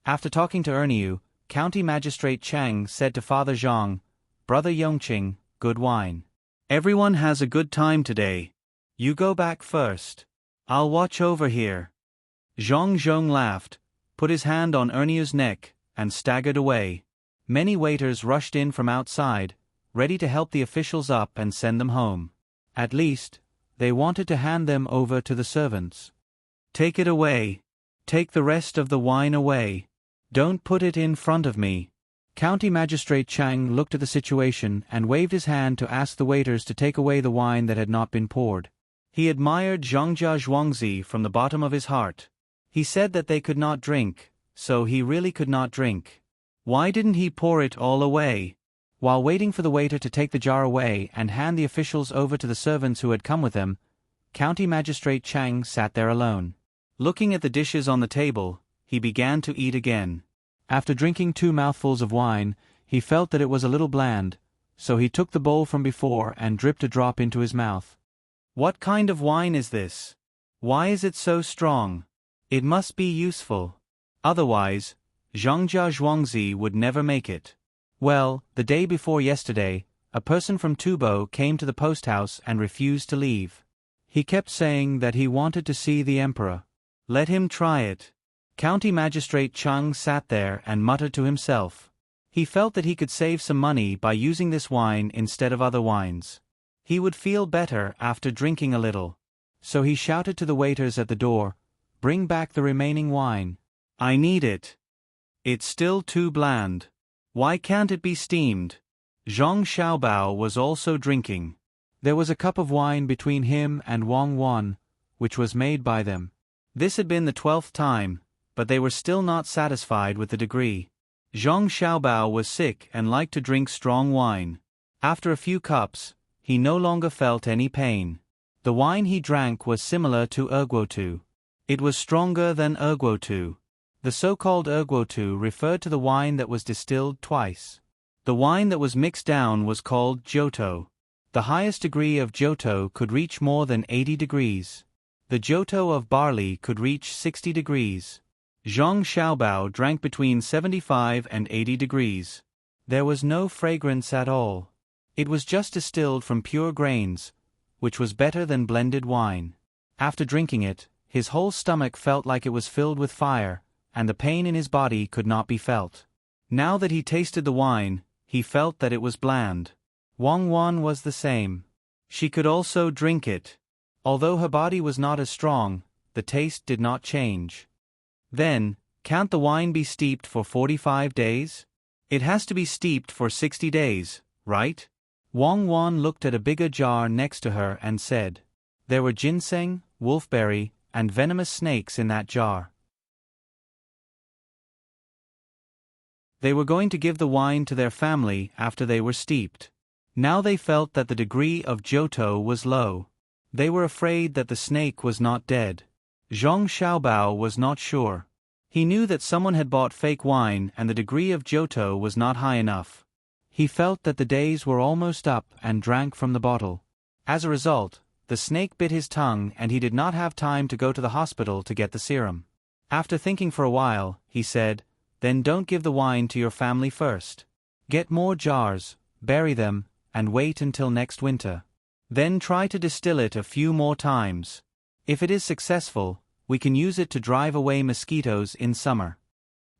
After talking to Erniu, County Magistrate Chang said to Father Zhang, "Brother Yongqing, good wine. Everyone has a good time today. You go back first. I'll watch over here." Zhang Zhong laughed, put his hand on Erniu's neck, and staggered away. Many waiters rushed in from outside, ready to help the officials up and send them home. At least, they wanted to hand them over to the servants. "Take it away. Take the rest of the wine away. Don't put it in front of me." County Magistrate Chang looked at the situation and waved his hand to ask the waiters to take away the wine that had not been poured. He admired Zhongjia Zhuangzi from the bottom of his heart. He said that they could not drink, so he really could not drink. Why didn't he pour it all away? While waiting for the waiter to take the jar away and hand the officials over to the servants who had come with them, County Magistrate Chang sat there alone. Looking at the dishes on the table, he began to eat again. After drinking 2 mouthfuls of wine, he felt that it was a little bland, so he took the bowl from before and dripped a drop into his mouth. What kind of wine is this? Why is it so strong? It must be useful. Otherwise, Zhongjia Zhuangzi would never make it. Well, the day before yesterday, a person from Tubo came to the post house and refused to leave. He kept saying that he wanted to see the emperor. Let him try it. County Magistrate Chang sat there and muttered to himself. He felt that he could save some money by using this wine instead of other wines. He would feel better after drinking a little. So he shouted to the waiters at the door, "Bring back the remaining wine. I need it. It's still too bland. Why can't it be steamed?" Zhang Xiaobao was also drinking. There was a cup of wine between him and Wang Wan, which was made by them. This had been the 12th time, but they were still not satisfied with the degree. Zhang Xiaobao was sick and liked to drink strong wine. After a few cups, he no longer felt any pain. The wine he drank was similar to erguotu. It was stronger than erguotu. The so-called erguotu referred to the wine that was distilled twice. The wine that was mixed down was called Johto. The highest degree of Johto could reach more than 80 degrees. The Johto of barley could reach 60 degrees. Zhang Xiaobao drank between 75 and 80 degrees. There was no fragrance at all. It was just distilled from pure grains, which was better than blended wine. After drinking it, his whole stomach felt like it was filled with fire, and the pain in his body could not be felt. Now that he tasted the wine, he felt that it was bland. Wang Wan was the same. She could also drink it. Although her body was not as strong, the taste did not change. Then, can't the wine be steeped for 45 days? It has to be steeped for 60 days, right? Wang Wan looked at a bigger jar next to her and said. There were ginseng, wolfberry, and venomous snakes in that jar. They were going to give the wine to their family after they were steeped. Now they felt that the degree of Johto was low. They were afraid that the snake was not dead. Zhang Xiaobao was not sure. He knew that someone had bought fake wine and the degree of Johto was not high enough. He felt that the days were almost up and drank from the bottle. As a result, the snake bit his tongue and he did not have time to go to the hospital to get the serum. After thinking for a while, he said, "Then don't give the wine to your family first. Get more jars, bury them, and wait until next winter. Then try to distill it a few more times. If it is successful, we can use it to drive away mosquitoes in summer.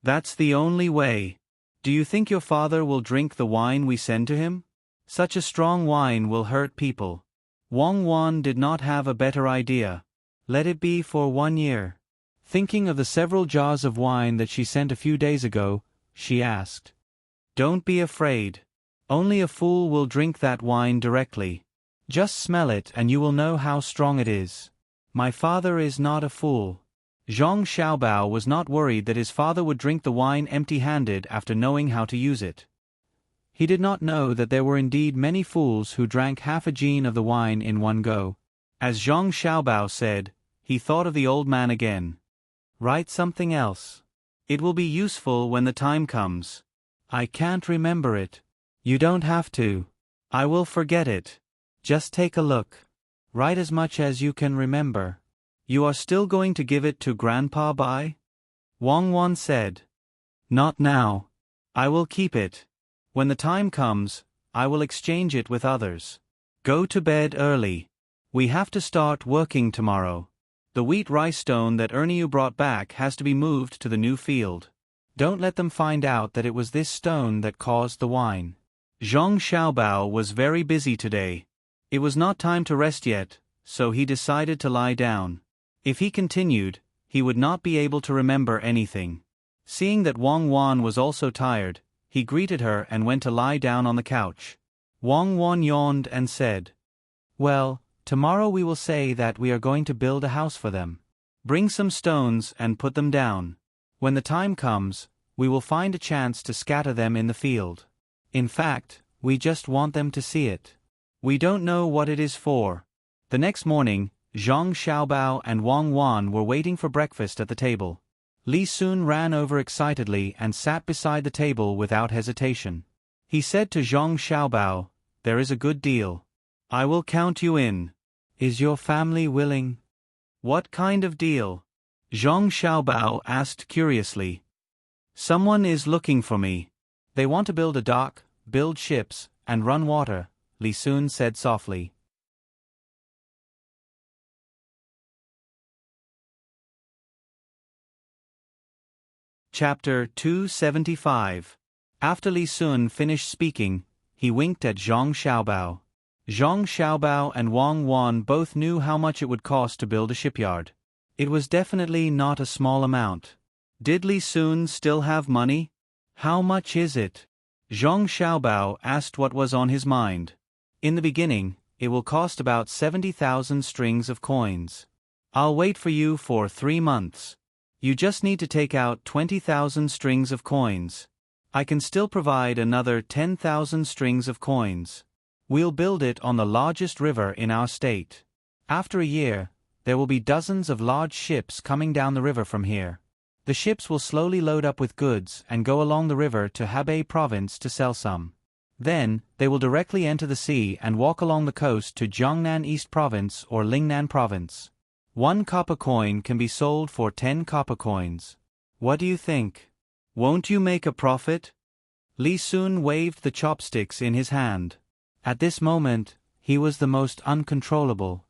That's the only way. Do you think your father will drink the wine we send to him? Such a strong wine will hurt people." Wang Wan did not have a better idea. Let it be for 1 year. Thinking of the several jars of wine that she sent a few days ago, she asked. "Don't be afraid. Only a fool will drink that wine directly. Just smell it and you will know how strong it is. My father is not a fool." Zhang Xiaobao was not worried that his father would drink the wine empty-handed after knowing how to use it. He did not know that there were indeed many fools who drank half a gin of the wine in one go. As Zhang Xiaobao said, he thought of the old man again. "Write something else. It will be useful when the time comes." "I can't remember it." "You don't have to. I will forget it. Just take a look. Write as much as you can remember." "You are still going to give it to Grandpa Bai?" Wang Wan said. "Not now. I will keep it. When the time comes, I will exchange it with others. Go to bed early. We have to start working tomorrow. The wheat rice stone that Erniu brought back has to be moved to the new field. Don't let them find out that it was this stone that caused the wine." Zhang Xiaobao was very busy today. It was not time to rest yet, so he decided to lie down. If he continued, he would not be able to remember anything. Seeing that Wang Wan was also tired, he greeted her and went to lie down on the couch. Wang Wan yawned and said, "Well, tomorrow we will say that we are going to build a house for them. Bring some stones and put them down. When the time comes, we will find a chance to scatter them in the field. In fact, we just want them to see it. We don't know what it is for." The next morning, Zhang Xiaobao and Wang Wan were waiting for breakfast at the table. Li Sun ran over excitedly and sat beside the table without hesitation. He said to Zhang Xiaobao, "There is a good deal. I will count you in. Is your family willing?" "What kind of deal?" Zhang Xiaobao asked curiously. "Someone is looking for me. They want to build a dock, build ships, and run water," Li Sun said softly. Chapter 275. After Li Sun finished speaking, he winked at Zhang Xiaobao. Zhang Xiaobao and Wang Wan both knew how much it would cost to build a shipyard. It was definitely not a small amount. Did Li Sun still have money? "How much is it?" Zhang Xiaobao asked what was on his mind. "In the beginning, it will cost about 70,000 strings of coins. I'll wait for you for 3 months. You just need to take out 20,000 strings of coins. I can still provide another 10,000 strings of coins. We'll build it on the largest river in our state. After a year, there will be dozens of large ships coming down the river from here. The ships will slowly load up with goods and go along the river to Hebei province to sell some. Then, they will directly enter the sea and walk along the coast to Jiangnan East Province or Lingnan Province. 1 copper coin can be sold for 10 copper coins. What do you think? Won't you make a profit?" Li Sun waved the chopsticks in his hand. At this moment, he was the most uncontrollable.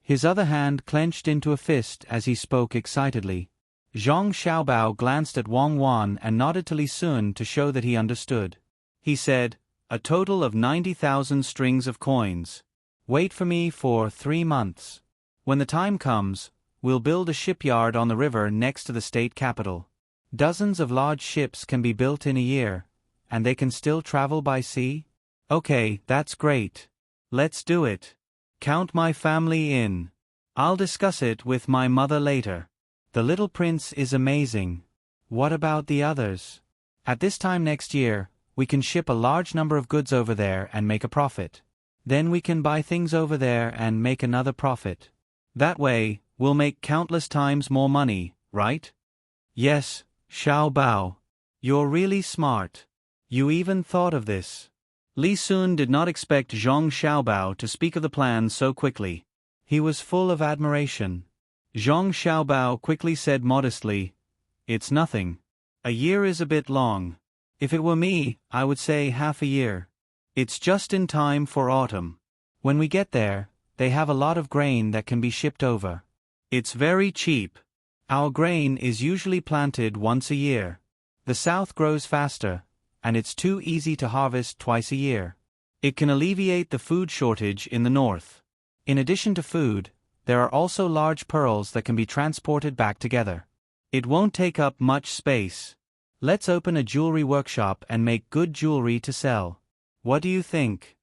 His other hand clenched into a fist as he spoke excitedly. Zhang Xiaobao glanced at Wang Wan and nodded to Li Sun to show that he understood. He said, "A total of 90,000 strings of coins. Wait for me for 3 months. When the time comes, we'll build a shipyard on the river next to the state capital. Dozens of large ships can be built in a year, and they can still travel by sea?" "Okay, that's great. Let's do it. Count my family in. I'll discuss it with my mother later. The little prince is amazing. What about the others? At this time next year, we can ship a large number of goods over there and make a profit. Then we can buy things over there and make another profit. That way, we'll make countless times more money, right?" "Yes, Xiao Bao. You're really smart. You even thought of this." Li Sun did not expect Zhang Xiaobao to speak of the plan so quickly. He was full of admiration. Zhang Xiaobao quickly said modestly, "It's nothing. A year is a bit long. If it were me, I would say half a year. It's just in time for autumn. When we get there, they have a lot of grain that can be shipped over. It's very cheap. Our grain is usually planted once a year. The south grows faster, and it's too easy to harvest twice a year. It can alleviate the food shortage in the north. In addition to food, there are also large pearls that can be transported back together. It won't take up much space. Let's open a jewelry workshop and make good jewelry to sell. What do you think?"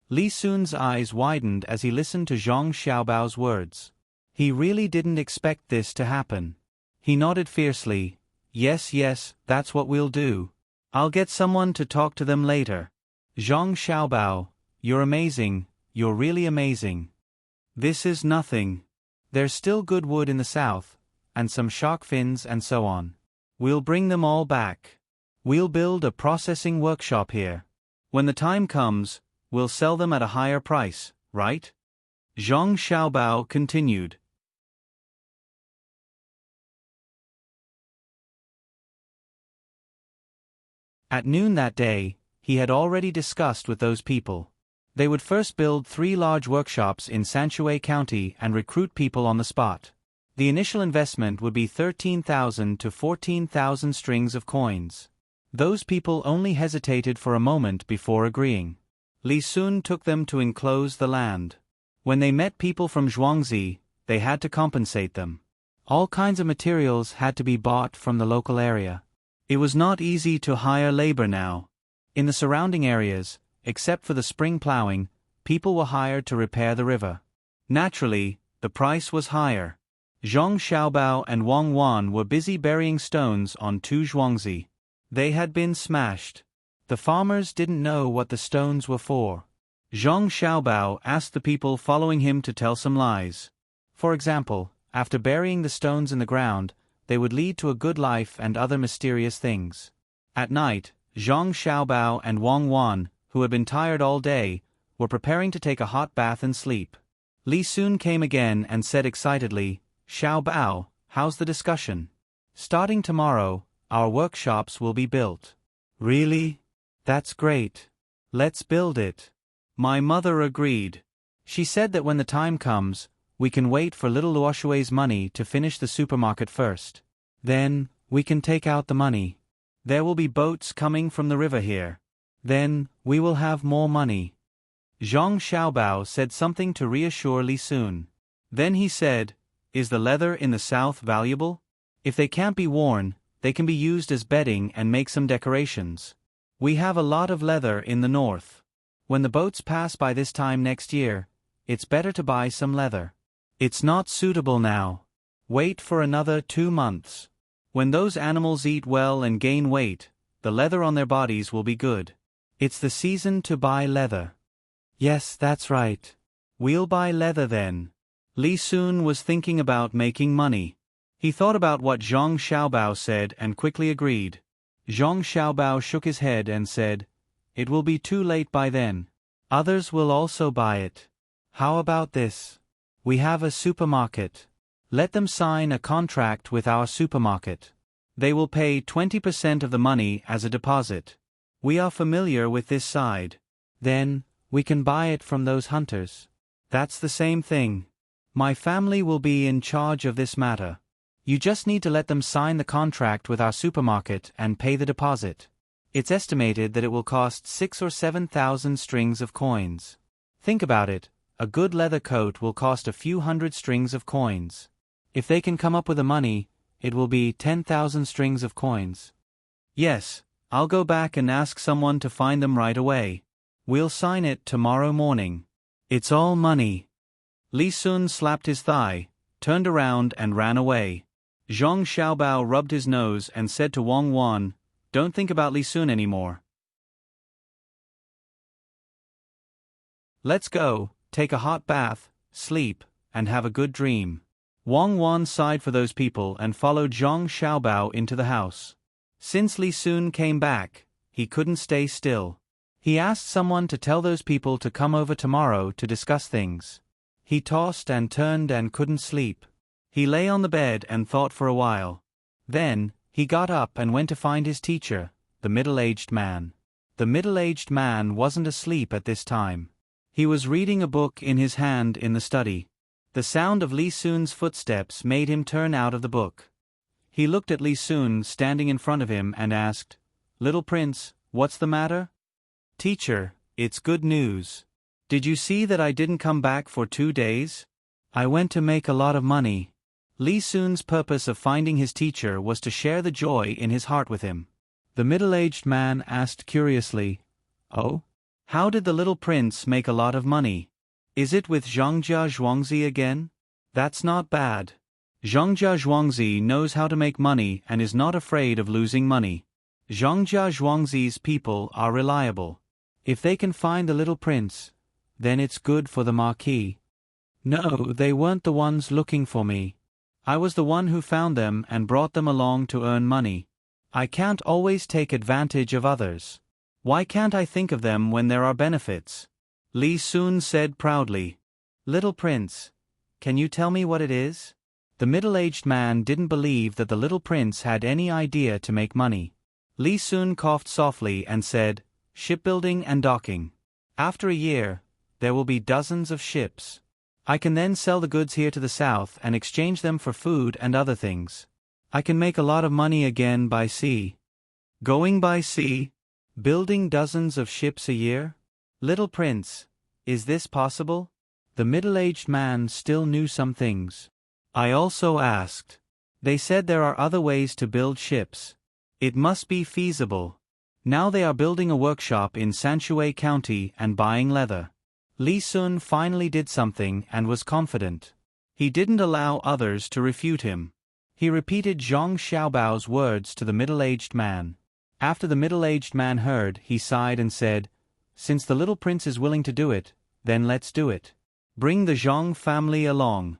Li Sun's eyes widened as he listened to Zhang Xiaobao's words. He really didn't expect this to happen. He nodded fiercely. Yes, that's what we'll do. I'll get someone to talk to them later. Zhang Xiaobao, you're amazing, you're really amazing. This is nothing. There's still good wood in the south, and some shark fins and so on. We'll bring them all back. We'll build a processing workshop here. When the time comes, we'll sell them at a higher price, right?" Zhang Xiaobao continued. At noon that day, he had already discussed with those people. They would first build 3 large workshops in Sanshui County and recruit people on the spot. The initial investment would be 13,000 to 14,000 strings of coins. Those people only hesitated for a moment before agreeing. Li Sun took them to enclose the land. When they met people from Zhuangzi, they had to compensate them. All kinds of materials had to be bought from the local area. It was not easy to hire labor now. In the surrounding areas, except for the spring plowing, people were hired to repair the river. Naturally, the price was higher. Zhang Xiaobao and Wang Wan were busy burying stones on 2 Zhuangzi. They had been smashed. The farmers didn't know what the stones were for. Zhang Xiaobao asked the people following him to tell some lies. For example, after burying the stones in the ground, they would lead to a good life and other mysterious things. At night, Zhang Xiaobao and Wang Wan, who had been tired all day, were preparing to take a hot bath and sleep. Li Sun came again and said excitedly, "Xiaobao, how's the discussion? Starting tomorrow, our workshops will be built." "Really? That's great. Let's build it." My mother agreed. She said that when the time comes, we can wait for little Luoshui's money to finish the supermarket first. Then, we can take out the money. There will be boats coming from the river here. Then, we will have more money. Zhang Xiaobao said something to reassure Li Sun. Then he said, "Is the leather in the south valuable? If they can't be worn, they can be used as bedding and make some decorations. We have a lot of leather in the north. When the boats pass by this time next year, it's better to buy some leather. It's not suitable now. Wait for another 2 months. When those animals eat well and gain weight, the leather on their bodies will be good. It's the season to buy leather." "Yes, that's right. We'll buy leather then." Li Sun was thinking about making money. He thought about what Zhang Xiaobao said and quickly agreed. Zhang Xiaobao shook his head and said, "It will be too late by then. Others will also buy it. How about this? We have a supermarket. Let them sign a contract with our supermarket. They will pay 20% of the money as a deposit. We are familiar with this side. Then, we can buy it from those hunters. That's the same thing. My family will be in charge of this matter. You just need to let them sign the contract with our supermarket and pay the deposit. It's estimated that it will cost 6 or 7,000 strings of coins. Think about it, a good leather coat will cost a few hundred strings of coins. If they can come up with the money, it will be 10,000 strings of coins." "Yes, I'll go back and ask someone to find them right away. We'll sign it tomorrow morning. It's all money." Li Sun slapped his thigh, turned around and ran away. Zhang Xiaobao rubbed his nose and said to Wang Wan, "Don't think about Li Sun anymore. Let's go, take a hot bath, sleep, and have a good dream." Wang Wan sighed for those people and followed Zhang Xiaobao into the house. Since Li Sun came back, he couldn't stay still. He asked someone to tell those people to come over tomorrow to discuss things. He tossed and turned and couldn't sleep. He lay on the bed and thought for a while. Then, he got up and went to find his teacher, the middle-aged man. The middle-aged man wasn't asleep at this time. He was reading a book in his hand in the study. The sound of Li Sun's footsteps made him turn out of the book. He looked at Li Sun standing in front of him and asked, "Little prince, what's the matter?" "Teacher, it's good news. Did you see that I didn't come back for 2 days? I went to make a lot of money." Li Sun's purpose of finding his teacher was to share the joy in his heart with him. The middle-aged man asked curiously, "Oh? How did the little prince make a lot of money? Is it with Zhangjia Zhuangzi again? That's not bad. Zhangjia Zhuangzi knows how to make money and is not afraid of losing money. Zhangjia Zhuangzi's people are reliable. If they can find the little prince, then it's good for the marquis." "No, they weren't the ones looking for me. I was the one who found them and brought them along to earn money. I can't always take advantage of others. Why can't I think of them when there are benefits?" Li Sun said proudly. "Little prince, can you tell me what it is?" The middle-aged man didn't believe that the little prince had any idea to make money. Li Sun coughed softly and said, "Shipbuilding and docking. After a year, there will be dozens of ships. I can then sell the goods here to the south and exchange them for food and other things. I can make a lot of money again by sea." "Going by sea? Building dozens of ships a year? Little prince, is this possible?" The middle-aged man still knew some things. "I also asked. They said there are other ways to build ships. It must be feasible. Now they are building a workshop in Sanshui County and buying leather." Li Sun finally did something and was confident. He didn't allow others to refute him. He repeated Zhang Xiaobao's words to the middle-aged man. After the middle-aged man heard, he sighed and said, "Since the little prince is willing to do it, then let's do it. Bring the Zhang family along."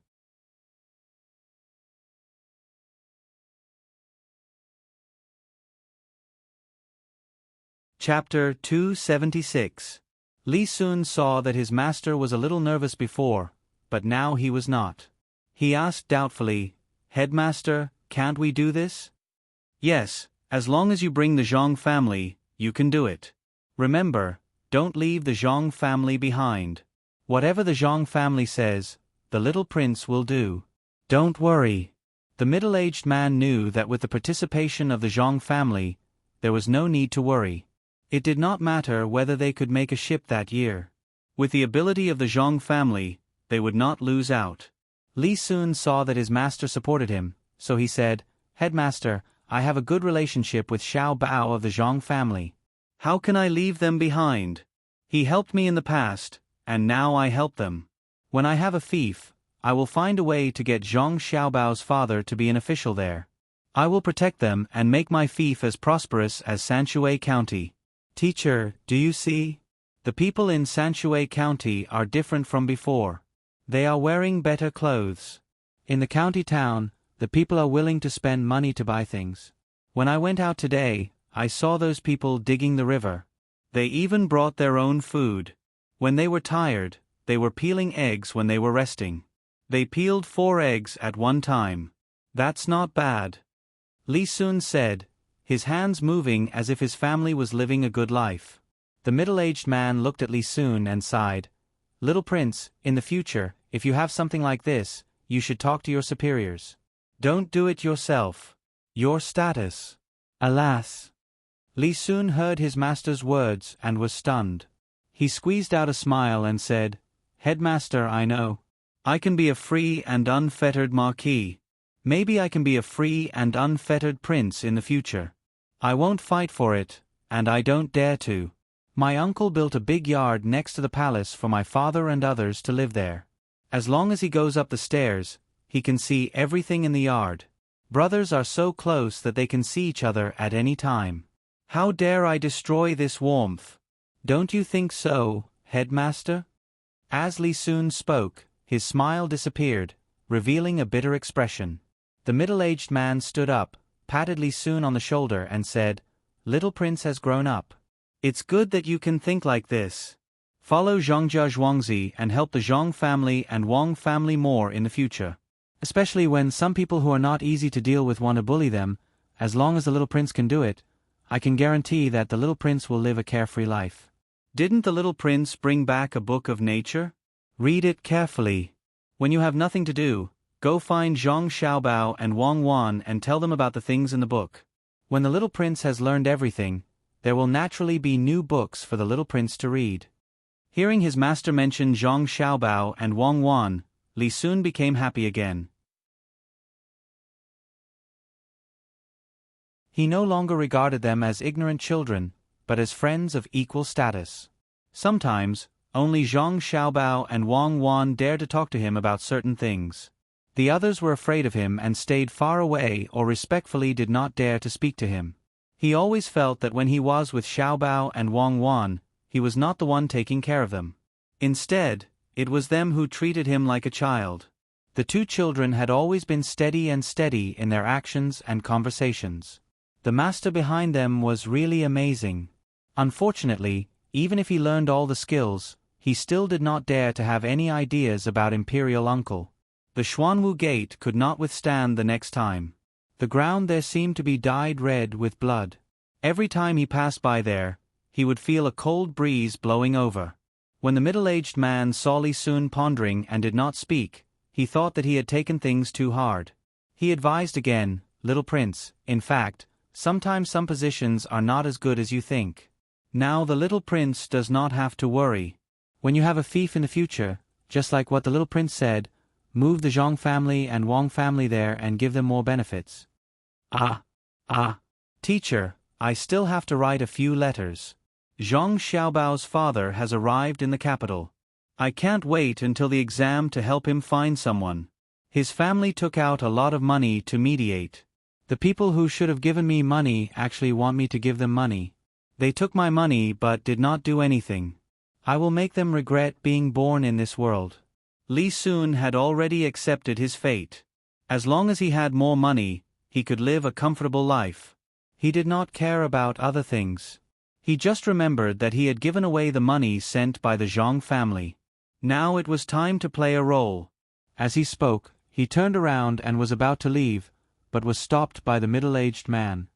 Chapter 276. Li Sun saw that his master was a little nervous before, but now he was not. He asked doubtfully, "Headmaster, can't we do this?" "Yes, as long as you bring the Zhang family, you can do it. Remember, don't leave the Zhang family behind. Whatever the Zhang family says, the little prince will do. Don't worry." The middle-aged man knew that with the participation of the Zhang family, there was no need to worry. It did not matter whether they could make a ship that year. With the ability of the Zhang family, they would not lose out. Li Sun saw that his master supported him, so he said, "Headmaster, I have a good relationship with Xiao Bao of the Zhang family. How can I leave them behind? He helped me in the past, and now I help them. When I have a fief, I will find a way to get Zhang Xiaobao's father to be an official there. I will protect them and make my fief as prosperous as Sanshui County." "Teacher, do you see? The people in Sanshui County are different from before. They are wearing better clothes. In the county town, the people are willing to spend money to buy things. When I went out today, I saw those people digging the river. They even brought their own food. When they were tired, they were peeling eggs when they were resting. They peeled 4 eggs at one time. That's not bad." Li Sun said, his hands moving as if his family was living a good life. The middle-aged man looked at Li Sun and sighed. "Little prince, in the future, if you have something like this, you should talk to your superiors. Don't do it yourself. Your status." Alas! Li Sun heard his master's words and was stunned. He squeezed out a smile and said, "Headmaster, I know. I can be a free and unfettered marquis. Maybe I can be a free and unfettered prince in the future. I won't fight for it, and I don't dare to. My uncle built a big yard next to the palace for my father and others to live there. As long as he goes up the stairs, he can see everything in the yard. Brothers are so close that they can see each other at any time. How dare I destroy this warmth? Don't you think so, headmaster?" As Li Sun spoke, his smile disappeared, revealing a bitter expression. The middle-aged man stood up, patted Li Sun on the shoulder and said, "Little prince has grown up. It's good that you can think like this. Follow Zhongjia Zhuangzi and help the Zhang family and Wang family more in the future. Especially when some people who are not easy to deal with want to bully them, as long as the little prince can do it, I can guarantee that the little prince will live a carefree life." Didn't the little prince bring back a book of nature? Read it carefully. When you have nothing to do, go find Zhang Xiaobao and Wang Wan and tell them about the things in the book. When the little prince has learned everything, there will naturally be new books for the little prince to read. Hearing his master mention Zhang Xiaobao and Wang Wan, Li Sun became happy again. He no longer regarded them as ignorant children, but as friends of equal status. Sometimes, only Zhang Xiaobao and Wang Wan dared to talk to him about certain things. The others were afraid of him and stayed far away or respectfully did not dare to speak to him. He always felt that when he was with Xiaobao and Wang Wan, he was not the one taking care of them. Instead, it was them who treated him like a child. The 2 children had always been steady in their actions and conversations. The master behind them was really amazing. Unfortunately, even if he learned all the skills, he still did not dare to have any ideas about Imperial Uncle. The Xuanwu Gate could not withstand the next time. The ground there seemed to be dyed red with blood. Every time he passed by there, he would feel a cold breeze blowing over. When the middle-aged man saw Li Sun pondering and did not speak, he thought that he had taken things too hard. He advised again, "Little prince, in fact, sometimes some positions are not as good as you think. Now the little prince does not have to worry. When you have a fief in the future, just like what the little prince said, move the Zhang family and Wang family there and give them more benefits." Teacher, I still have to write a few letters. Zhang Xiaobao's father has arrived in the capital. I can't wait until the exam to help him find someone. His family took out a lot of money to mediate. The people who should have given me money actually want me to give them money. They took my money but did not do anything. I will make them regret being born in this world. Li Sun had already accepted his fate. As long as he had more money, he could live a comfortable life. He did not care about other things. He just remembered that he had given away the money sent by the Zhang family. Now it was time to play a role. As he spoke, he turned around and was about to leave, but was stopped by the middle-aged man.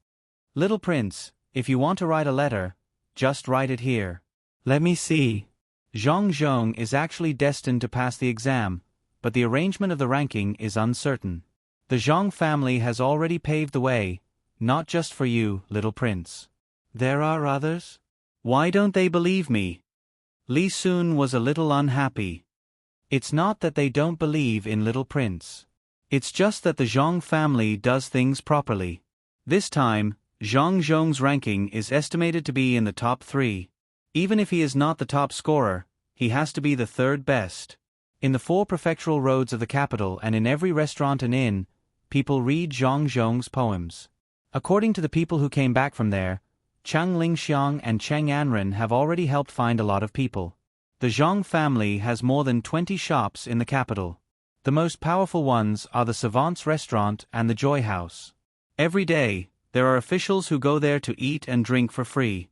"Little prince, if you want to write a letter, just write it here." "Let me see." Zhang Zhong is actually destined to pass the exam, but the arrangement of the ranking is uncertain. The Zhang family has already paved the way, not just for you, little prince. There are others? Why don't they believe me? Li Sun was a little unhappy. It's not that they don't believe in little prince. It's just that the Zhang family does things properly. This time, Zhang Zhong's ranking is estimated to be in the top 3. Even if he is not the top scorer, he has to be the 3rd best. In the 4 prefectural roads of the capital and in every restaurant and inn, people read Zhang Zhong's poems. According to the people who came back from there, Chang Lingxiang and Cheng Anren have already helped find a lot of people. The Zhang family has more than 20 shops in the capital. The most powerful ones are the Savant's Restaurant and the Joy House. Every day, there are officials who go there to eat and drink for free.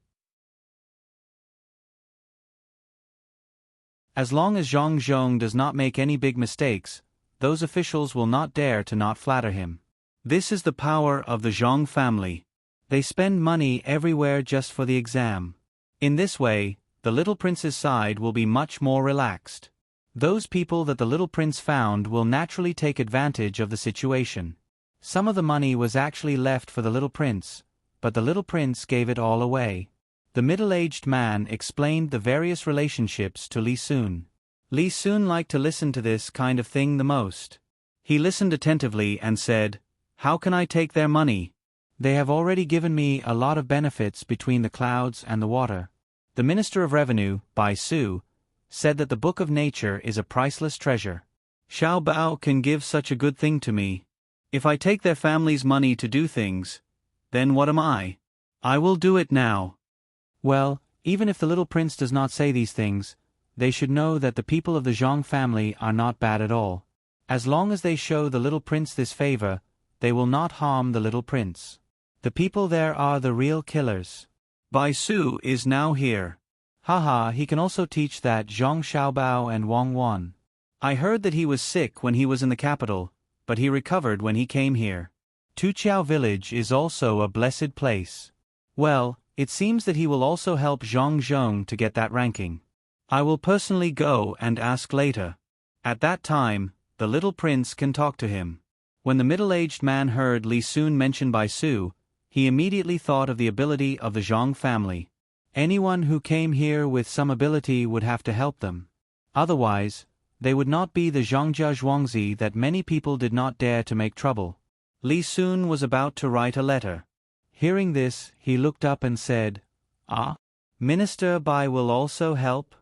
As long as Zhang Zhong does not make any big mistakes, those officials will not dare to not flatter him. This is the power of the Zhang family. They spend money everywhere just for the exam. In this way, the little prince's side will be much more relaxed. Those people that the little prince found will naturally take advantage of the situation. Some of the money was actually left for the little prince, but the little prince gave it all away. The middle-aged man explained the various relationships to Li Sun. Li Sun liked to listen to this kind of thing the most. He listened attentively and said, "How can I take their money? They have already given me a lot of benefits between the clouds and the water." The Minister of Revenue, Bai Su, said that the Book of Nature is a priceless treasure. "Xiao Bao can give such a good thing to me. If I take their family's money to do things, then what am I? I will do it now." Well, even if the little prince does not say these things, they should know that the people of the Zhang family are not bad at all. As long as they show the little prince this favor, they will not harm the little prince. The people there are the real killers. Bai Su is now here. Haha, he can also teach that Zhang Xiaobao and Wang Wan. I heard that he was sick when he was in the capital, but he recovered when he came here. Tuqiao village is also a blessed place. Well, it seems that he will also help Zhang Zhong to get that ranking. I will personally go and ask later. At that time, the little prince can talk to him. When the middle-aged man heard Li Sun mention Bai Su, he immediately thought of the ability of the Zhang family. Anyone who came here with some ability would have to help them. Otherwise, they would not be the Zhangjia Zhuangzi that many people did not dare to make trouble. Li Sun was about to write a letter. Hearing this, he looked up and said, "Ah? Minister Bai will also help?"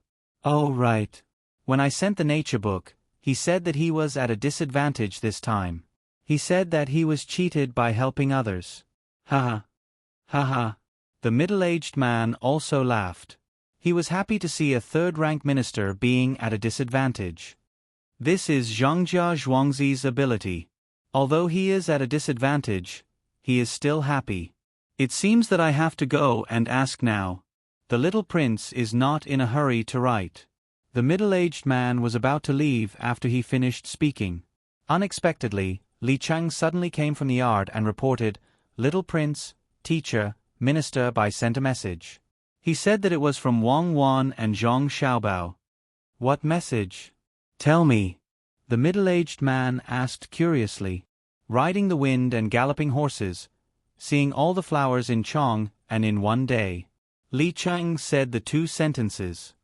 "Oh, right. When I sent the nature book, he said that he was at a disadvantage this time. He said that he was cheated by helping others." "Haha. Haha." The middle-aged man also laughed. He was happy to see a 3rd-rank minister being at a disadvantage. This is Zhangjia Zhuangzi's ability. Although he is at a disadvantage, he is still happy. It seems that I have to go and ask now. The little prince is not in a hurry to write. The middle-aged man was about to leave after he finished speaking. Unexpectedly, Li Chang suddenly came from the yard and reported, "Little prince, teacher, Minister Bai sent a message." He said that it was from Wang Wan and Zhang Xiaobao. "What message? Tell me." The middle-aged man asked curiously. Riding the wind and galloping horses, seeing all the flowers in Chong and in one day. Li Chang said the 2 sentences.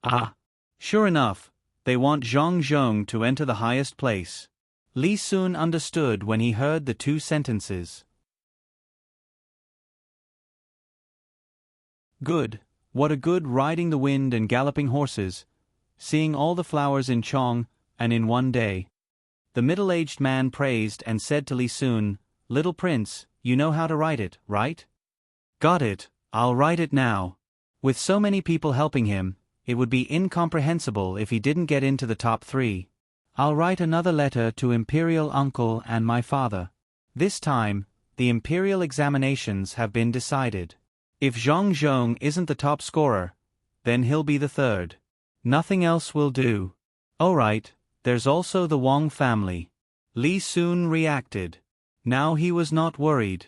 "Ah. Sure enough, they want Zhang Zhong to enter the highest place." Li Sun understood when he heard the 2 sentences. Good. What a good riding the wind and galloping horses, seeing all the flowers in Chong and in one day. The middle-aged man praised and said to Li Sun, "Little prince, you know how to write it, right?" "Got it, I'll write it now." With so many people helping him, it would be incomprehensible if he didn't get into the top 3. "I'll write another letter to Imperial Uncle and my father. This time, the Imperial examinations have been decided. If Zhang Zhong isn't the top scorer, then he'll be the third. Nothing else will do. Alright, there's also the Wang family. Li Sun reacted. Now he was not worried.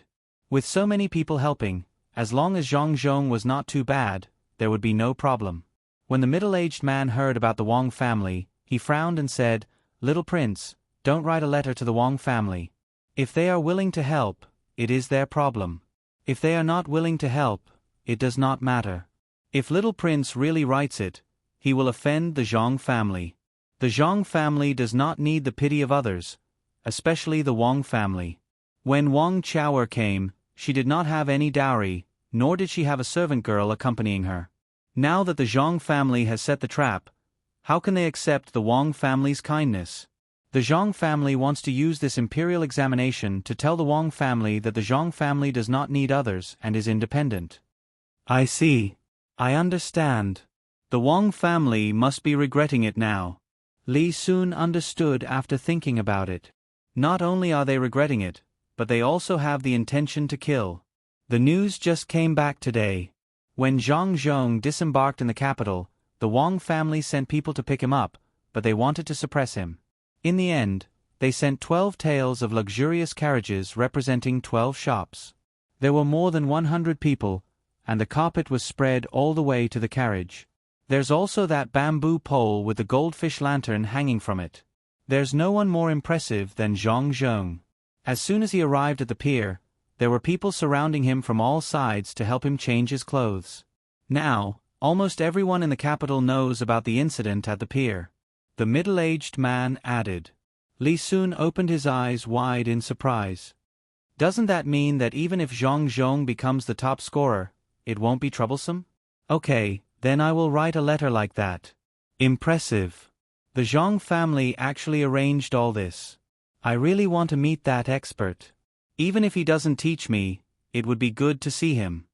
With so many people helping, as long as Zhang Zhong was not too bad, there would be no problem. When the middle-aged man heard about the Wang family, he frowned and said, "Little prince, don't write a letter to the Wang family. If they are willing to help, it is their problem. If they are not willing to help, it does not matter. If little prince really writes it, he will offend the Zhang family. The Zhang family does not need the pity of others, especially the Wang family." When Wang Chaoer came, she did not have any dowry, nor did she have a servant girl accompanying her. Now that the Zhang family has set the trap, how can they accept the Wang family's kindness? The Zhang family wants to use this imperial examination to tell the Wang family that the Zhang family does not need others and is independent. I see. I understand. The Wang family must be regretting it now. Li Sun understood after thinking about it. Not only are they regretting it, but they also have the intention to kill. The news just came back today. When Zhang Zhong disembarked in the capital, the Wang family sent people to pick him up, but they wanted to suppress him. In the end, they sent 12 tails of luxurious carriages representing 12 shops. There were more than 100 people, and the carpet was spread all the way to the carriage. There's also that bamboo pole with the goldfish lantern hanging from it. There's no one more impressive than Zhang Zhong. As soon as he arrived at the pier, there were people surrounding him from all sides to help him change his clothes. Now, almost everyone in the capital knows about the incident at the pier. The middle-aged man added. Li Sun opened his eyes wide in surprise. Doesn't that mean that even if Zhang Zhong becomes the top scorer, it won't be troublesome? Okay, then I will write a letter like that. Impressive. The Zhang family actually arranged all this. I really want to meet that expert. Even if he doesn't teach me, it would be good to see him.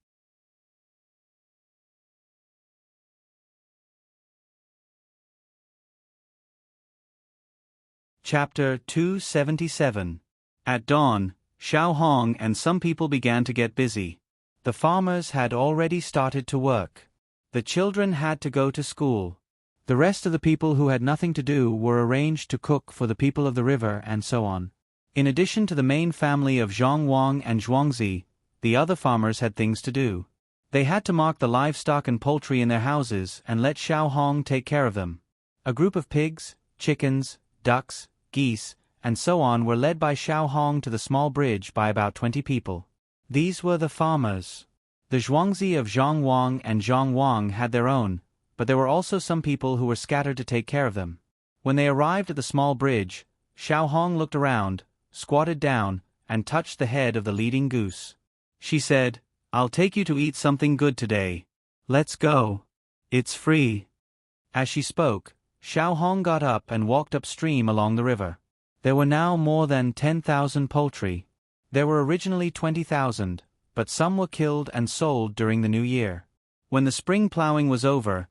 Chapter 277. At dawn, Xiao Hong and some people began to get busy. The farmers had already started to work. The children had to go to school. The rest of the people who had nothing to do were arranged to cook for the people of the river and so on. In addition to the main family of Zhang Wang and Zhuangzi, the other farmers had things to do. They had to mark the livestock and poultry in their houses and let Xiao Hong take care of them. A group of pigs, chickens, ducks, geese, and so on were led by Xiao Hong to the small bridge by about 20 people. These were the farmers. The Zhuangzi of Zhang Wang and Zhang Wang had their own, but there were also some people who were scattered to take care of them. When they arrived at the small bridge, Xiao Hong looked around, squatted down, and touched the head of the leading goose. She said, "I'll take you to eat something good today. Let's go. It's free." As she spoke, Xiao Hong got up and walked upstream along the river. There were now more than 10,000 poultry. There were originally 20,000, but some were killed and sold during the new year. When the spring plowing was over,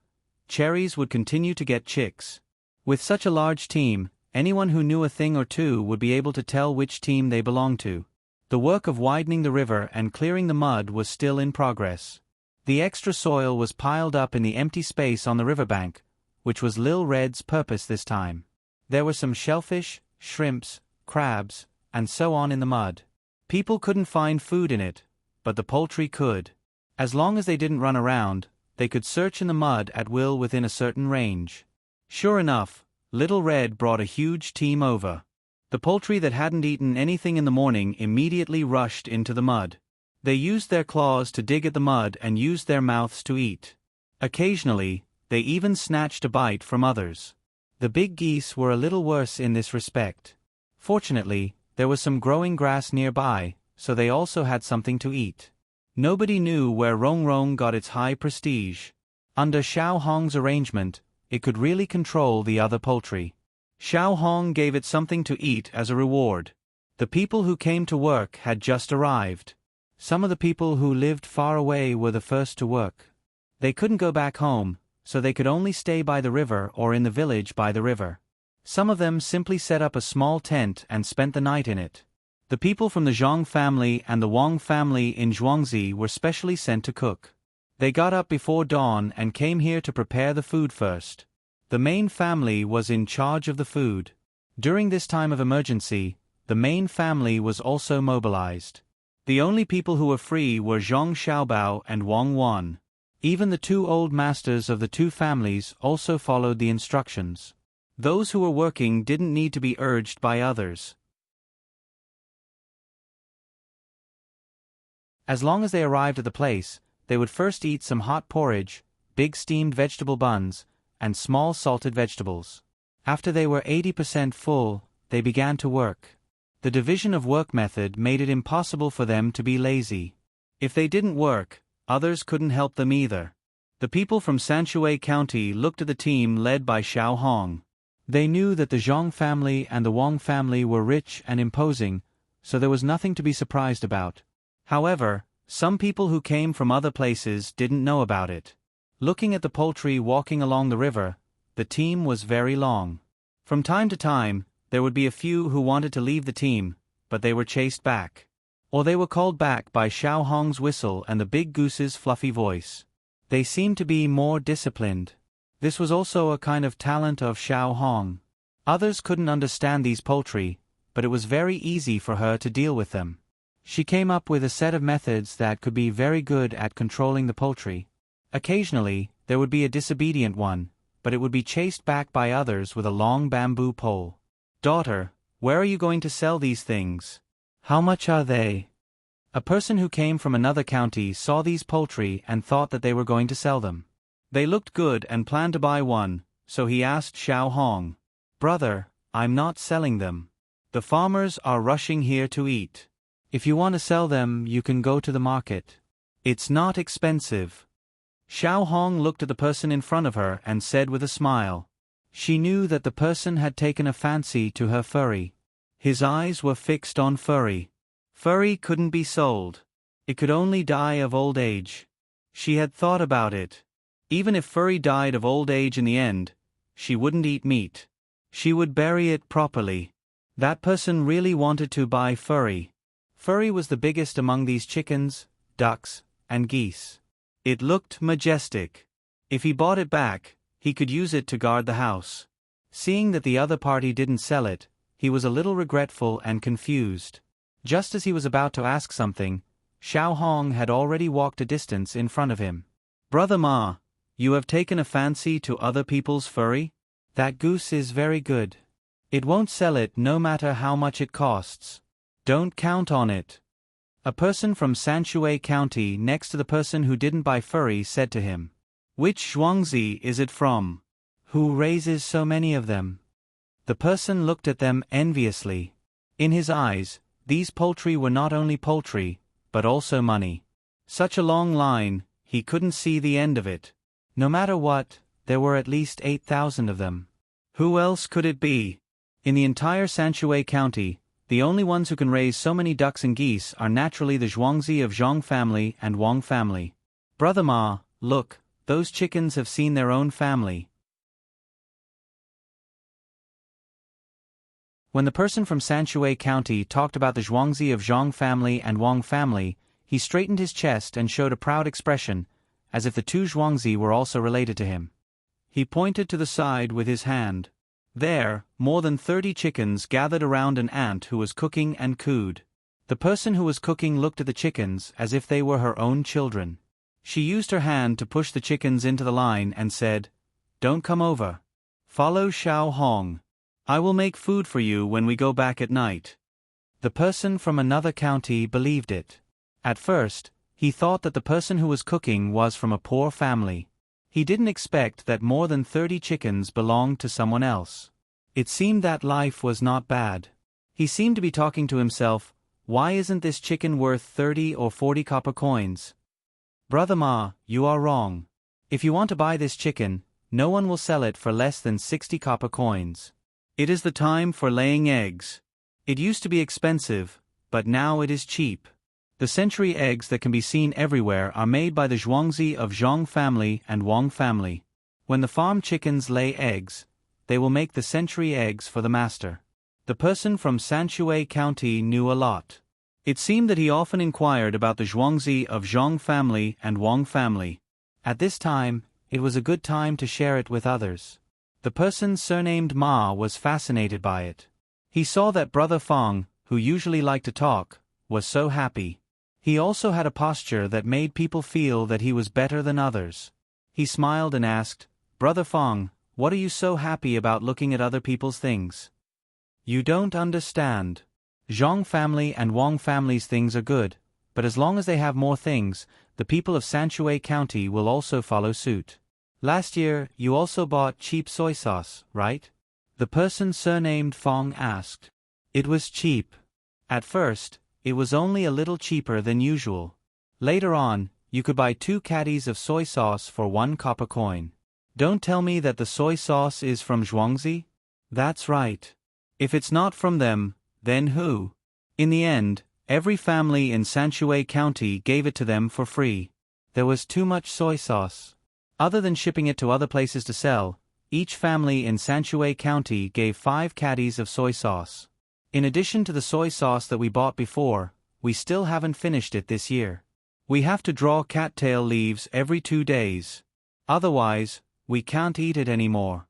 cherries would continue to get chicks. With such a large team, anyone who knew a thing or two would be able to tell which team they belonged to. The work of widening the river and clearing the mud was still in progress. The extra soil was piled up in the empty space on the riverbank, which was Lil Red's purpose this time. There were some shellfish, shrimps, crabs, and so on in the mud. People couldn't find food in it, but the poultry could. As long as they didn't run around, they could search in the mud at will within a certain range. Sure enough, Little Red brought a huge team over. The poultry that hadn't eaten anything in the morning immediately rushed into the mud. They used their claws to dig at the mud and used their mouths to eat. Occasionally, they even snatched a bite from others. The big geese were a little worse in this respect. Fortunately, there was some growing grass nearby, so they also had something to eat. Nobody knew where Rong Rong got its high prestige. Under Xiao Hong's arrangement, it could really control the other poultry. Xiao Hong gave it something to eat as a reward. The people who came to work had just arrived. Some of the people who lived far away were the first to work. They couldn't go back home, so they could only stay by the river or in the village by the river. Some of them simply set up a small tent and spent the night in it. The people from the Zhang family and the Wang family in Zhuangzi were specially sent to cook. They got up before dawn and came here to prepare the food first. The main family was in charge of the food. During this time of emergency, the main family was also mobilized. The only people who were free were Zhang Xiaobao and Wang Wan. Even the two old masters of the two families also followed the instructions. Those who were working didn't need to be urged by others. As long as they arrived at the place, they would first eat some hot porridge, big steamed vegetable buns, and small salted vegetables. After they were 80% full, they began to work. The division of work method made it impossible for them to be lazy. If they didn't work, others couldn't help them either. The people from Sanshui County looked at the team led by Xiao Hong. They knew that the Zhang family and the Wang family were rich and imposing, so there was nothing to be surprised about. However, some people who came from other places didn't know about it. Looking at the poultry walking along the river, the team was very long. From time to time, there would be a few who wanted to leave the team, but they were chased back. Or they were called back by Xiao Hong's whistle and the big goose's fluffy voice. They seemed to be more disciplined. This was also a kind of talent of Xiao Hong. Others couldn't understand these poultry, but it was very easy for her to deal with them. She came up with a set of methods that could be very good at controlling the poultry. Occasionally, there would be a disobedient one, but it would be chased back by others with a long bamboo pole. "Daughter, where are you going to sell these things? How much are they?" A person who came from another county saw these poultry and thought that they were going to sell them. They looked good and planned to buy one, so he asked Xiao Hong, "Brother, I'm not selling them. The farmers are rushing here to eat. If you want to sell them, you can go to the market. It's not expensive." Xiao Hong looked at the person in front of her and said with a smile. She knew that the person had taken a fancy to her Furry. His eyes were fixed on Furry. Furry couldn't be sold. It could only die of old age. She had thought about it. Even if Furry died of old age in the end, she wouldn't eat meat. She would bury it properly. That person really wanted to buy Furry. Furry was the biggest among these chickens, ducks, and geese. It looked majestic. If he bought it back, he could use it to guard the house. Seeing that the other party didn't sell it, he was a little regretful and confused. Just as he was about to ask something, Xiao Hong had already walked a distance in front of him. "Brother Ma, you have taken a fancy to other people's Furry? That goose is very good. It won't sell it no matter how much it costs. Don't count on it." A person from Sanshui County next to the person who didn't buy Furry said to him, "Which Zhuangzi is it from? Who raises so many of them?" The person looked at them enviously. In his eyes, these poultry were not only poultry, but also money. Such a long line, he couldn't see the end of it. No matter what, there were at least 8,000 of them. Who else could it be? In the entire Sanshui County, the only ones who can raise so many ducks and geese are naturally the Zhuangzi of Zhang family and Wang family. "Brother Ma, look, those chickens have seen their own family." When the person from Sanshui County talked about the Zhuangzi of Zhang family and Wang family, he straightened his chest and showed a proud expression, as if the two Zhuangzi were also related to him. He pointed to the side with his hand. There, more than 30 chickens gathered around an ant who was cooking and cooed. The person who was cooking looked at the chickens as if they were her own children. She used her hand to push the chickens into the line and said, "Don't come over. Follow Xiao Hong. I will make food for you when we go back at night." The person from another county believed it. At first, he thought that the person who was cooking was from a poor family. He didn't expect that more than 30 chickens belonged to someone else. It seemed that life was not bad. He seemed to be talking to himself, "Why isn't this chicken worth 30 or 40 copper coins?" "Brother Ma, you are wrong. If you want to buy this chicken, no one will sell it for less than 60 copper coins. It is the time for laying eggs. It used to be expensive, but now it is cheap. The century eggs that can be seen everywhere are made by the Zhuangzi of Zhang family and Wang family. When the farm chickens lay eggs, they will make the century eggs for the master. The person from Sanshui County knew a lot. It seemed that he often inquired about the Zhuangzi of Zhong family and Wang family. At this time, it was a good time to share it with others. The person surnamed Ma was fascinated by it. He saw that Brother Fong, who usually liked to talk, was so happy. He also had a posture that made people feel that he was better than others. He smiled and asked, "Brother Fong, what are you so happy about looking at other people's things?" "You don't understand. Zhong family and Wang family's things are good, but as long as they have more things, the people of Sanshui County will also follow suit. Last year, you also bought cheap soy sauce, right?" The person surnamed Fong asked. It was cheap. At first, it was only a little cheaper than usual. Later on, you could buy 2 caddies of soy sauce for 1 copper coin. Don't tell me that the soy sauce is from Zhuangzi? That's right. If it's not from them, then who? In the end, every family in Sanshui County gave it to them for free. There was too much soy sauce. Other than shipping it to other places to sell, each family in Sanshui County gave 5 caddies of soy sauce. In addition to the soy sauce that we bought before, we still haven't finished it this year. We have to draw cattail leaves every 2 days. Otherwise, we can't eat it anymore.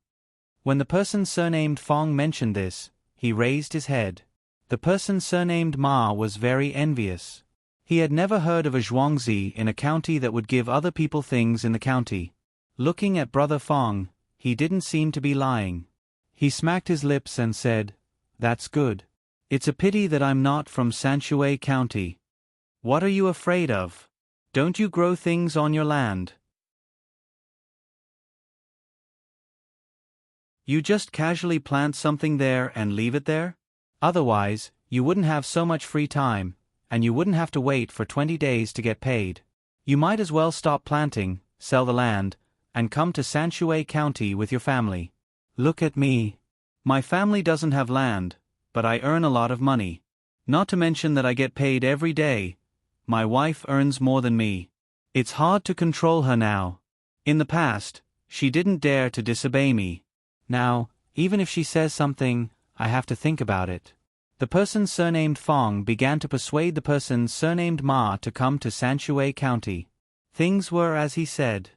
When the person surnamed Fong mentioned this, he raised his head. The person surnamed Ma was very envious. He had never heard of a Zhuangzi in a county that would give other people things in the county. Looking at Brother Fong, he didn't seem to be lying. He smacked his lips and said, "That's good. It's a pity that I'm not from Sanshui County. What are you afraid of? Don't you grow things on your land? You just casually plant something there and leave it there? Otherwise, you wouldn't have so much free time, and you wouldn't have to wait for 20 days to get paid. You might as well stop planting, sell the land, and come to Sanshui County with your family. Look at me. My family doesn't have land, but I earn a lot of money. Not to mention that I get paid every day. My wife earns more than me. It's hard to control her now. In the past, she didn't dare to disobey me. Now, even if she says something, I have to think about it." The person surnamed Fong began to persuade the person surnamed Ma to come to Sanshui County. Things were as he said.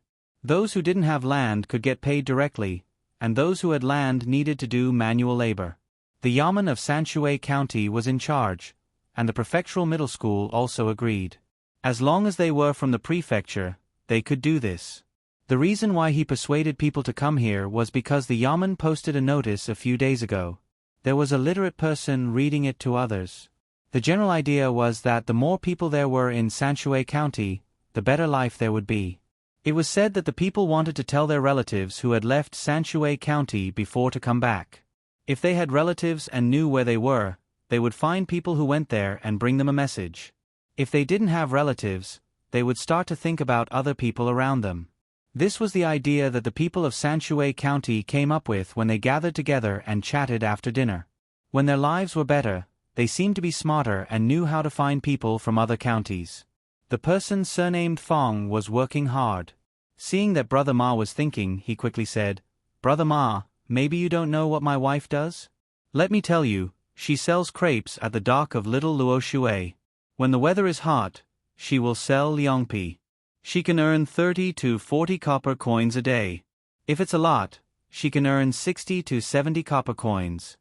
Those who didn't have land could get paid directly, and those who had land needed to do manual labor. The Yamen of Sanshui County was in charge, and the prefectural middle school also agreed. As long as they were from the prefecture, they could do this. The reason why he persuaded people to come here was because the Yamen posted a notice a few days ago. There was a literate person reading it to others. The general idea was that the more people there were in Sanshui County, the better life there would be. It was said that the people wanted to tell their relatives who had left Sanshui County before to come back. If they had relatives and knew where they were, they would find people who went there and bring them a message. If they didn't have relatives, they would start to think about other people around them. This was the idea that the people of Sanshui County came up with when they gathered together and chatted after dinner. When their lives were better, they seemed to be smarter and knew how to find people from other counties. The person surnamed Fong was working hard. Seeing that Brother Ma was thinking, he quickly said, "Brother Ma, maybe you don't know what my wife does? Let me tell you, she sells crepes at the dock of Little Luo Shui. When the weather is hot, she will sell liangpi. She can earn 30 to 40 copper coins a day. If it's a lot, she can earn 60 to 70 copper coins."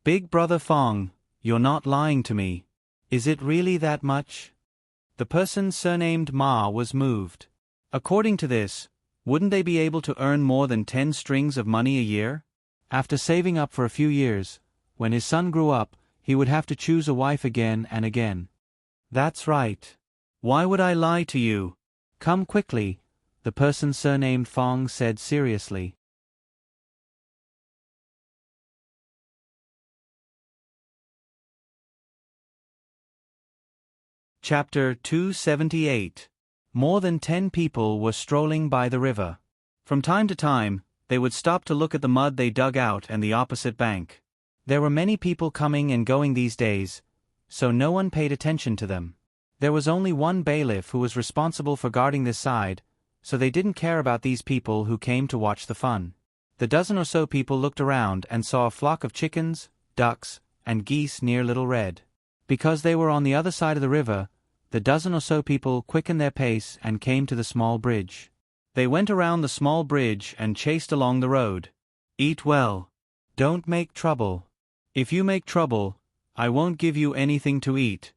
"Big Brother Fong, you're not lying to me. Is it really that much?" The person surnamed Ma was moved. According to this, wouldn't they be able to earn more than 10 strings of money a year? After saving up for a few years, when his son grew up, he would have to choose a wife again and again. "That's right. Why would I lie to you? Come quickly," the person surnamed Fong said seriously. Chapter 278. More than 10 people were strolling by the river. From time to time, they would stop to look at the mud they dug out and the opposite bank. There were many people coming and going these days, so no one paid attention to them. There was only one bailiff who was responsible for guarding this side, so they didn't care about these people who came to watch the fun. The dozen or so people looked around and saw a flock of chickens, ducks, and geese near Little Red. Because they were on the other side of the river, the dozen or so people quickened their pace and came to the small bridge. They went around the small bridge and chased along the road. Eat well. Don't make trouble. If you make trouble, I won't give you anything to eat.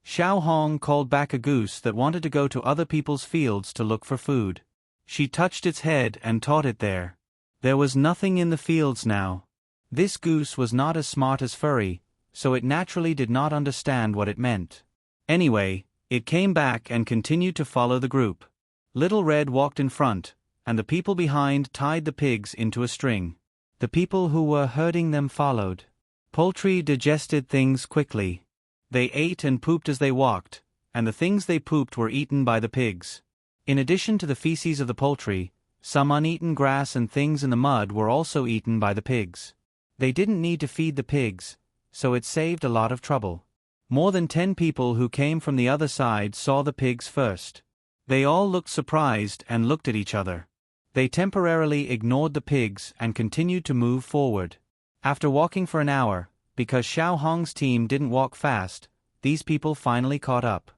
Xiao Hong called back a goose that wanted to go to other people's fields to look for food. She touched its head and taught it there. There was nothing in the fields now. This goose was not as smart as Furry, so it naturally did not understand what it meant. Anyway, it came back and continued to follow the group. Little Red walked in front, and the people behind tied the pigs into a string. The people who were herding them followed. Poultry digested things quickly. They ate and pooped as they walked, and the things they pooped were eaten by the pigs. In addition to the feces of the poultry, some uneaten grass and things in the mud were also eaten by the pigs. They didn't need to feed the pigs, so it saved a lot of trouble. More than 10 people who came from the other side saw the pigs first. They all looked surprised and looked at each other. They temporarily ignored the pigs and continued to move forward. After walking for an hour, because Xiao Hong's team didn't walk fast, these people finally caught up.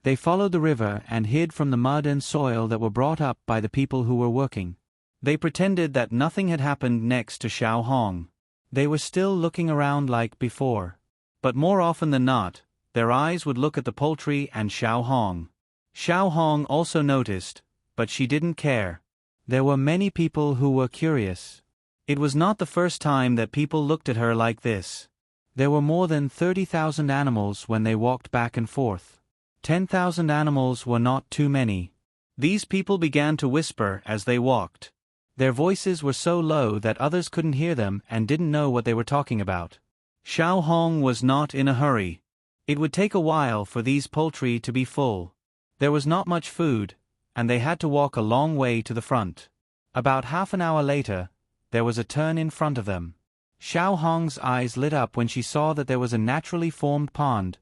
They followed the river and hid from the mud and soil that were brought up by the people who were working. They pretended that nothing had happened next to Xiao Hong. They were still looking around like before. But more often than not, their eyes would look at the poultry and Xiao Hong. Xiao Hong also noticed, but she didn't care. There were many people who were curious. It was not the first time that people looked at her like this. There were more than 30,000 animals when they walked back and forth. 10,000 animals were not too many. These people began to whisper as they walked. Their voices were so low that others couldn't hear them and didn't know what they were talking about. Xiao Hong was not in a hurry. It would take a while for these poultry to be full. There was not much food, and they had to walk a long way to the front. About half an hour later, there was a turn in front of them. Xiao Hong's eyes lit up when she saw that there was a naturally formed pond,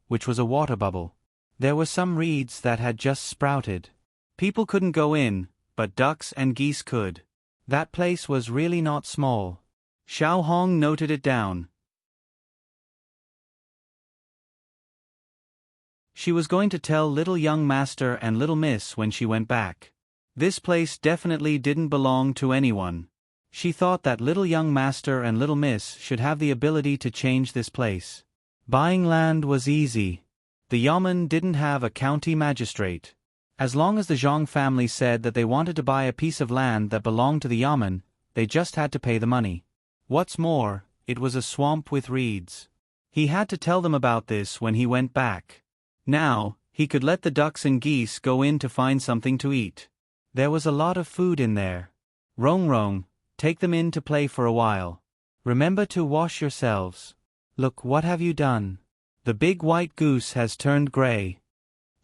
which was a water bubble. There were some reeds that had just sprouted. People couldn't go in, but ducks and geese could. That place was really not small. Xiao Hong noted it down. She was going to tell little young master and little miss when she went back. This place definitely didn't belong to anyone. She thought that little young master and little miss should have the ability to change this place. Buying land was easy. The yamen didn't have a county magistrate. As long as the Zhang family said that they wanted to buy a piece of land that belonged to the yamen, they just had to pay the money. What's more, it was a swamp with reeds. He had to tell them about this when he went back. Now, he could let the ducks and geese go in to find something to eat. There was a lot of food in there. Rong Rong, take them in to play for a while. Remember to wash yourselves. Look, what have you done? The big white goose has turned gray.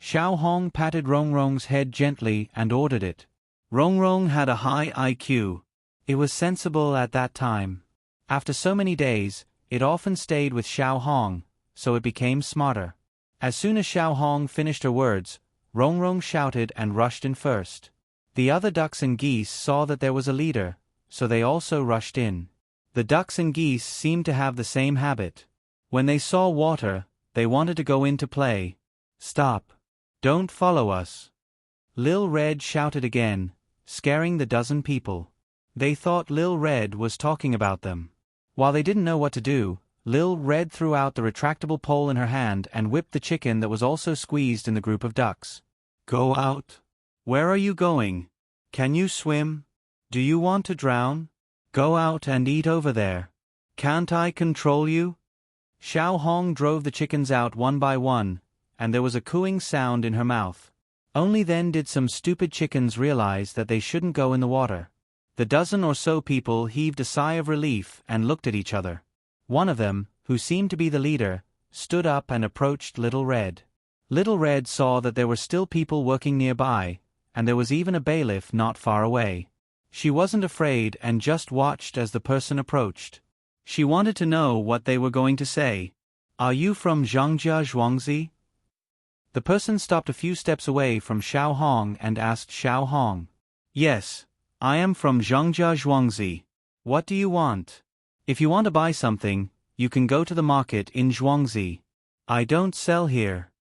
Xiao Hong patted Rong Rong's head gently and ordered it. Rong Rong had a high IQ. It was sensible at that time. After so many days, it often stayed with Xiao Hong, so it became smarter. As soon as Xiao Hong finished her words, Rong Rong shouted and rushed in first. The other ducks and geese saw that there was a leader, so they also rushed in. The ducks and geese seemed to have the same habit. When they saw water, they wanted to go in to play. Stop. Don't follow us. Lil Red shouted again, scaring the dozen people. They thought Lil Red was talking about them. While they didn't know what to do, Lil Red threw out the retractable pole in her hand and whipped the chicken that was also squeezed in the group of ducks. Go out. Where are you going? Can you swim? Do you want to drown? Go out and eat over there. Can't I control you? Xiao Hong drove the chickens out one by one, and there was a cooing sound in her mouth. Only then did some stupid chickens realize that they shouldn't go in the water. The dozen or so people heaved a sigh of relief and looked at each other. One of them, who seemed to be the leader, stood up and approached Little Red. Little Red saw that there were still people working nearby, and there was even a bailiff not far away. She wasn't afraid and just watched as the person approached. She wanted to know what they were going to say. Are you from Zhangjia Zhuangzi? The person stopped a few steps away from Xiao Hong and asked Xiao Hong. Yes, I am from Zhangjia Zhuangzi. What do you want? If you want to buy something, you can go to the market in Zhuangzi. I don't sell here.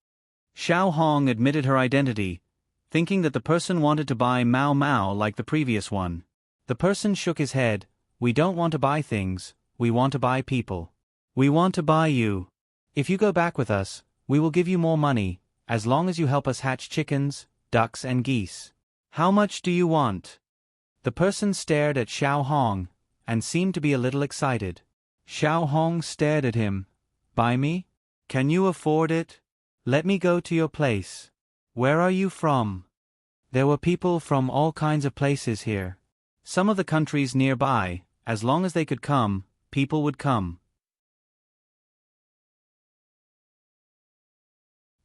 Xiao Hong admitted her identity, thinking that the person wanted to buy Mao Mao like the previous one. The person shook his head. We don't want to buy things, we want to buy people. We want to buy you. If you go back with us, we will give you more money, as long as you help us hatch chickens, ducks and geese. How much do you want? The person stared at Xiao Hong, and seemed to be a little excited. Xiao Hong stared at him. Buy me? Can you afford it? Let me go to your place. Where are you from? There were people from all kinds of places here. Some of the countries nearby, as long as they could come, people would come.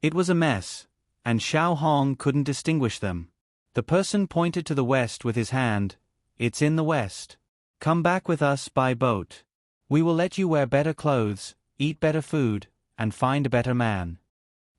It was a mess, and Xiao Hong couldn't distinguish them. The person pointed to the west with his hand. It's in the west. Come back with us by boat. We will let you wear better clothes, eat better food, and find a better man.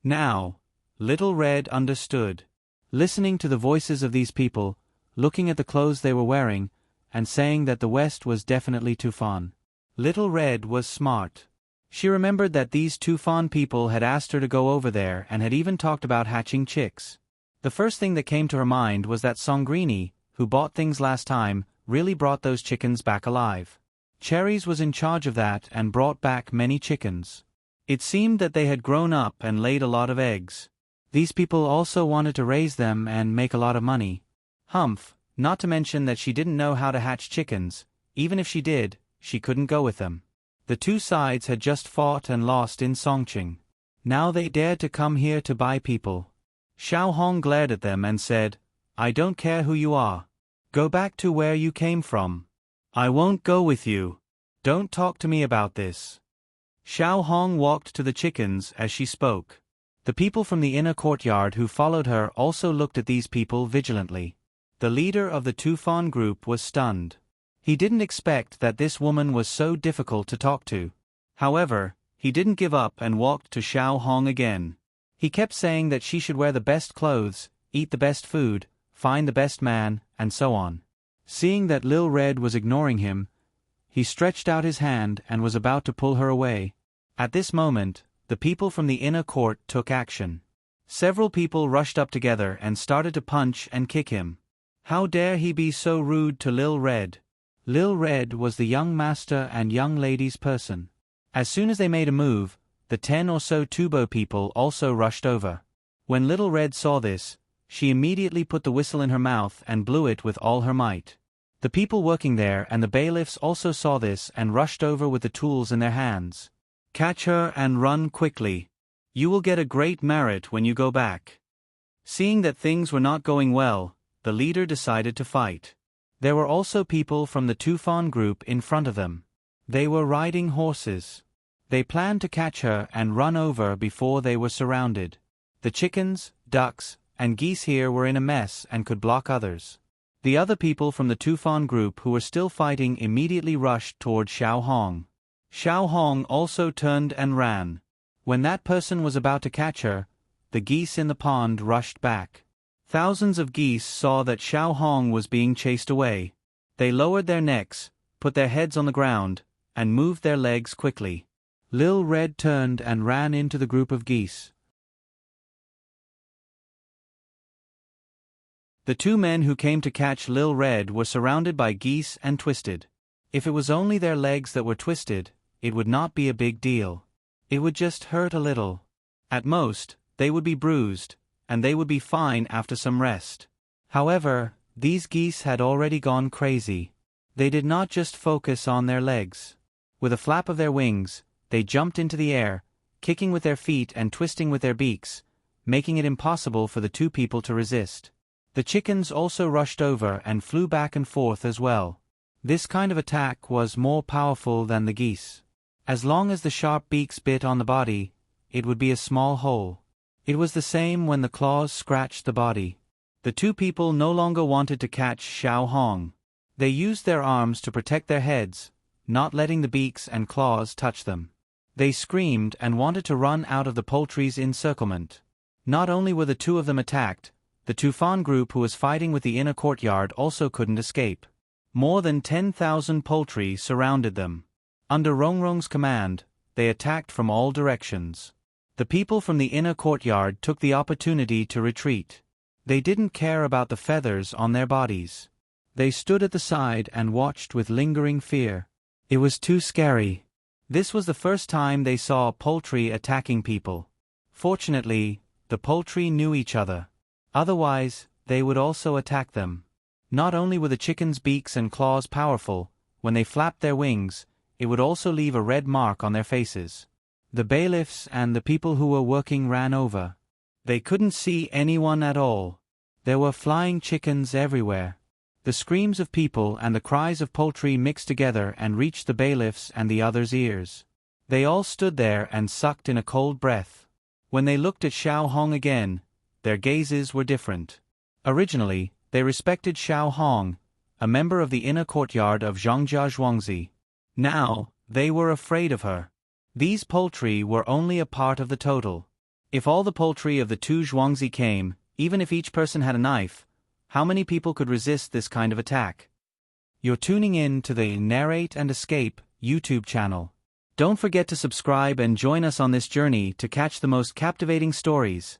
Now, Little Red understood. Listening to the voices of these people, looking at the clothes they were wearing, and saying that the west was definitely Tufan. Little Red was smart. She remembered that these Tufan people had asked her to go over there and had even talked about hatching chicks. The first thing that came to her mind was that Songrini, who bought things last time, really brought those chickens back alive. Cherries was in charge of that and brought back many chickens. It seemed that they had grown up and laid a lot of eggs. These people also wanted to raise them and make a lot of money. Humph, not to mention that she didn't know how to hatch chickens. Even if she did, she couldn't go with them. The two sides had just fought and lost in Songqing. Now they dared to come here to buy people. Xiao Hong glared at them and said, I don't care who you are. Go back to where you came from. I won't go with you. Don't talk to me about this. Xiao Hong walked to the chickens as she spoke. The people from the inner courtyard who followed her also looked at these people vigilantly. The leader of the Tufan group was stunned. He didn't expect that this woman was so difficult to talk to. However, he didn't give up and walked to Xiao Hong again. He kept saying that she should wear the best clothes, eat the best food, find the best man, and so on. Seeing that Lil Red was ignoring him, he stretched out his hand and was about to pull her away. At this moment, the people from the inner court took action. Several people rushed up together and started to punch and kick him. How dare he be so rude to Lil Red? Lil Red was the young master and young lady's person. As soon as they made a move, the 10 or so Tubo people also rushed over. When Little Red saw this, she immediately put the whistle in her mouth and blew it with all her might. The people working there and the bailiffs also saw this and rushed over with the tools in their hands. Catch her and run quickly. You will get a great merit when you go back. Seeing that things were not going well, the leader decided to fight. There were also people from the Tufan group in front of them. They were riding horses. They planned to catch her and run over before they were surrounded. The chickens, ducks, and geese here were in a mess and could block others. The other people from the Tufan group who were still fighting immediately rushed toward Xiao Hong. Xiao Hong also turned and ran. When that person was about to catch her, the geese in the pond rushed back. Thousands of geese saw that Xiao Hong was being chased away. They lowered their necks, put their heads on the ground, and moved their legs quickly. Lil Red turned and ran into the group of geese. The two men who came to catch Lil Red were surrounded by geese and twisted. If it was only their legs that were twisted, it would not be a big deal. It would just hurt a little. At most, they would be bruised, and they would be fine after some rest. However, these geese had already gone crazy. They did not just focus on their legs. With a flap of their wings, they jumped into the air, kicking with their feet and twisting with their beaks, making it impossible for the two people to resist. The chickens also rushed over and flew back and forth as well. This kind of attack was more powerful than the geese. As long as the sharp beaks bit on the body, it would be a small hole. It was the same when the claws scratched the body. The two people no longer wanted to catch Xiao Hong. They used their arms to protect their heads, not letting the beaks and claws touch them. They screamed and wanted to run out of the poultry's encirclement. Not only were the two of them attacked, the Tufan group who was fighting with the inner courtyard also couldn't escape. More than 10,000 poultry surrounded them. Under Rongrong's command, they attacked from all directions. The people from the inner courtyard took the opportunity to retreat. They didn't care about the feathers on their bodies. They stood at the side and watched with lingering fear. It was too scary. This was the first time they saw poultry attacking people. Fortunately, the poultry knew each other. Otherwise, they would also attack them. Not only were the chickens' beaks and claws powerful, when they flapped their wings, it would also leave a red mark on their faces. The bailiffs and the people who were working ran over. They couldn't see anyone at all. There were flying chickens everywhere. The screams of people and the cries of poultry mixed together and reached the bailiffs and the others' ears. They all stood there and sucked in a cold breath. When they looked at Xiao Hong again, their gazes were different. Originally, they respected Xiao Hong, a member of the inner courtyard of Zhongjia Zhuangzi. Now, they were afraid of her. These poultry were only a part of the total. If all the poultry of the two Zhuangzi came, even if each person had a knife, how many people could resist this kind of attack? You're tuning in to the Narrate and Escape YouTube channel. Don't forget to subscribe and join us on this journey to catch the most captivating stories.